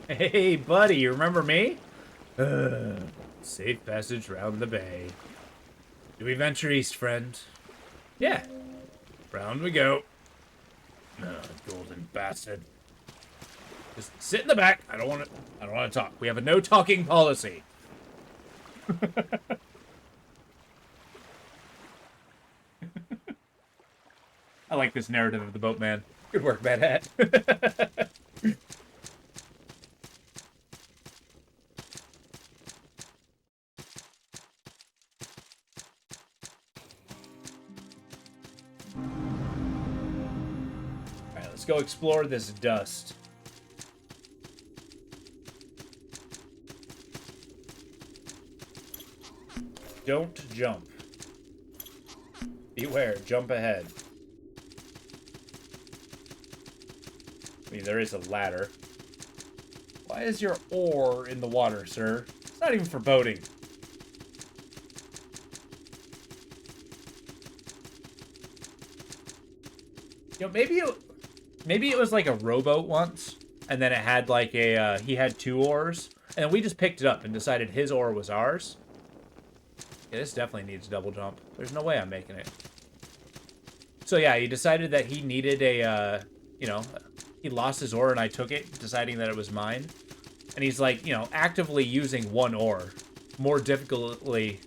Hey, buddy, you remember me? Safe passage round the bay. Do we venture east, friend? Yeah. Round we go. Golden bastard. Just sit in the back. I don't want to talk. We have a no talking policy. I like this narrative of the boatman. Good work, Bad Hat. Alright, let's go explore this dust. Don't jump. Beware, jump ahead. I mean, there is a ladder. Why is your oar in the water, sir? It's not even for boating. You know, maybe it was like a rowboat once, and then it had like a, he had 2 oars, and we just picked it up and decided his oar was ours. Yeah, this definitely needs double jump. There's no way I'm making it. So yeah, he decided that he needed a, you know, he lost his oar and I took it, deciding that it was mine. And he's like, you know, actively using 1 oar more difficultly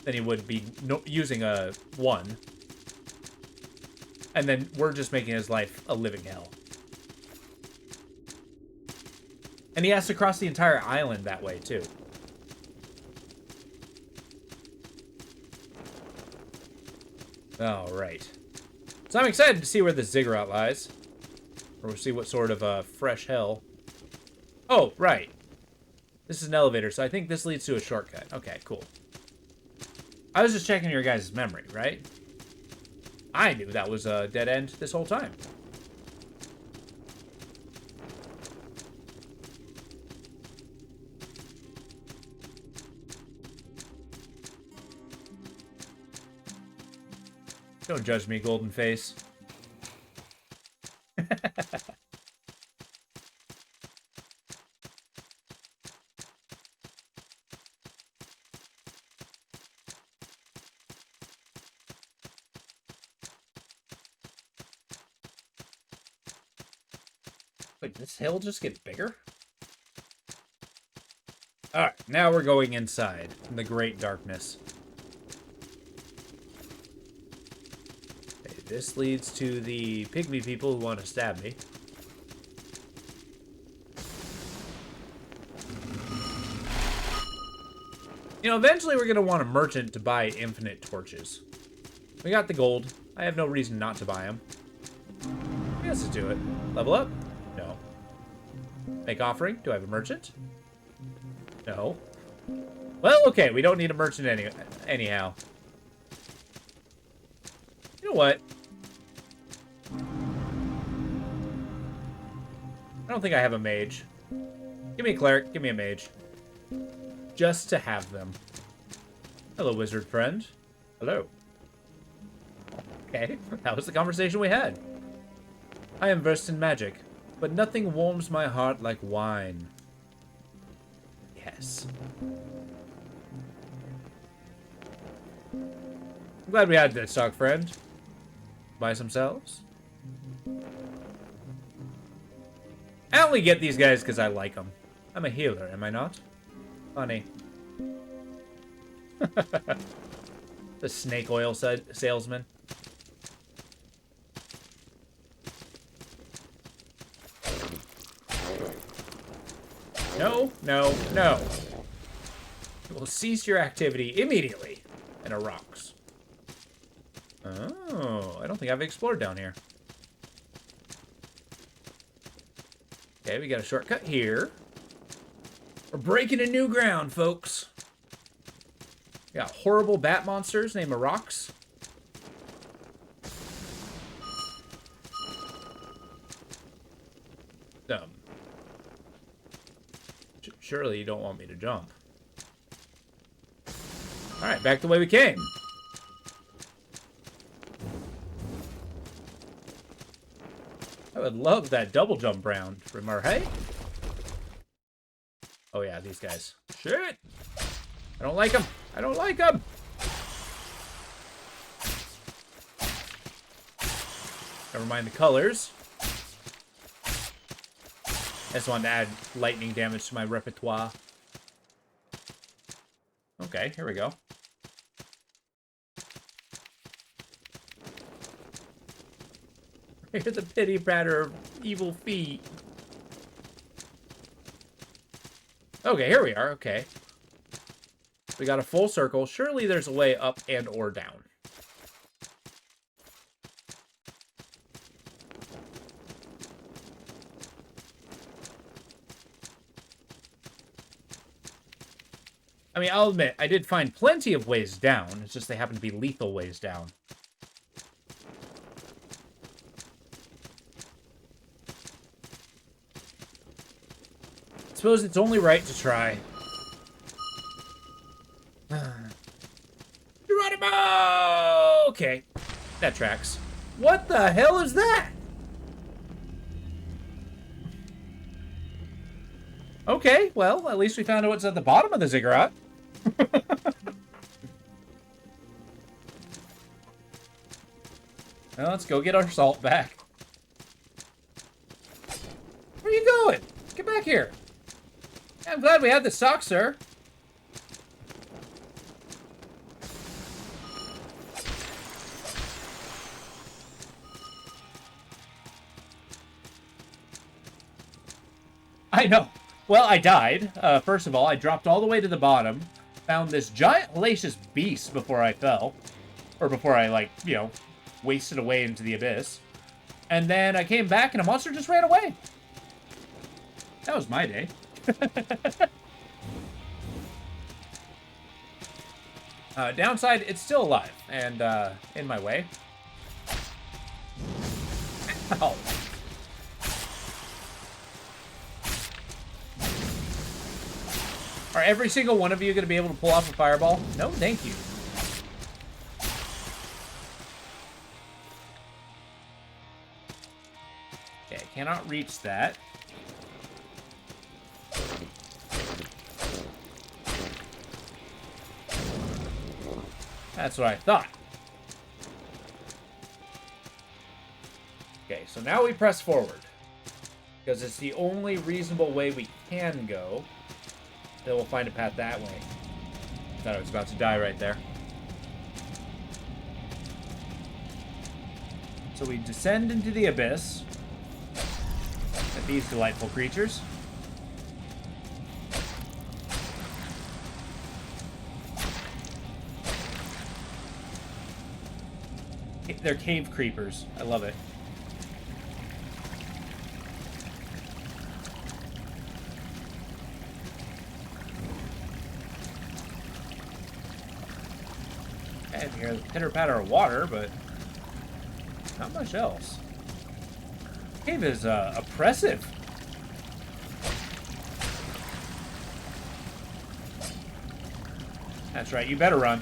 than he would be using a 1. And then we're just making his life a living hell. And he has to cross the entire island that way, too. Alright. So I'm excited to see where the ziggurat lies. Or we'll see what sort of fresh hell. Oh, right. This is an elevator, so I think this leads to a shortcut. Okay, cool. I was just checking your guys' memory, right? I knew that was a dead end this whole time. Don't judge me, golden face. Wait, this hill just gets bigger? Alright, now we're going inside in the great darkness. Okay, this leads to the pygmy people who want to stab me. You know, eventually we're going to want a merchant to buy infinite torches. We got the gold. I have no reason not to buy them. Let's just do it. Level up? No. Make offering? Do I have a merchant? No. Well, okay, we don't need a merchant anyhow. You know what? I don't think I have a mage. Give me a cleric, give me a mage. Just to have them. Hello, wizard friend. Hello. Okay, that was the conversation we had. I am versed in magic, but nothing warms my heart like wine. Yes. Yes. I'm glad we had this, dog friend. Buy some cells. I only get these guys because I like them. I'm a healer, am I not? Funny. The snake oil salesman. No, no, no. It will cease your activity immediately. And it rocks. Oh, I don't think I've explored down here. Okay, we got a shortcut here. We're breaking a new ground, folks. We got horrible bat monsters named Rocks. Surely you don't want me to jump. Alright, back the way we came. I would love that double jump round from our hey. Oh yeah, these guys. Shit! I don't like them. I don't like them. Never mind the colors. I just wanted to add lightning damage to my repertoire. Okay, here we go. Here's the pity patter of evil feet. Okay, here we are. Okay. We got a full circle. Surely there's a way up and or down. I mean, I'll admit, I did find plenty of ways down. It's just they happen to be lethal ways down. I suppose it's only right to try. Geronimo! Okay, that tracks. What the hell is that? Okay, well, at least we found out what's at the bottom of the ziggurat. Well, let's go get our salt back. Where are you going? Get back here. I'm glad we had the stock, sir. I know. Well, I died. First of all, I dropped all the way to the bottom. Found this giant hellacious beast before I fell. Or before I, like, you know, wasted away into the abyss. And then I came back and a monster just ran away. That was my day. Downside, it's still alive and in my way. Ow. Are every single one of you going to be able to pull off a fireball? No, thank you. Okay, I cannot reach that. That's what I thought. Okay, so now we press forward. Because it's the only reasonable way we can go. Then we'll find a path that way. Thought I was about to die right there. So we descend into the abyss. At these delightful creatures. They're cave creepers. I love it. I can hear the pitter-patter of water, but not much else. Cave is oppressive. That's right, you better run.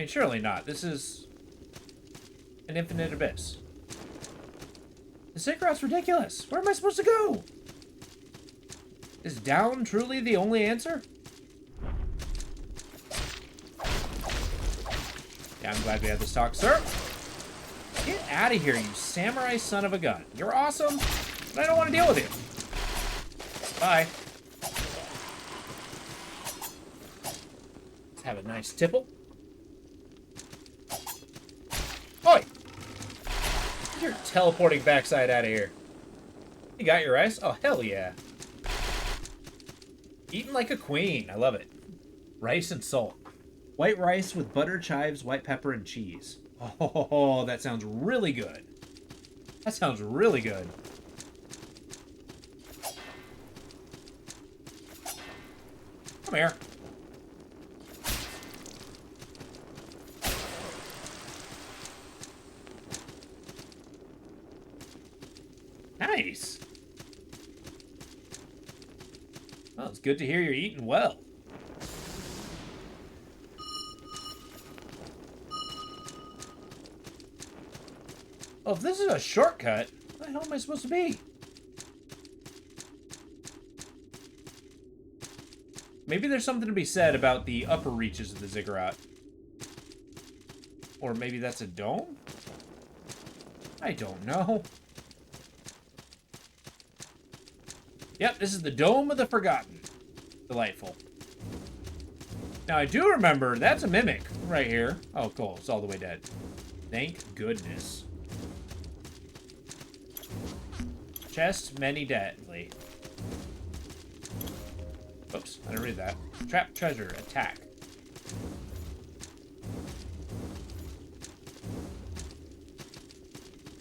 mean, surely not. This is an infinite abyss. The ziggurat's ridiculous. Where am I supposed to go? Is down truly the only answer? Yeah, I'm glad we had this talk, sir. Get out of here, you samurai son of a gun. You're awesome, but I don't want to deal with you. Bye. Let's have a nice tipple. Oi! Get your teleporting backside out of here. You got your rice? Oh, hell yeah. Eating like a queen. I love it. Rice and salt. White rice with butter, chives, white pepper, and cheese. Oh, that sounds really good. That sounds really good. Come here. Nice. Well, it's good to hear you're eating well. Oh, if this is a shortcut, where the hell am I supposed to be? Maybe there's something to be said about the upper reaches of the ziggurat. Or maybe that's a dome? I don't know. Yep, this is the Dome of the Forgotten. Delightful. Now, I do remember, that's a mimic right here. Oh, cool. It's all the way dead. Thank goodness. Chest, many deadly. Oops, I didn't read that. Trap treasure, attack.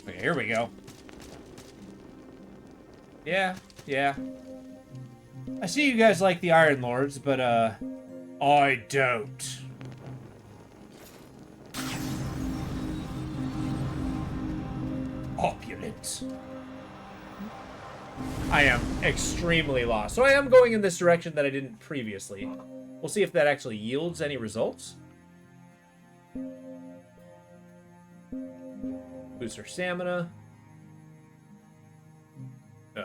Okay, here we go. Yeah. I see you guys like the Iron Lords, but, I don't. Opulent. I am extremely lost. So I am going in this direction that I didn't previously. We'll see if that actually yields any results. Boost our stamina. Is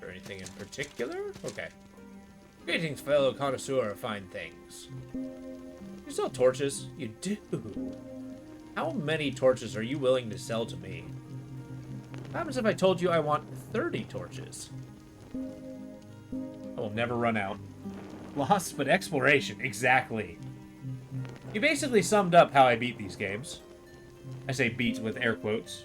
there anything in particular? Okay. Greetings, fellow connoisseur of fine things. You sell torches? You do. How many torches are you willing to sell to me? What happens if I told you I want 30 torches? I will never run out. Lost, but exploration. Exactly. You basically summed up how I beat these games. I say beat with air quotes.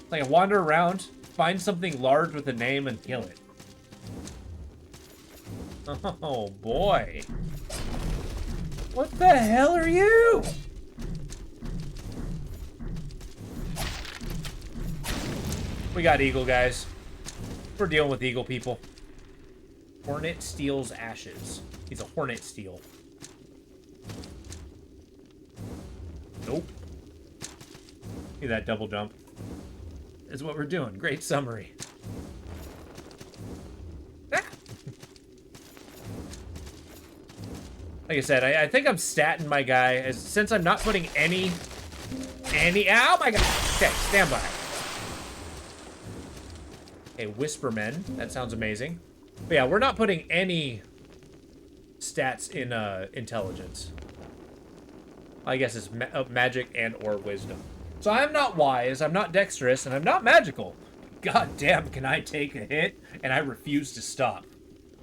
Like I wander around, find something large with a name, and kill it. Oh, boy. What the hell are you? We got eagle, guys. We're dealing with eagle people. Hornet steals ashes. He's a hornet steal. Nope. See that double jump? Is what we're doing. Great summary. Ah. Like I said, I think I'm statting my guy since I'm not putting any. Oh my god! Okay, stand by. Okay, Whispermen. That sounds amazing. But yeah, we're not putting any stats in intelligence. I guess it's magic and or wisdom. So I'm not wise, I'm not dexterous, and I'm not magical. God damn, can I take a hit? And I refuse to stop.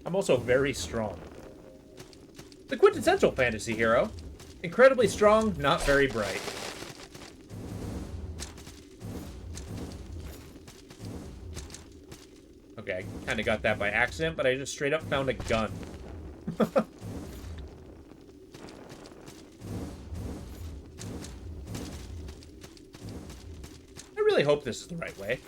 I'm also very strong. The quintessential fantasy hero. Incredibly strong, not very bright. Okay, I kind of got that by accident, but I just straight up found a gun. I really hope this is the right way.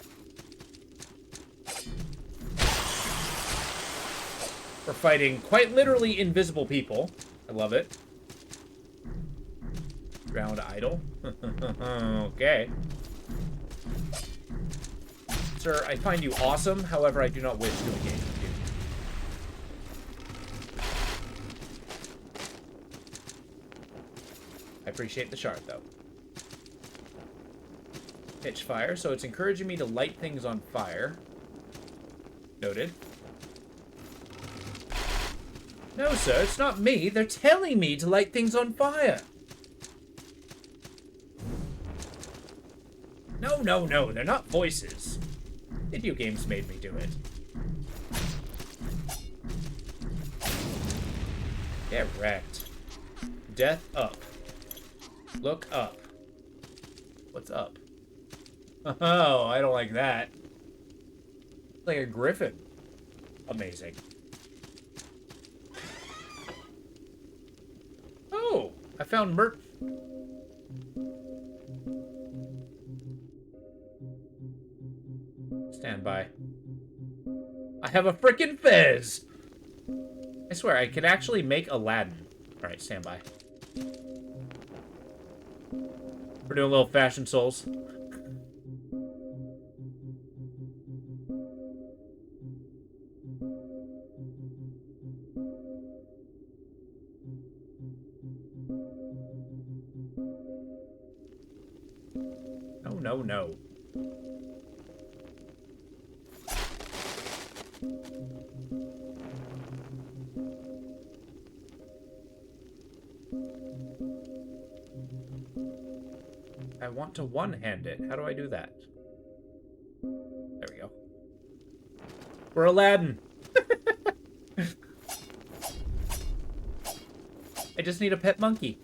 We're fighting quite literally invisible people. I love it. Ground idol. Okay. Sir, I find you awesome. However, I do not wish to engage with you. I appreciate the shard, though. Pitch fire, so it's encouraging me to light things on fire. Noted. No, sir, it's not me. They're telling me to light things on fire. No, no, no, they're not voices. Video games made me do it. Get wrecked. Death up. Look up. What's up? Oh, I don't like that. Like a griffin. Amazing. Oh, I found Stand by. I have a frickin' fez! I swear, I could actually make Aladdin. Alright, stand by. We're doing a little fashion souls. No, no, no. I want to one-hand it. How do I do that? There we go. We're Aladdin. I just need a pet monkey.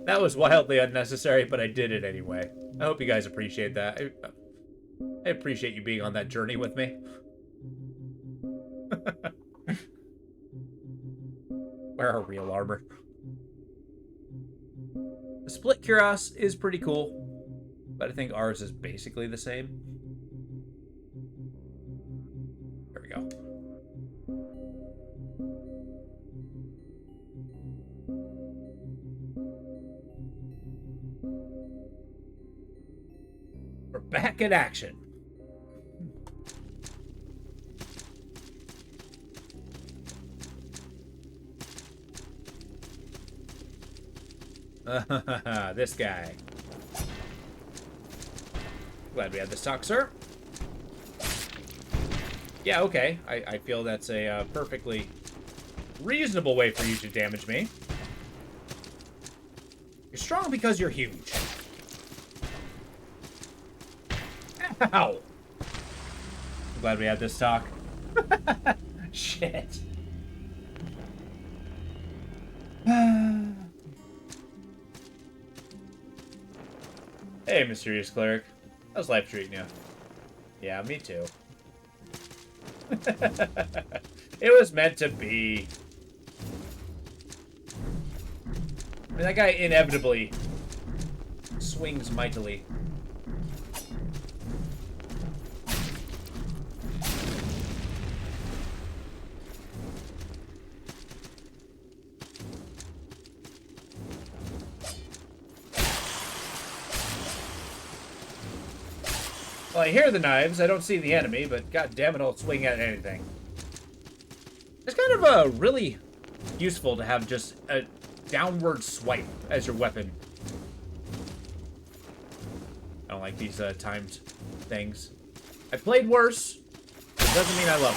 That was wildly unnecessary, but I did it anyway. I hope you guys appreciate that. I appreciate you being on that journey with me. Wear our real armor. The split cuirass is pretty cool, but I think ours is basically the same. There we go. We're back in action. This guy. Glad we had this talk, sir. Yeah, okay. I feel that's a perfectly reasonable way for you to damage me. You're strong because you're huge. Ow! I'm glad we had this talk. Shit. Hey, mysterious cleric. How's life treating you? Yeah, me too. It was meant to be. I mean, that guy inevitably swings mightily. Well, I hear the knives. I don't see the enemy, but god damn it, I'll swing at anything. It's kind of really useful to have just a downward swipe as your weapon. I don't like these timed things. I played worse. It doesn't mean I love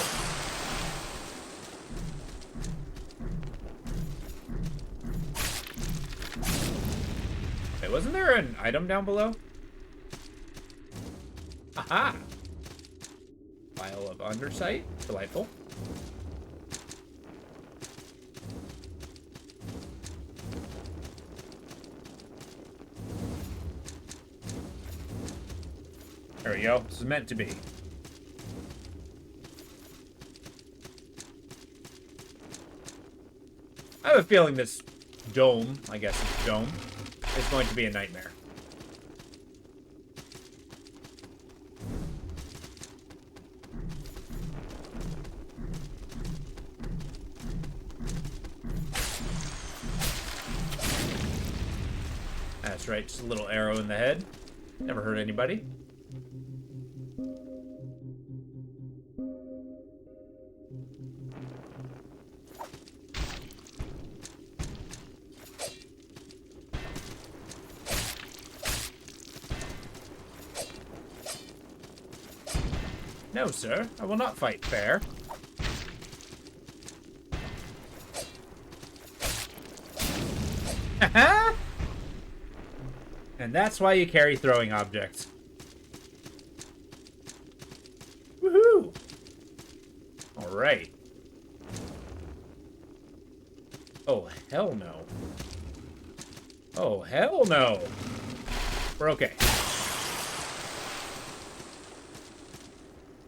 it. Wait, wasn't there an item down below? Aha! Vial of Undersight. Delightful. There we go. This is meant to be. I have a feeling this dome, I guess it's dome, is going to be a nightmare. That's right, just a little arrow in the head. Never hurt anybody. No, sir. I will not fight fair. And that's why you carry throwing objects. Woohoo! Alright. Oh, hell no. Oh, hell no. We're okay.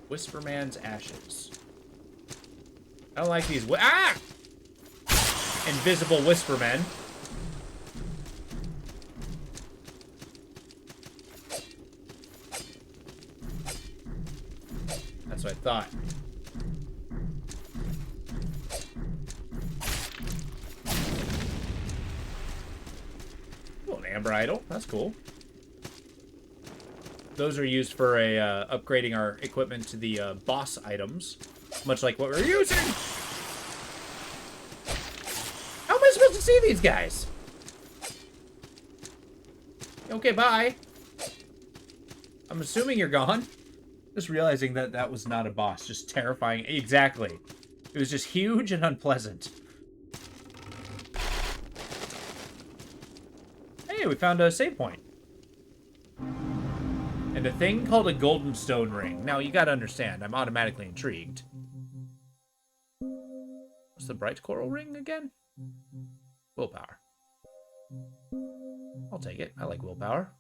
Whisperman's ashes. I don't like these. Invisible Whispermen. That's what I thought. Oh, an amber idol. That's cool. Those are used for upgrading our equipment to the boss items, much like what we're using. How am I supposed to see these guys? Okay, bye. I'm assuming you're gone. Just realizing that that was not a boss, just terrifying. Exactly. It was just huge and unpleasant. Hey, we found a save point. And a thing called a golden stone ring. Now, you gotta understand, I'm automatically intrigued. What's the bright coral ring again? Willpower. I'll take it. I like willpower.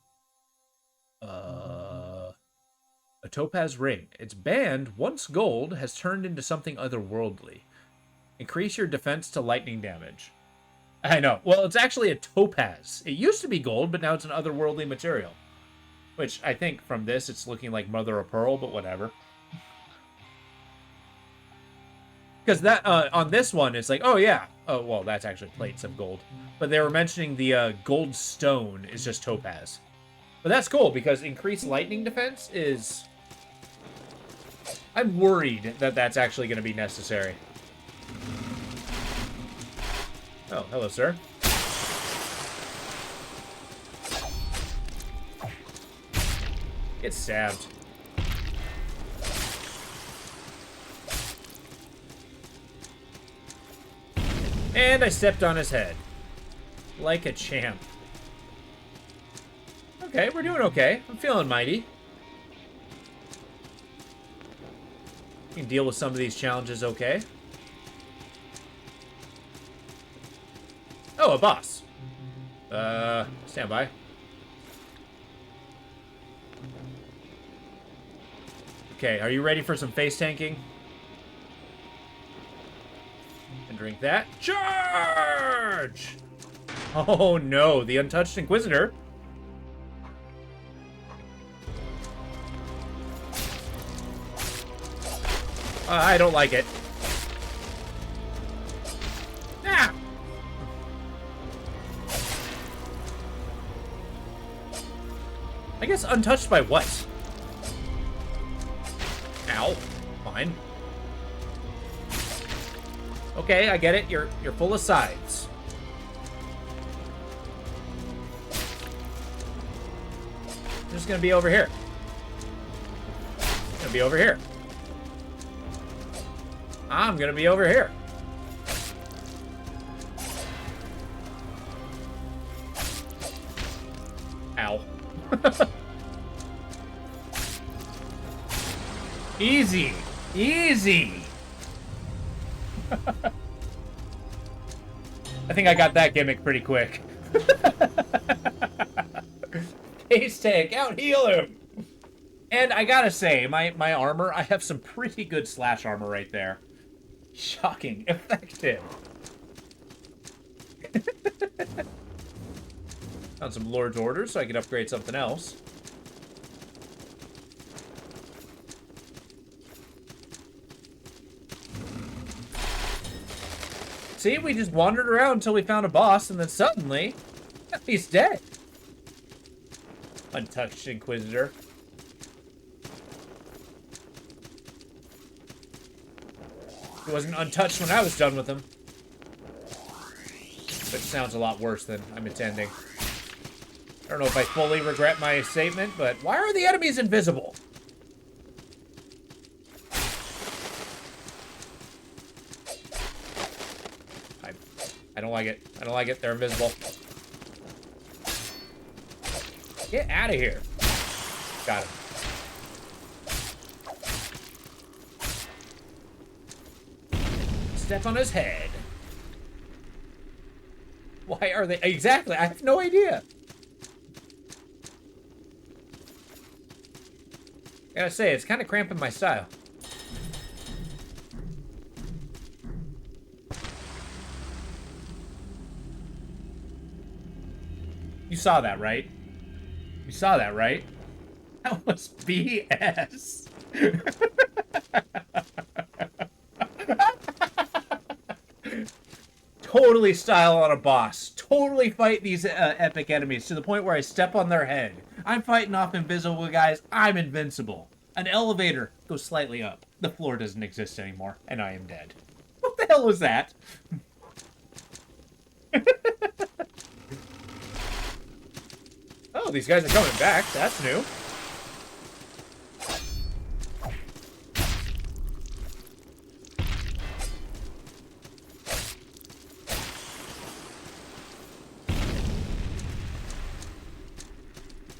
A topaz ring. Its band, once gold, has turned into something otherworldly. Increase your defense to lightning damage. I know. Well, it's actually a topaz. It used to be gold, but now it's an otherworldly material. Which, I think, from this, it's looking like mother of pearl, but whatever. Because that, on this one, it's like, oh, yeah. Oh, well, that's actually plates of gold. But they were mentioning the gold stone is just topaz. But that's cool, because increased lightning defense is... I'm worried that that's actually going to be necessary. Oh, hello, sir. Get stabbed. And I stepped on his head. Like a champ. Okay, we're doing okay. I'm feeling mighty. We can deal with some of these challenges okay. Oh, a boss. Stand by. Okay, are you ready for some face tanking? And drink that. Charge! Oh no, the Untouched Inquisitor. I don't like it. Ah! I guess untouched by what? Ow. Fine. Okay, I get it. You're full of sides. I'm just gonna be over here. Gonna be over here. I'm gonna be over here. Ow. Easy. Easy. I think I got that gimmick pretty quick. Face tank, out heal him. And I gotta say, my armor, I have some pretty good slash armor right there. Shocking effective. Found some Lord's orders so I can upgrade something else. See, we just wandered around until we found a boss, and then suddenly, he's dead. Untouched Inquisitor. He wasn't untouched when I was done with him. Which sounds a lot worse than I'm intending. I don't know if I fully regret my statement, but why are the enemies invisible? I don't like it. I don't like it. They're invisible. Get out of here. Got him. Step on his head. Why are they? Exactly. I have no idea. I gotta say, it's kind of cramping my style. You saw that, right? You saw that, right? That was BS. Totally style on a boss. Totally fight these epic enemies to the point where I step on their head. I'm fighting off invisible guys. I'm invincible. An elevator goes slightly up. The floor doesn't exist anymore, and I am dead. What the hell was that? Oh, these guys are coming back. That's new.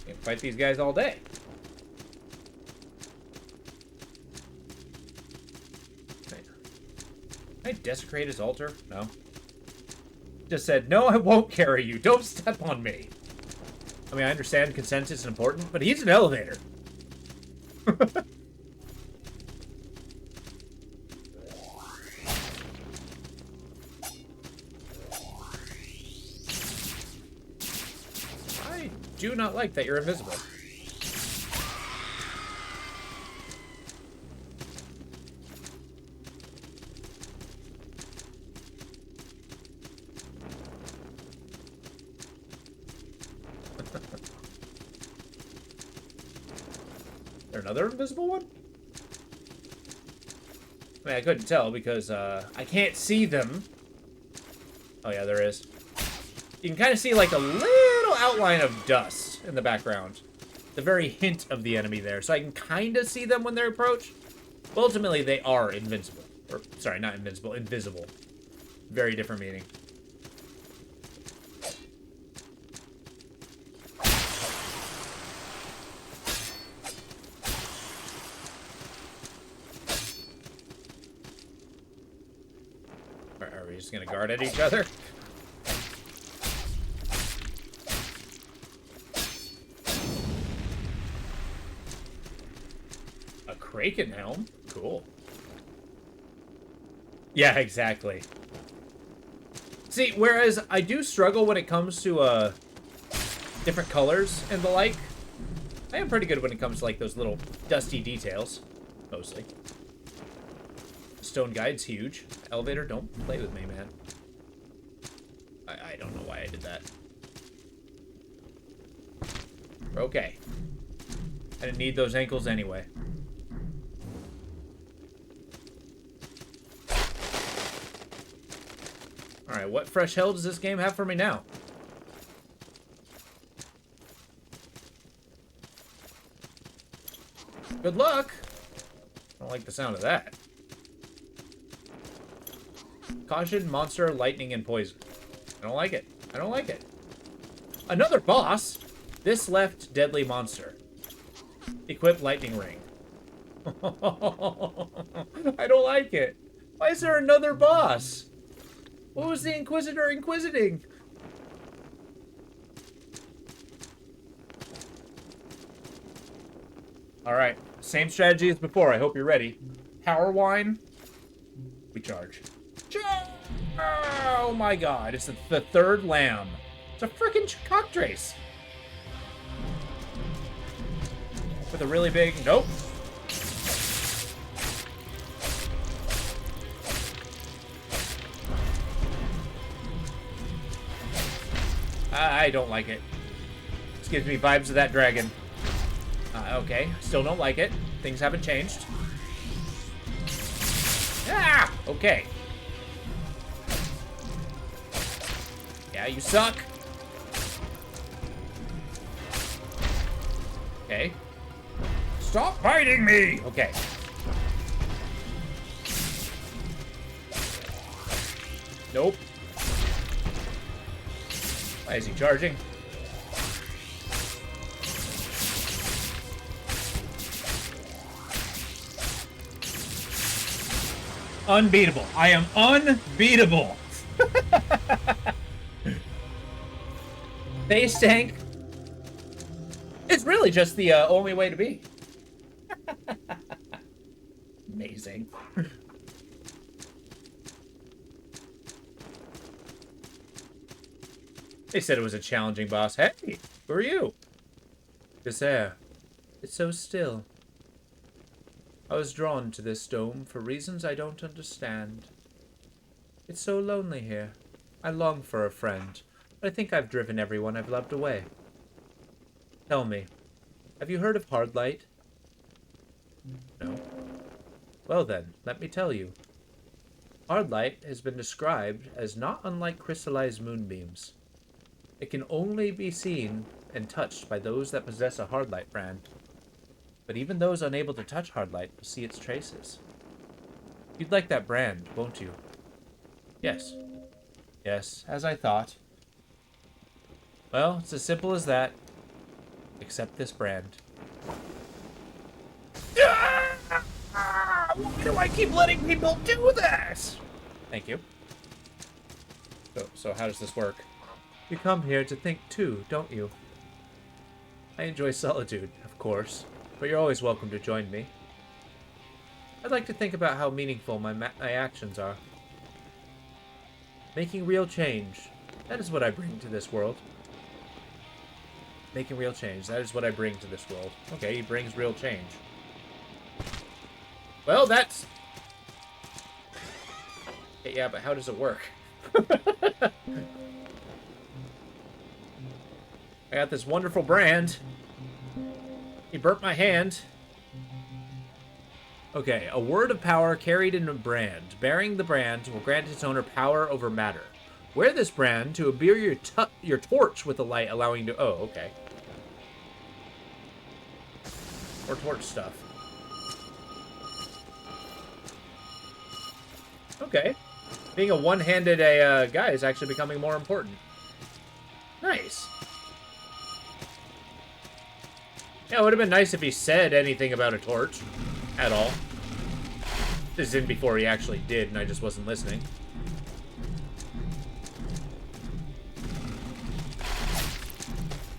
Can't fight these guys all day. Can I desecrate his altar? No. Just said, no, I won't carry you. Don't step on me. I mean, I understand consent is important, but he's an elevator. I do not like that you're invisible. Another invisible one? I mean, I couldn't tell because I can't see them. Oh yeah, there is. You can kind of see like a little outline of dust in the background. The very hint of the enemy there. So I can kind of see them when they approach. But ultimately, they are invincible. Or, sorry, not invincible, invisible. Very different meaning. Are we just gonna guard at each other? A Kraken helm? Cool. Yeah, exactly. See, whereas I do struggle when it comes to different colors and the like, I am pretty good when it comes to like those little dusty details, mostly. Stone guide's huge. Elevator, don't play with me, man. I don't know why I did that. Okay. I didn't need those ankles anyway. Alright, what fresh hell does this game have for me now? Good luck! I don't like the sound of that. Caution, monster, lightning, and poison. I don't like it. I don't like it. Another boss? This left deadly monster. Equip lightning ring. I don't like it. Why is there another boss? What was the Inquisitor inquisiting? Alright. Same strategy as before. I hope you're ready. Power wine. We charge. Oh my god, it's the third lamb. It's a freaking cockatrice. With a really big... Nope. I don't like it. This gives me vibes of that dragon. Okay, still don't like it. Things haven't changed. Ah! Okay. Yeah, you suck. Okay. Stop biting me! Okay. Nope. Why is he charging? Unbeatable. I am unbeatable. Base tank. It's really just the only way to be. Amazing. They said it was a challenging boss. Hey, who are you? This air. It's so still. I was drawn to this dome for reasons I don't understand. It's so lonely here. I long for a friend, but I think I've driven everyone I've loved away. Tell me, have you heard of Hardlight? No. Well then, let me tell you. Hardlight has been described as not unlike crystallized moonbeams. It can only be seen and touched by those that possess a Hardlight brand. But even those unable to touch Hardlight will see its traces. You'd like that brand, won't you? Yes. Yes, as I thought. Well, it's as simple as that. Accept this brand. Why do I keep letting people do this? Thank you. So how does this work? You come here to think too, don't you? I enjoy solitude, of course, but you're always welcome to join me. I'd like to think about how meaningful my actions are. Making real change, that is what I bring to this world. Making real change, that is what I bring to this world. Okay, he brings real change. Well, that's... Yeah, but how does it work? I got this wonderful brand. He burnt my hand. Okay, a word of power carried in a brand. Bearing the brand will grant its owner power over matter. Wear this brand to imbue your torch with a light, allowing you to... Oh, okay. Or torch stuff. Okay. Being a one-handed guy is actually becoming more important. Nice. Yeah, it would have been nice if he said anything about a torch. At all. This is in before he actually did, and I just wasn't listening.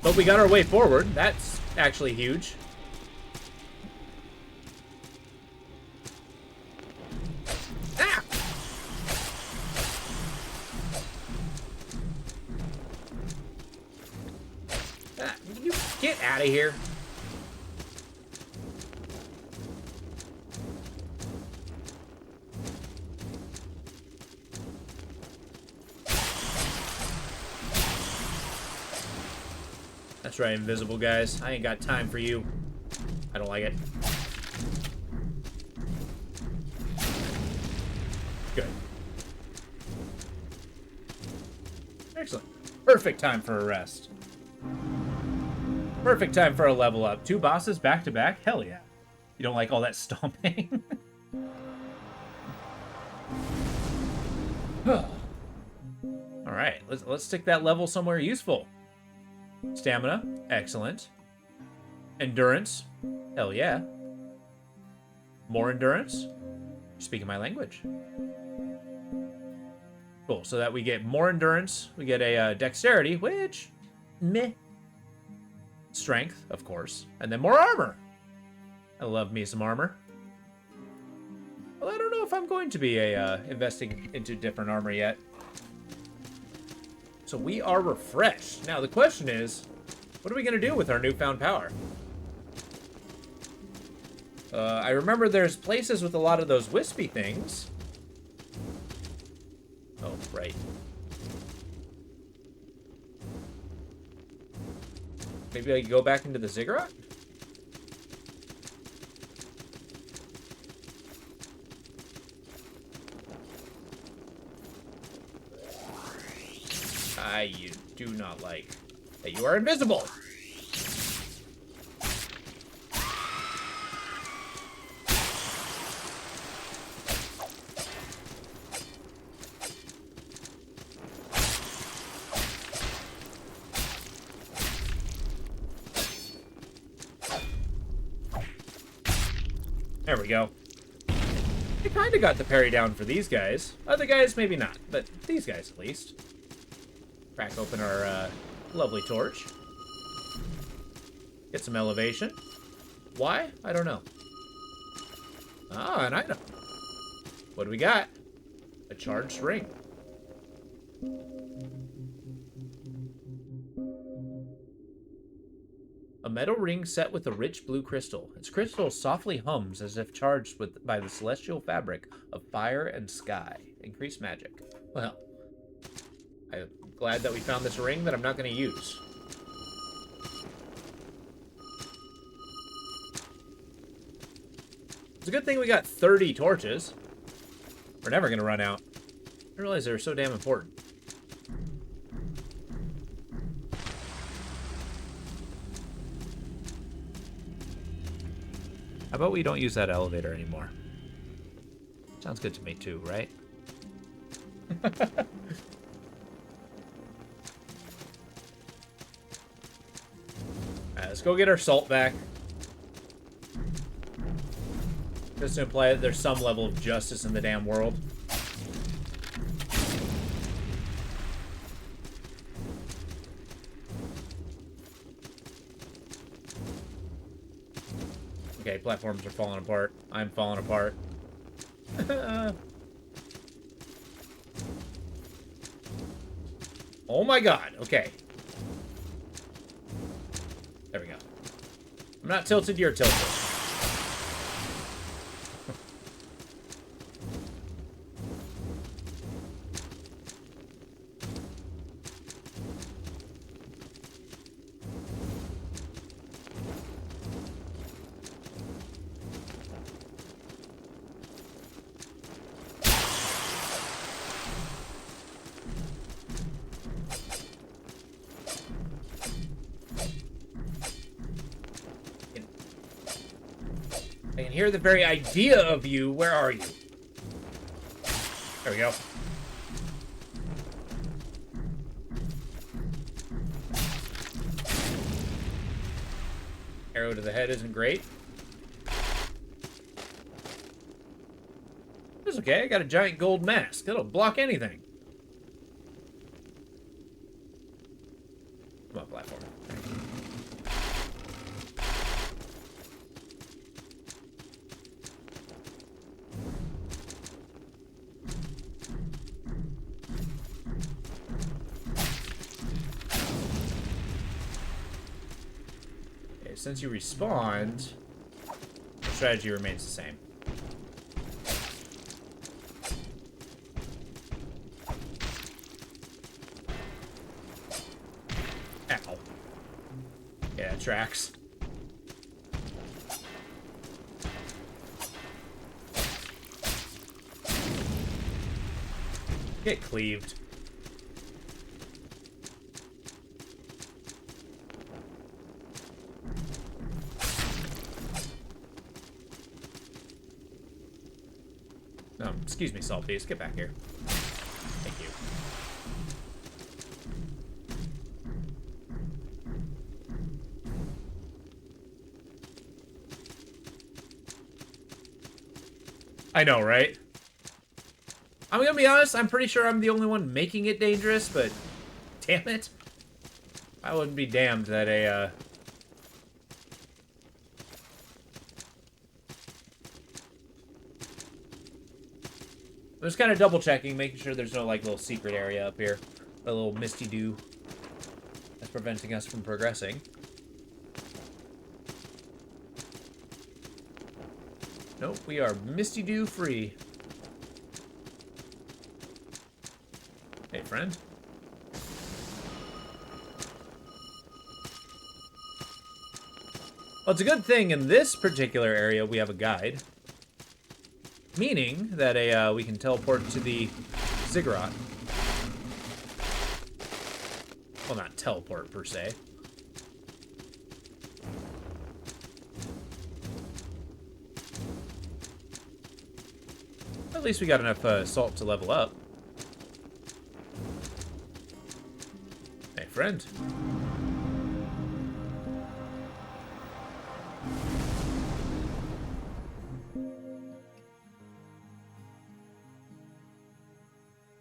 But we got our way forward. That's actually huge. Ah! You get out of here. That's right, invisible guys. I ain't got time for you. I don't like it. Good. Excellent. Perfect time for a rest. Perfect time for a level up. 2 bosses back to back? Hell yeah. You don't like all that stomping? Alright, let's stick that level somewhere useful. Stamina, excellent. Endurance, hell yeah. More endurance, you're speaking my language. Cool, so that we get more endurance, we get a dexterity, which, meh. Strength, of course, and then more armor. I love me some armor. Well, I don't know if I'm going to be investing into different armor yet. So we are refreshed. Now the question is, what are we going to do with our newfound power? I remember there's places with a lot of those wispy things. Oh, right. Maybe I can go back into the ziggurat? You do not like that you are invisible. There we go. I kind of got the parry down for these guys. Other guys, maybe not, but these guys at least. Crack open our lovely torch. Get some elevation. Why? I don't know. Ah, an item. What do we got? A charged ring. A metal ring set with a rich blue crystal. Its crystal softly hums as if charged by the celestial fabric of fire and sky. Increased magic. Well, I'm glad that we found this ring that I'm not going to use. It's a good thing we got 30 torches. We're never going to run out. I didn't realize they were so damn important. How about we don't use that elevator anymore? Sounds good to me too, right? Alright, let's go get our salt back. Just to imply that there's some level of justice in the damn world. Okay, platforms are falling apart. I'm falling apart. Oh my god, okay. There we go. I'm not tilted, you're tilted. I can hear the very idea of you. Where are you? There we go. Arrow to the head isn't great. It's okay. I got a giant gold mask. It'll block anything. Come on, platform. Since you respawned, the strategy remains the same. Ow. Yeah, it tracks. Get cleaved. Excuse me, Salt Beast. Get back here. Thank you. I know, right? I'm gonna be honest, I'm pretty sure I'm the only one making it dangerous, but damn it. I wouldn't be damned that a, I'm just kind of double checking, making sure there's no like little secret area up here. A little misty dew that's preventing us from progressing. Nope, we are misty dew free. Hey, friend. Well, it's a good thing in this particular area we have a guide. Meaning that we can teleport to the ziggurat. Well, not teleport, per se. At least we got enough salt to level up. Hey, friend.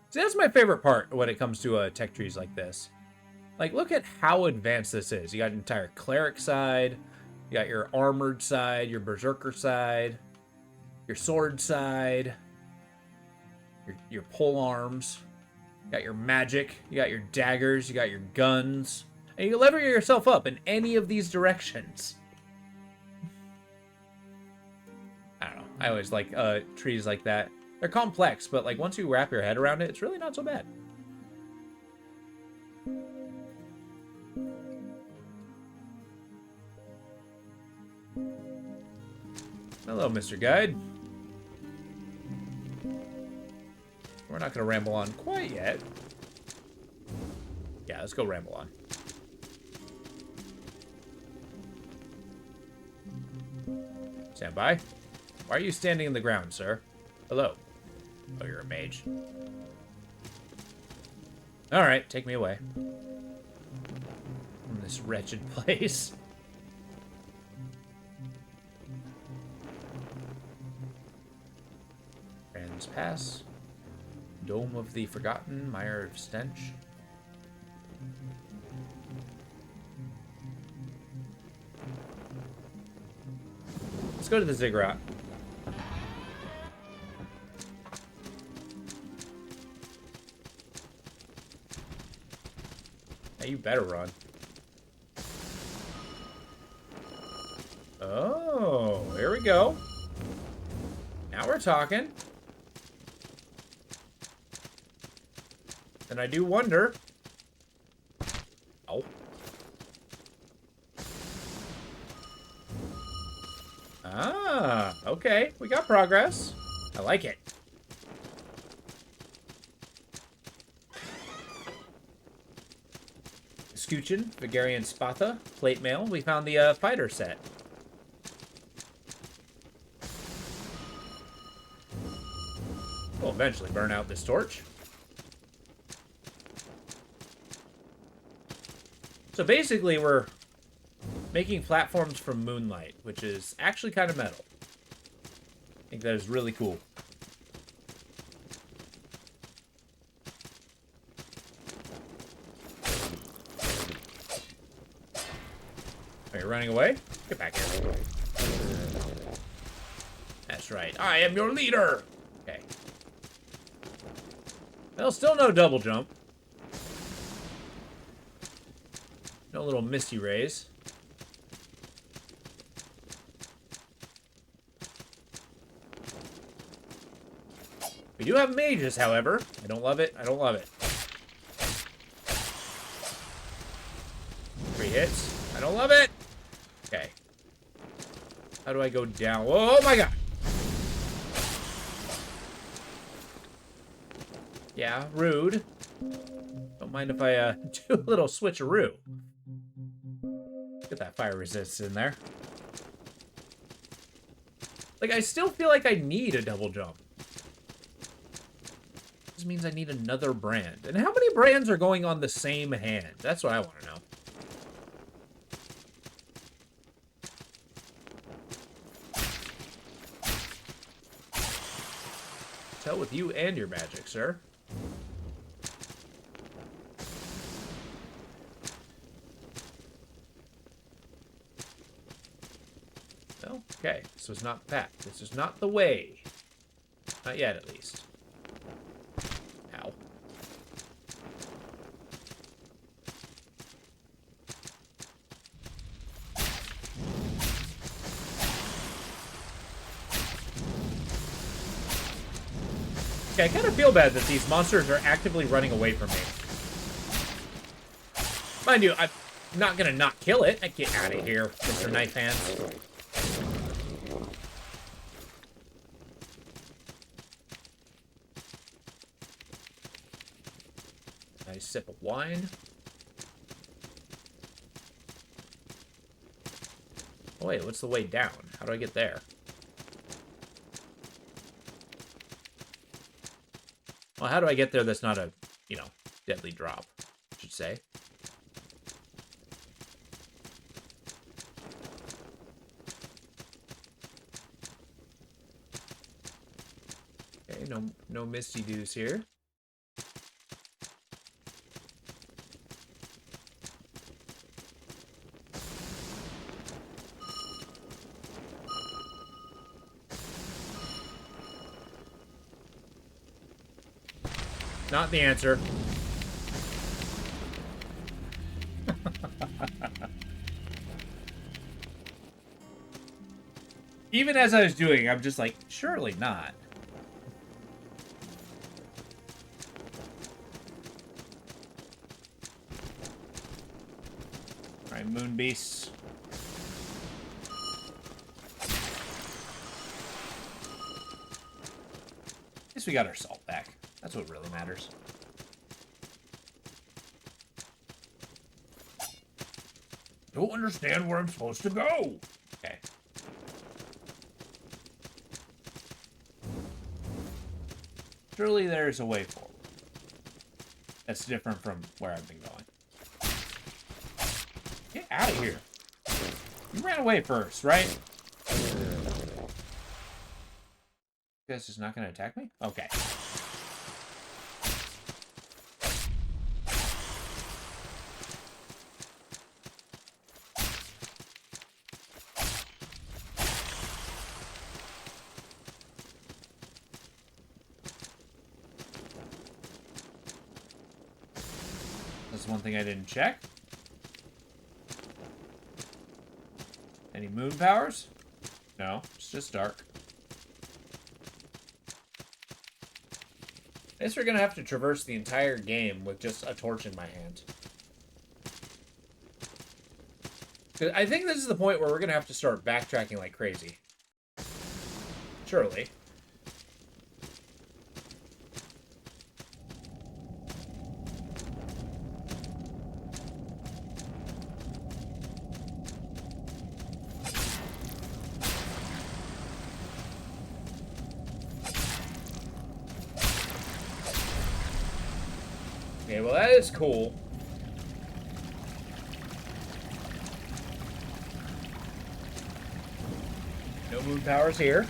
See, that's my favorite part when it comes to tech trees like this. Like, look at how advanced this is. You got an entire cleric side, you got your armored side, your berserker side, your sword side, your pole arms, you got your magic, you got your daggers, you got your guns, and you can lever yourself up in any of these directions. I don't know. I always like trees like that. They're complex, but like once you wrap your head around it, it's really not so bad. Hello, Mr. Guide. We're not going to ramble on quite yet. Yeah, let's go ramble on. Stand by. Why are you standing in the ground, sir? Hello. Oh, you're a mage. Alright, take me away. From this wretched place. Rand's Pass. Dome of the Forgotten, Mire of Stench. Let's go to the ziggurat. Hey, you better run. Oh, here we go. Now we're talking. And I do wonder. Oh. Ah, okay. We got progress. I like it. Scutcheon, Vigarian Spatha, Plate Mail. We found the fighter set. We'll eventually burn out this torch. So basically, we're making platforms from moonlight, which is actually kind of metal. I think that is really cool. Are you running away? Get back here. That's right. I am your leader! Okay. Well, still no double jump. No little misty rays. We do have mages, however. I don't love it. I don't love it. 3 hits. I don't love it. Okay. How do I go down? Oh my god. Yeah, rude. Don't mind if I do a little switcheroo. Get that fire resist in there. Like, I still feel like I need a double jump. This means I need another brand. And how many brands are going on the same hand? That's what I want to know. Tell with you and your magic, sir. Okay, this was not that. This is not the way. Not yet, at least. Ow. Okay, I kind of feel bad that these monsters are actively running away from me. Mind you, I'm not gonna not kill it. Get out of here, Mr. Knife Hands. Nice sip of wine. Oh wait, what's the way down? How do I get there? Well, how do I get there that's not a, you know, deadly drop, I should say. Okay, no misty dews here. Not the answer. Even as I was doing, I'm just like, surely not. All right, moon beasts. Guess we got our salt back. That's what really matters. Don't understand where I'm supposed to go. Okay. Surely there's a way forward. That's different from where I've been going. Get out of here. You ran away first, right? You guys just not gonna attack me? Okay. That's one thing I didn't check. Any moon powers? No, it's just dark. I guess we're gonna have to traverse the entire game with just a torch in my hand. I think this is the point where we're gonna have to start backtracking like crazy. Surely. Okay, well that is cool. No moon powers here.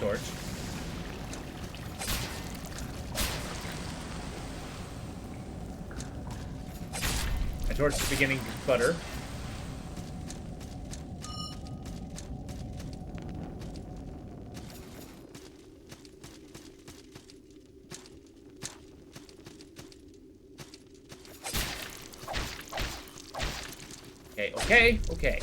Torch. My torch is beginning to sputter. Okay.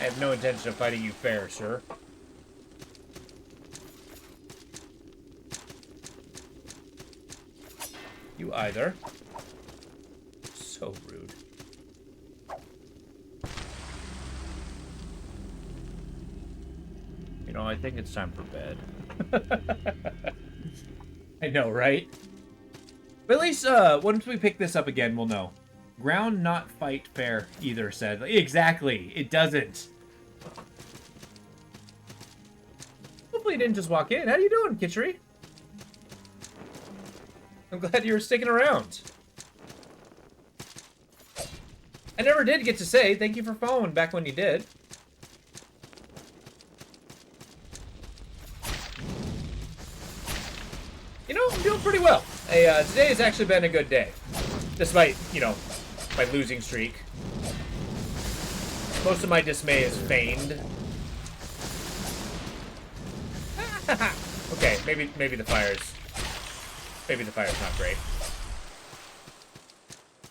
I have no intention of fighting you fair, sir. You either. So rude. You know, I think it's time for bed. I know, right? But at least, once we pick this up again, we'll know. Ground not fight fair, either said. Exactly, it doesn't. Hopefully you didn't just walk in. How you doing, Kitchery? I'm glad you were sticking around. I never did get to say thank you for following back when you did. You know, I'm doing pretty well. Hey, today has actually been a good day. Despite, you know, my losing streak. Most of my dismay is feigned. Okay, maybe the fire's not great.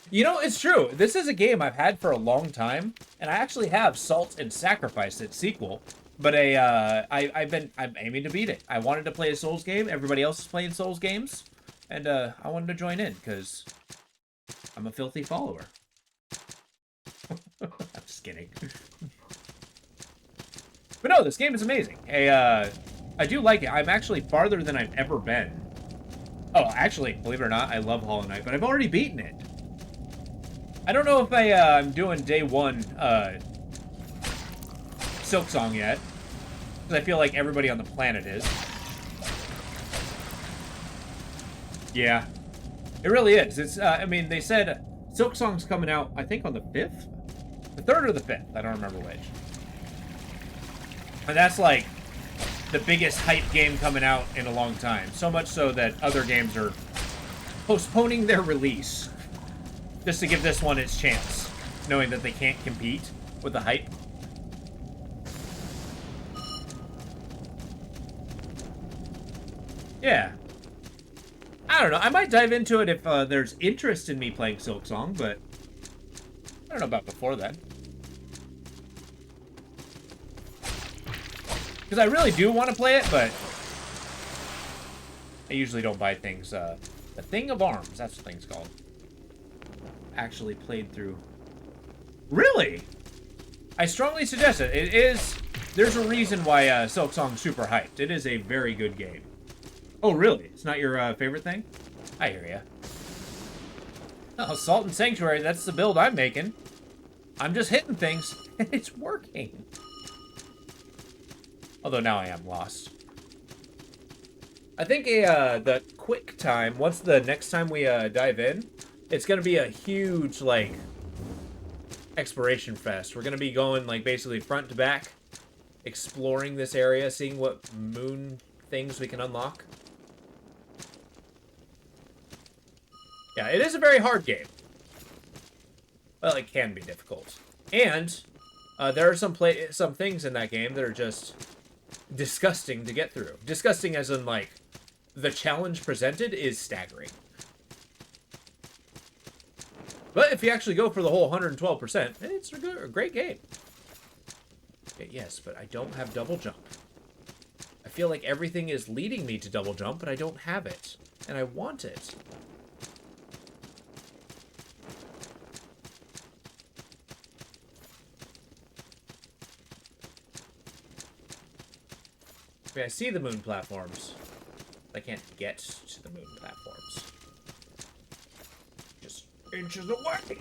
You know, it's true. This is a game I've had for a long time, and I actually have Salt and Sacrifice, its sequel. But I'm aiming to beat it. I wanted to play a Souls game. Everybody else is playing Souls games, and I wanted to join in because I'm a filthy follower. I'm just kidding. But no, this game is amazing. I do like it. I'm actually farther than I've ever been. Oh, actually, believe it or not, I love Hollow Knight, but I've already beaten it. I don't know if I'm doing day one Silksong yet, because I feel like everybody on the planet is. Yeah, it really is. It's I mean, they said Silksong's coming out, I think, on the 5th? The 3rd or the 5th? I don't remember which. And that's like the biggest hype game coming out in a long time. So much so that other games are postponing their release just to give this one its chance, knowing that they can't compete with the hype. Yeah. I don't know. I might dive into it if there's interest in me playing Silksong, but I don't know about before then. Because I really do want to play it, but I usually don't buy things. The Thing of Arms, that's what the thing's called. Actually played through. Really? I strongly suggest it. It is. There's a reason why Silksong's super hyped. It is a very good game. Oh, really? It's not your favorite thing? I hear ya. Oh, Salt and Sanctuary, that's the build I'm making. I'm just hitting things, and it's working. Although now I am lost. I think the quick time, once the next time we dive in, it's going to be a huge, like, exploration fest. We're going to be going, like, basically front to back, exploring this area, seeing what moon things we can unlock. Yeah, it is a very hard game. Well, it can be difficult. And there are some things in that game that are just disgusting to get through. Disgusting as in, like, the challenge presented is staggering. But if you actually go for the whole 112%, it's a great game. Okay, yes, but I don't have double jump. I feel like everything is leading me to double jump, but I don't have it. And I want it. I mean, I see the moon platforms. I can't get to the moon platforms. Just inches away.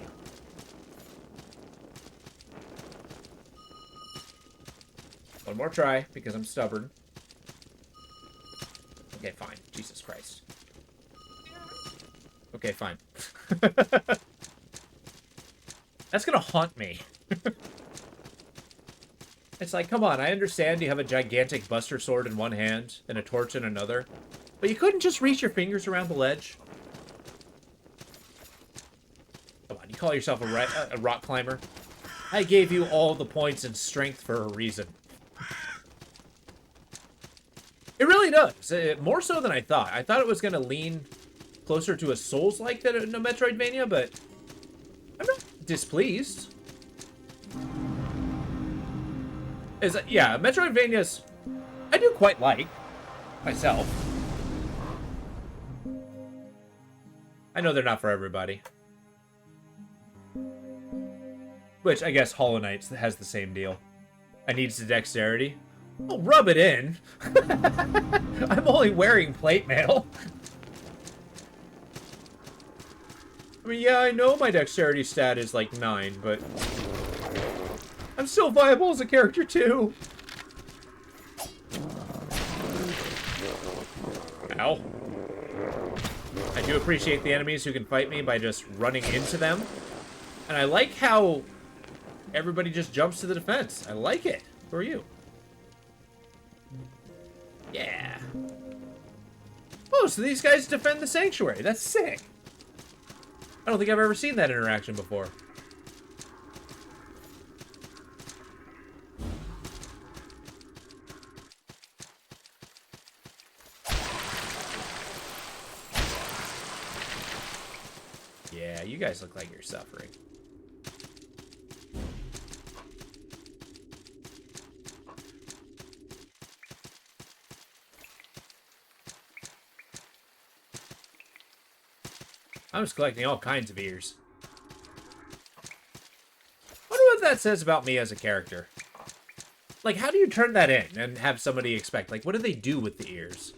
One more try, because I'm stubborn. Okay, fine. Jesus Christ. Okay, fine. That's gonna haunt me. It's like, come on, I understand you have a gigantic buster sword in one hand and a torch in another, but you couldn't just reach your fingers around the ledge? Come on, you call yourself a rock climber? I gave you all the points and strength for a reason. It really does. More so than I thought. I thought it was going to lean closer to a Souls-like than a Metroidvania, but I'm not displeased. Yeah, Metroidvanias I do quite like myself. I know they're not for everybody. Which, I guess Hollow Knight has the same deal. I need the dexterity. Oh, rub it in. I'm only wearing plate mail. I mean, yeah, I know my dexterity stat is like 9, but I'm still viable as a character, too. Ow. I do appreciate the enemies who can fight me by just running into them. And I like how everybody just jumps to the defense. I like it. Who are you? Yeah. Oh, so these guys defend the sanctuary. That's sick. I don't think I've ever seen that interaction before. Yeah, you guys look like you're suffering. I'm just collecting all kinds of ears. Wonder what that says about me as a character. Like, how do you turn that in and have somebody expect? Like, what do they do with the ears?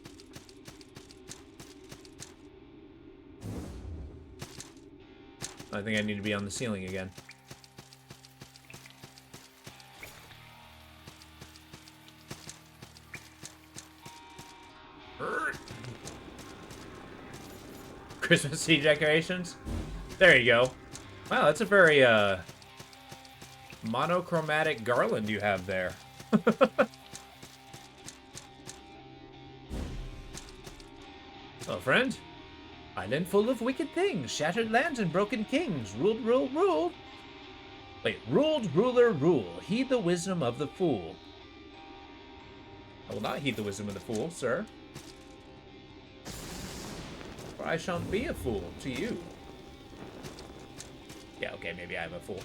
I think I need to be on the ceiling again. Christmas tree decorations? There you go. Wow, that's a very, monochromatic garland you have there. Well, friend. Island full of wicked things, shattered lands and broken kings. Ruled, ruled. Wait, ruled, ruler, rule. Heed the wisdom of the fool. I will not heed the wisdom of the fool, sir. For I shan't be a fool to you. Yeah, okay, maybe I am a fool.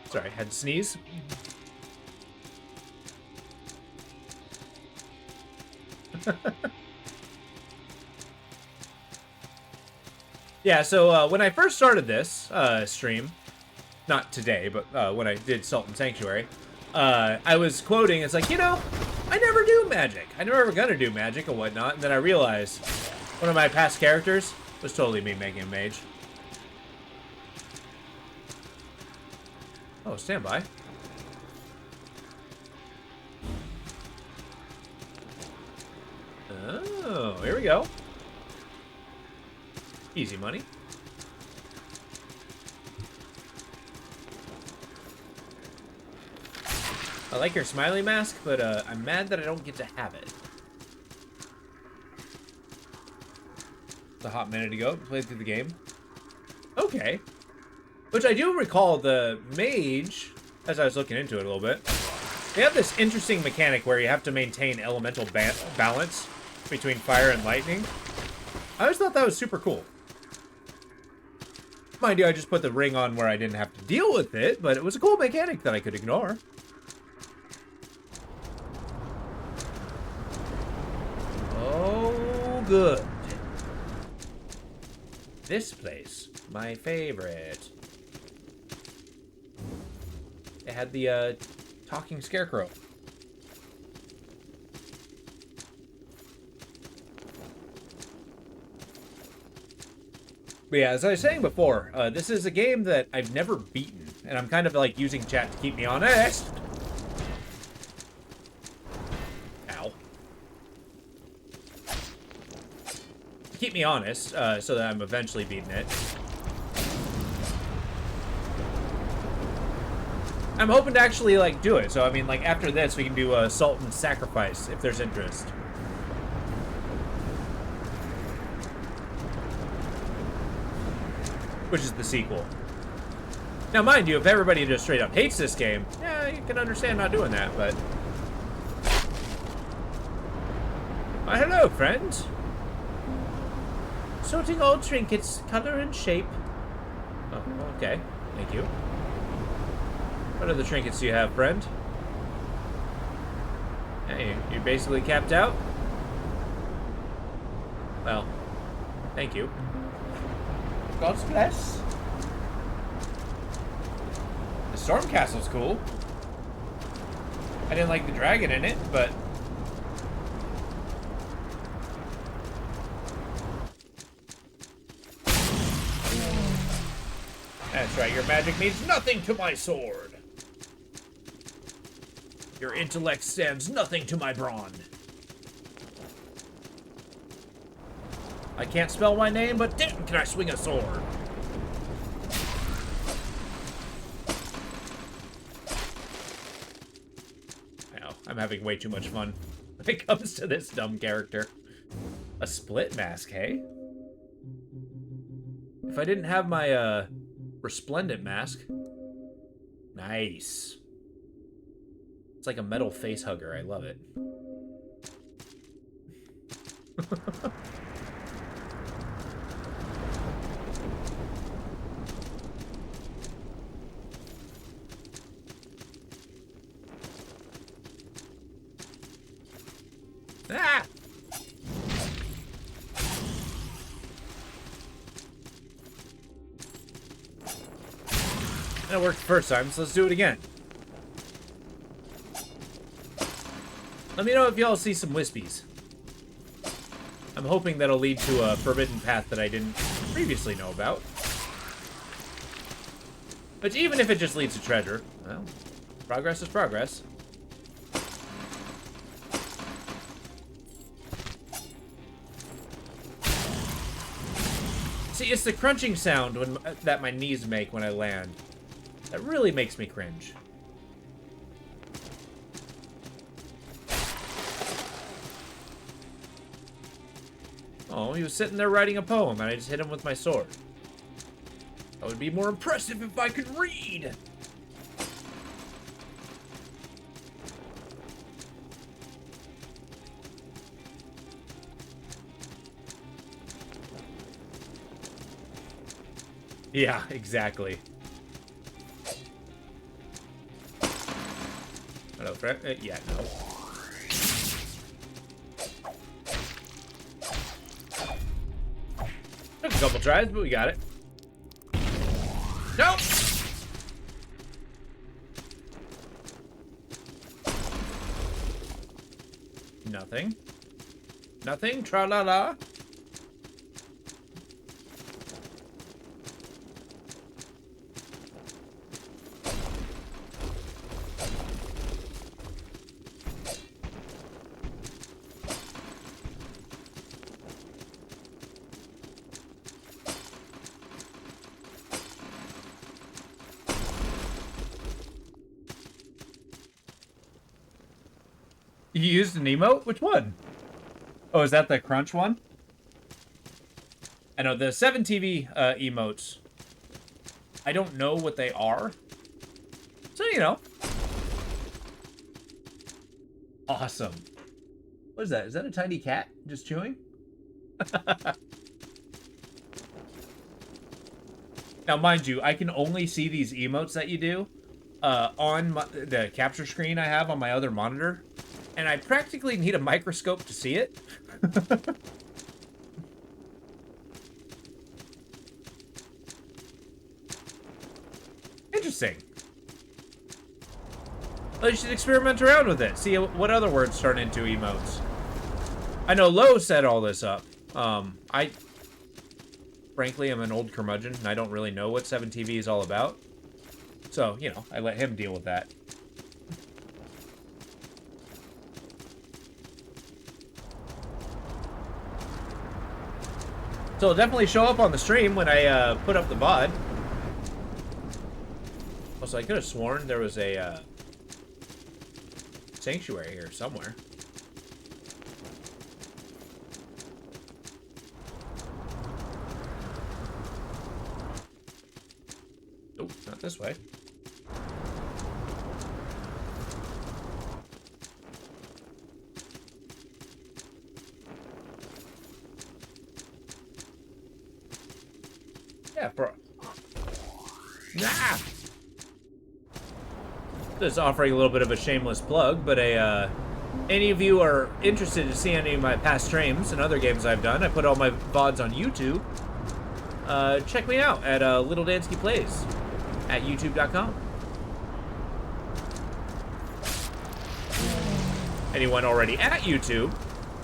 Sorry, had to sneeze. Yeah, so when I first started this stream, not today, but when I did Salt and Sanctuary, I was quoting, it's like, you know, I never do magic. I never ever gonna do magic and whatnot, and then I realized one of my past characters was totally me making a mage. Oh, stand by. Oh, here we go. Easy money. I like your smiley mask, but I'm mad that I don't get to have it. It's a hot minute ago. Played through the game. Okay. Which I do recall the mage, as I was looking into it a little bit, they have this interesting mechanic where you have to maintain elemental balance between fire and lightning. I always thought that was super cool. Mind you, I just put the ring on where I didn't have to deal with it, but it was a cool mechanic that I could ignore. Oh, good. This place, my favorite. It had the talking scarecrow. But yeah, as I was saying before, this is a game that I've never beaten, and I'm kind of like using chat to keep me honest. Ow. To keep me honest, so that I'm eventually beating it. I'm hoping to actually, like, do it. So, I mean, like, after this, we can do a Salt and Sacrifice, if there's interest. Which is the sequel. Now, mind you, if everybody just straight up hates this game, yeah, you can understand not doing that, but... hello, friend. Sorting all trinkets, color and shape. Oh, okay. Thank you. What other trinkets do you have, friend? Hey, you're basically capped out? Well, thank you. God's bless. The Storm Castle's cool. I didn't like the dragon in it, but... That's right, your magic means nothing to my sword. Your intellect stands nothing to my brawn. I can't spell my name, but damn, can I swing a sword? Ow, I'm having way too much fun when it comes to this dumb character. A split mask, hey? If I didn't have my, resplendent mask. Nice. It's like a metal face hugger. I love it. That worked the first time, so let's do it again. Let me know if y'all see some wispies. I'm hoping that'll lead to a forbidden path that I didn't previously know about. But even if it just leads to treasure, well, progress is progress. See, it's the crunching sound that my knees make when I land that really makes me cringe. Oh, he was sitting there writing a poem, and I just hit him with my sword. That would be more impressive if I could read! Yeah, exactly. Hello, friend. Yeah, no. Took a couple tries, but we got it. Nope! Nothing. Nothing? Tra-la-la? You used an emote? Which one? Oh, is that the crunch one? I know, the 7TV emotes. I don't know what they are. So, you know. Awesome. What is that? Is that a tiny cat just chewing? Now, mind you, I can only see these emotes that you do on the capture screen I have on my other monitor. And I practically need a microscope to see it. Interesting. Well, you should experiment around with it. See what other words turn into emotes. I know Lo set all this up. I, frankly, am an old curmudgeon, and I don't really know what 7TV is all about. So, you know, I let him deal with that. So it'll definitely show up on the stream when I put up the VOD. Also, I could have sworn there was a sanctuary here somewhere. Nope, not this way. Yeah, bro. Nah! Just offering a little bit of a shameless plug, but any of you are interested to see any of my past streams and other games I've done, I put all my VODs on YouTube. Check me out at Little Dansky Plays at youtube.com. Anyone already at YouTube,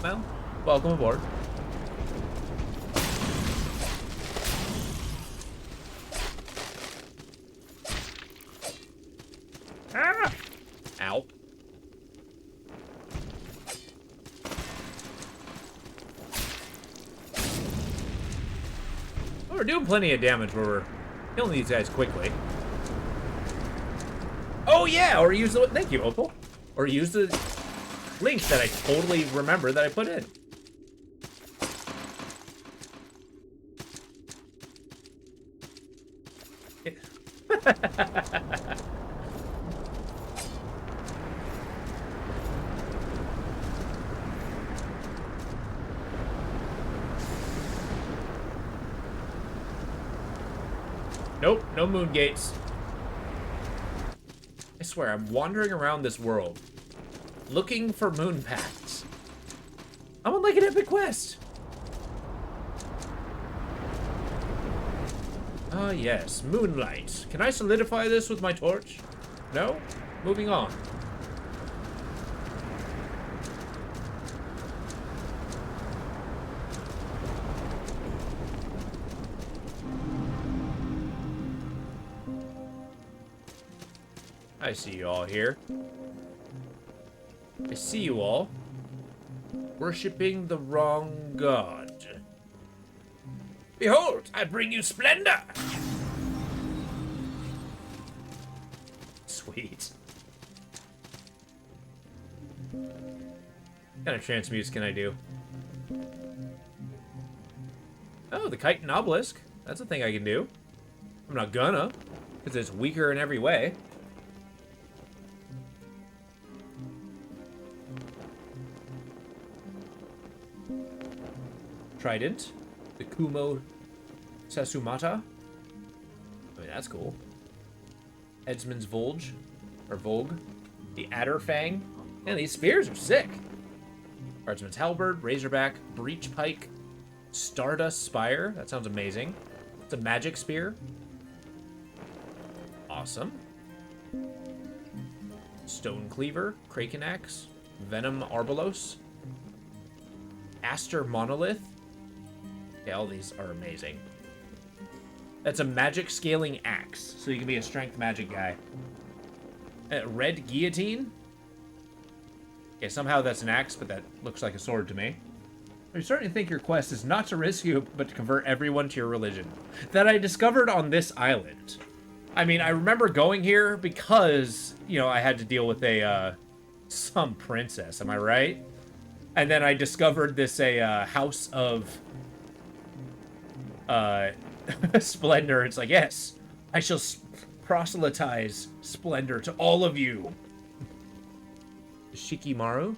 well, welcome aboard. Ah! Ow. Well, we're doing plenty of damage where we're killing these guys quickly. Oh yeah, or use the, thank you, Opal. Or use the links that I totally remember that I put in. Nope, no moon gates. I swear, I'm wandering around this world looking for moon paths. I'm on like an epic quest. Ah, yes. Moonlight. Can I solidify this with my torch? No? Moving on. I see you all here. I see you all. Worshipping the wrong god. Behold, I bring you splendor! Sweet. What kind of transmutes can I do? Oh, the kite and obelisk. That's a thing I can do. I'm not gonna, because it's weaker in every way. Trident. The Kumo Sasumata. I mean, that's cool. Headsman's Volge. Or Vogue. The Adder Fang. Man, these spears are sick. Guardsman's Halberd. Razorback. Breach Pike. Stardust Spire. That sounds amazing. It's a magic spear. Awesome. Stone Cleaver. Kraken Axe. Venom Arbalos. Aster Monolith. Okay, all these are amazing. That's a magic scaling axe, so you can be a strength magic guy. Red Guillotine. Okay, somehow that's an axe, but that looks like a sword to me. I'm starting to think your quest is not to rescue, but to convert everyone to your religion. That I discovered on this island. I mean, I remember going here because, you know, I had to deal with a, some princess, am I right? And then I discovered this, house of... Splendor. It's like, yes, I shall proselytize splendor to all of you. Shikimaru?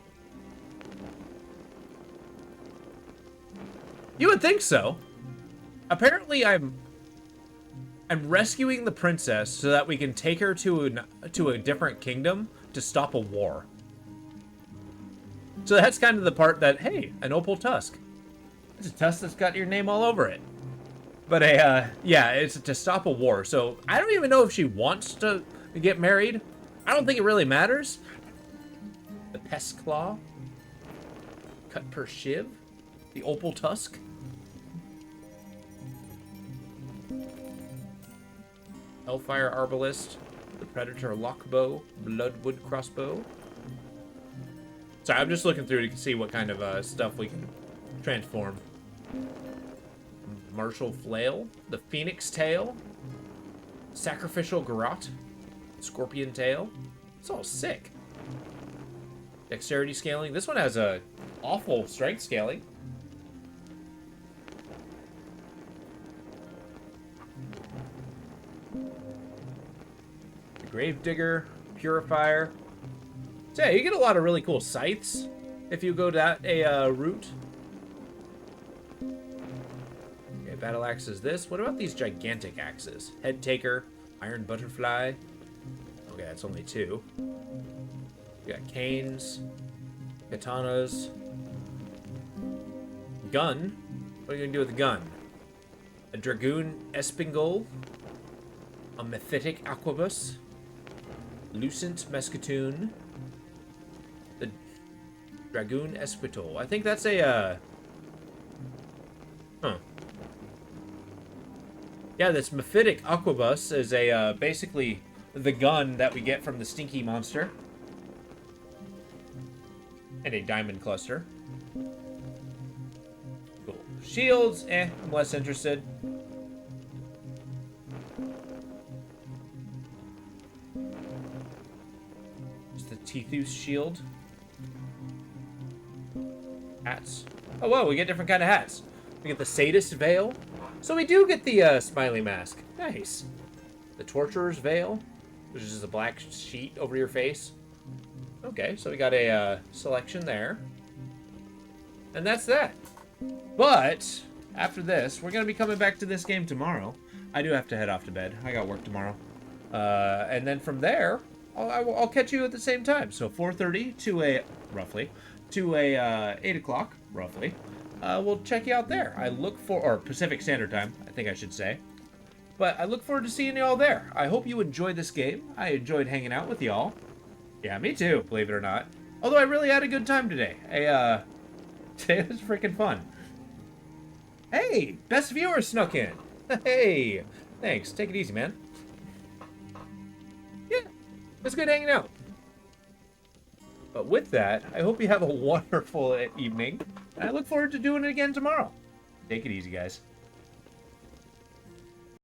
You would think so. Apparently, I'm rescuing the princess so that we can take her to a different kingdom to stop a war. So that's kind of the part that, hey, an opal tusk. It's a tusk that's got your name all over it. But yeah, it's to stop a war. So I don't even know if she wants to get married. I don't think it really matters. The Pest Claw. Cut per Shiv. The Opal Tusk. Hellfire Arbalist. The Predator Lockbow. Bloodwood Crossbow. Sorry, I'm just looking through to see what kind of stuff we can transform. Martial Flail, the Phoenix Tail, Sacrificial Garrote, Scorpion Tail. It's all sick. Dexterity scaling. This one has a awful strength scaling. The Gravedigger, Purifier. So yeah, you get a lot of really cool scythes if you go that route. Battle axe is this. What about these gigantic axes? Head Taker, Iron Butterfly. Okay, that's only 2. We got canes, katanas, gun. What are you gonna do with the gun? A Dragoon Espingol, a Mephitic Aquabus, Lucent Mescatoon, the Dragoon Espitol. I think that's a yeah, this Mephitic Aquabus is a, basically the gun that we get from the Stinky Monster. And a Diamond Cluster. Cool. Shields, I'm less interested. Just the Tethys Shield. Hats. Oh, whoa, we get different kind of hats. We get the Sadist Veil. So we do get the smiley mask. Nice. The Torturer's Veil, which is just a black sheet over your face. Okay, so we got a selection there. And that's that. But after this, we're going to be coming back to this game tomorrow. I do have to head off to bed. I got work tomorrow. And then from there, I'll catch you at the same time. So 4:30 to a, roughly, to a 8 o'clock, roughly. We'll check you out there. I look for, or Pacific Standard Time, I think I should say. But I look forward to seeing y'all there. I hope you enjoyed this game. I enjoyed hanging out with y'all. Yeah, me too, believe it or not. Although I really had a good time today. Today was freaking fun. Hey, best viewer snuck in. Hey, thanks. Take it easy, man. Yeah, it was good hanging out. But with that, I hope you have a wonderful evening. And I look forward to doing it again tomorrow. Take it easy, guys.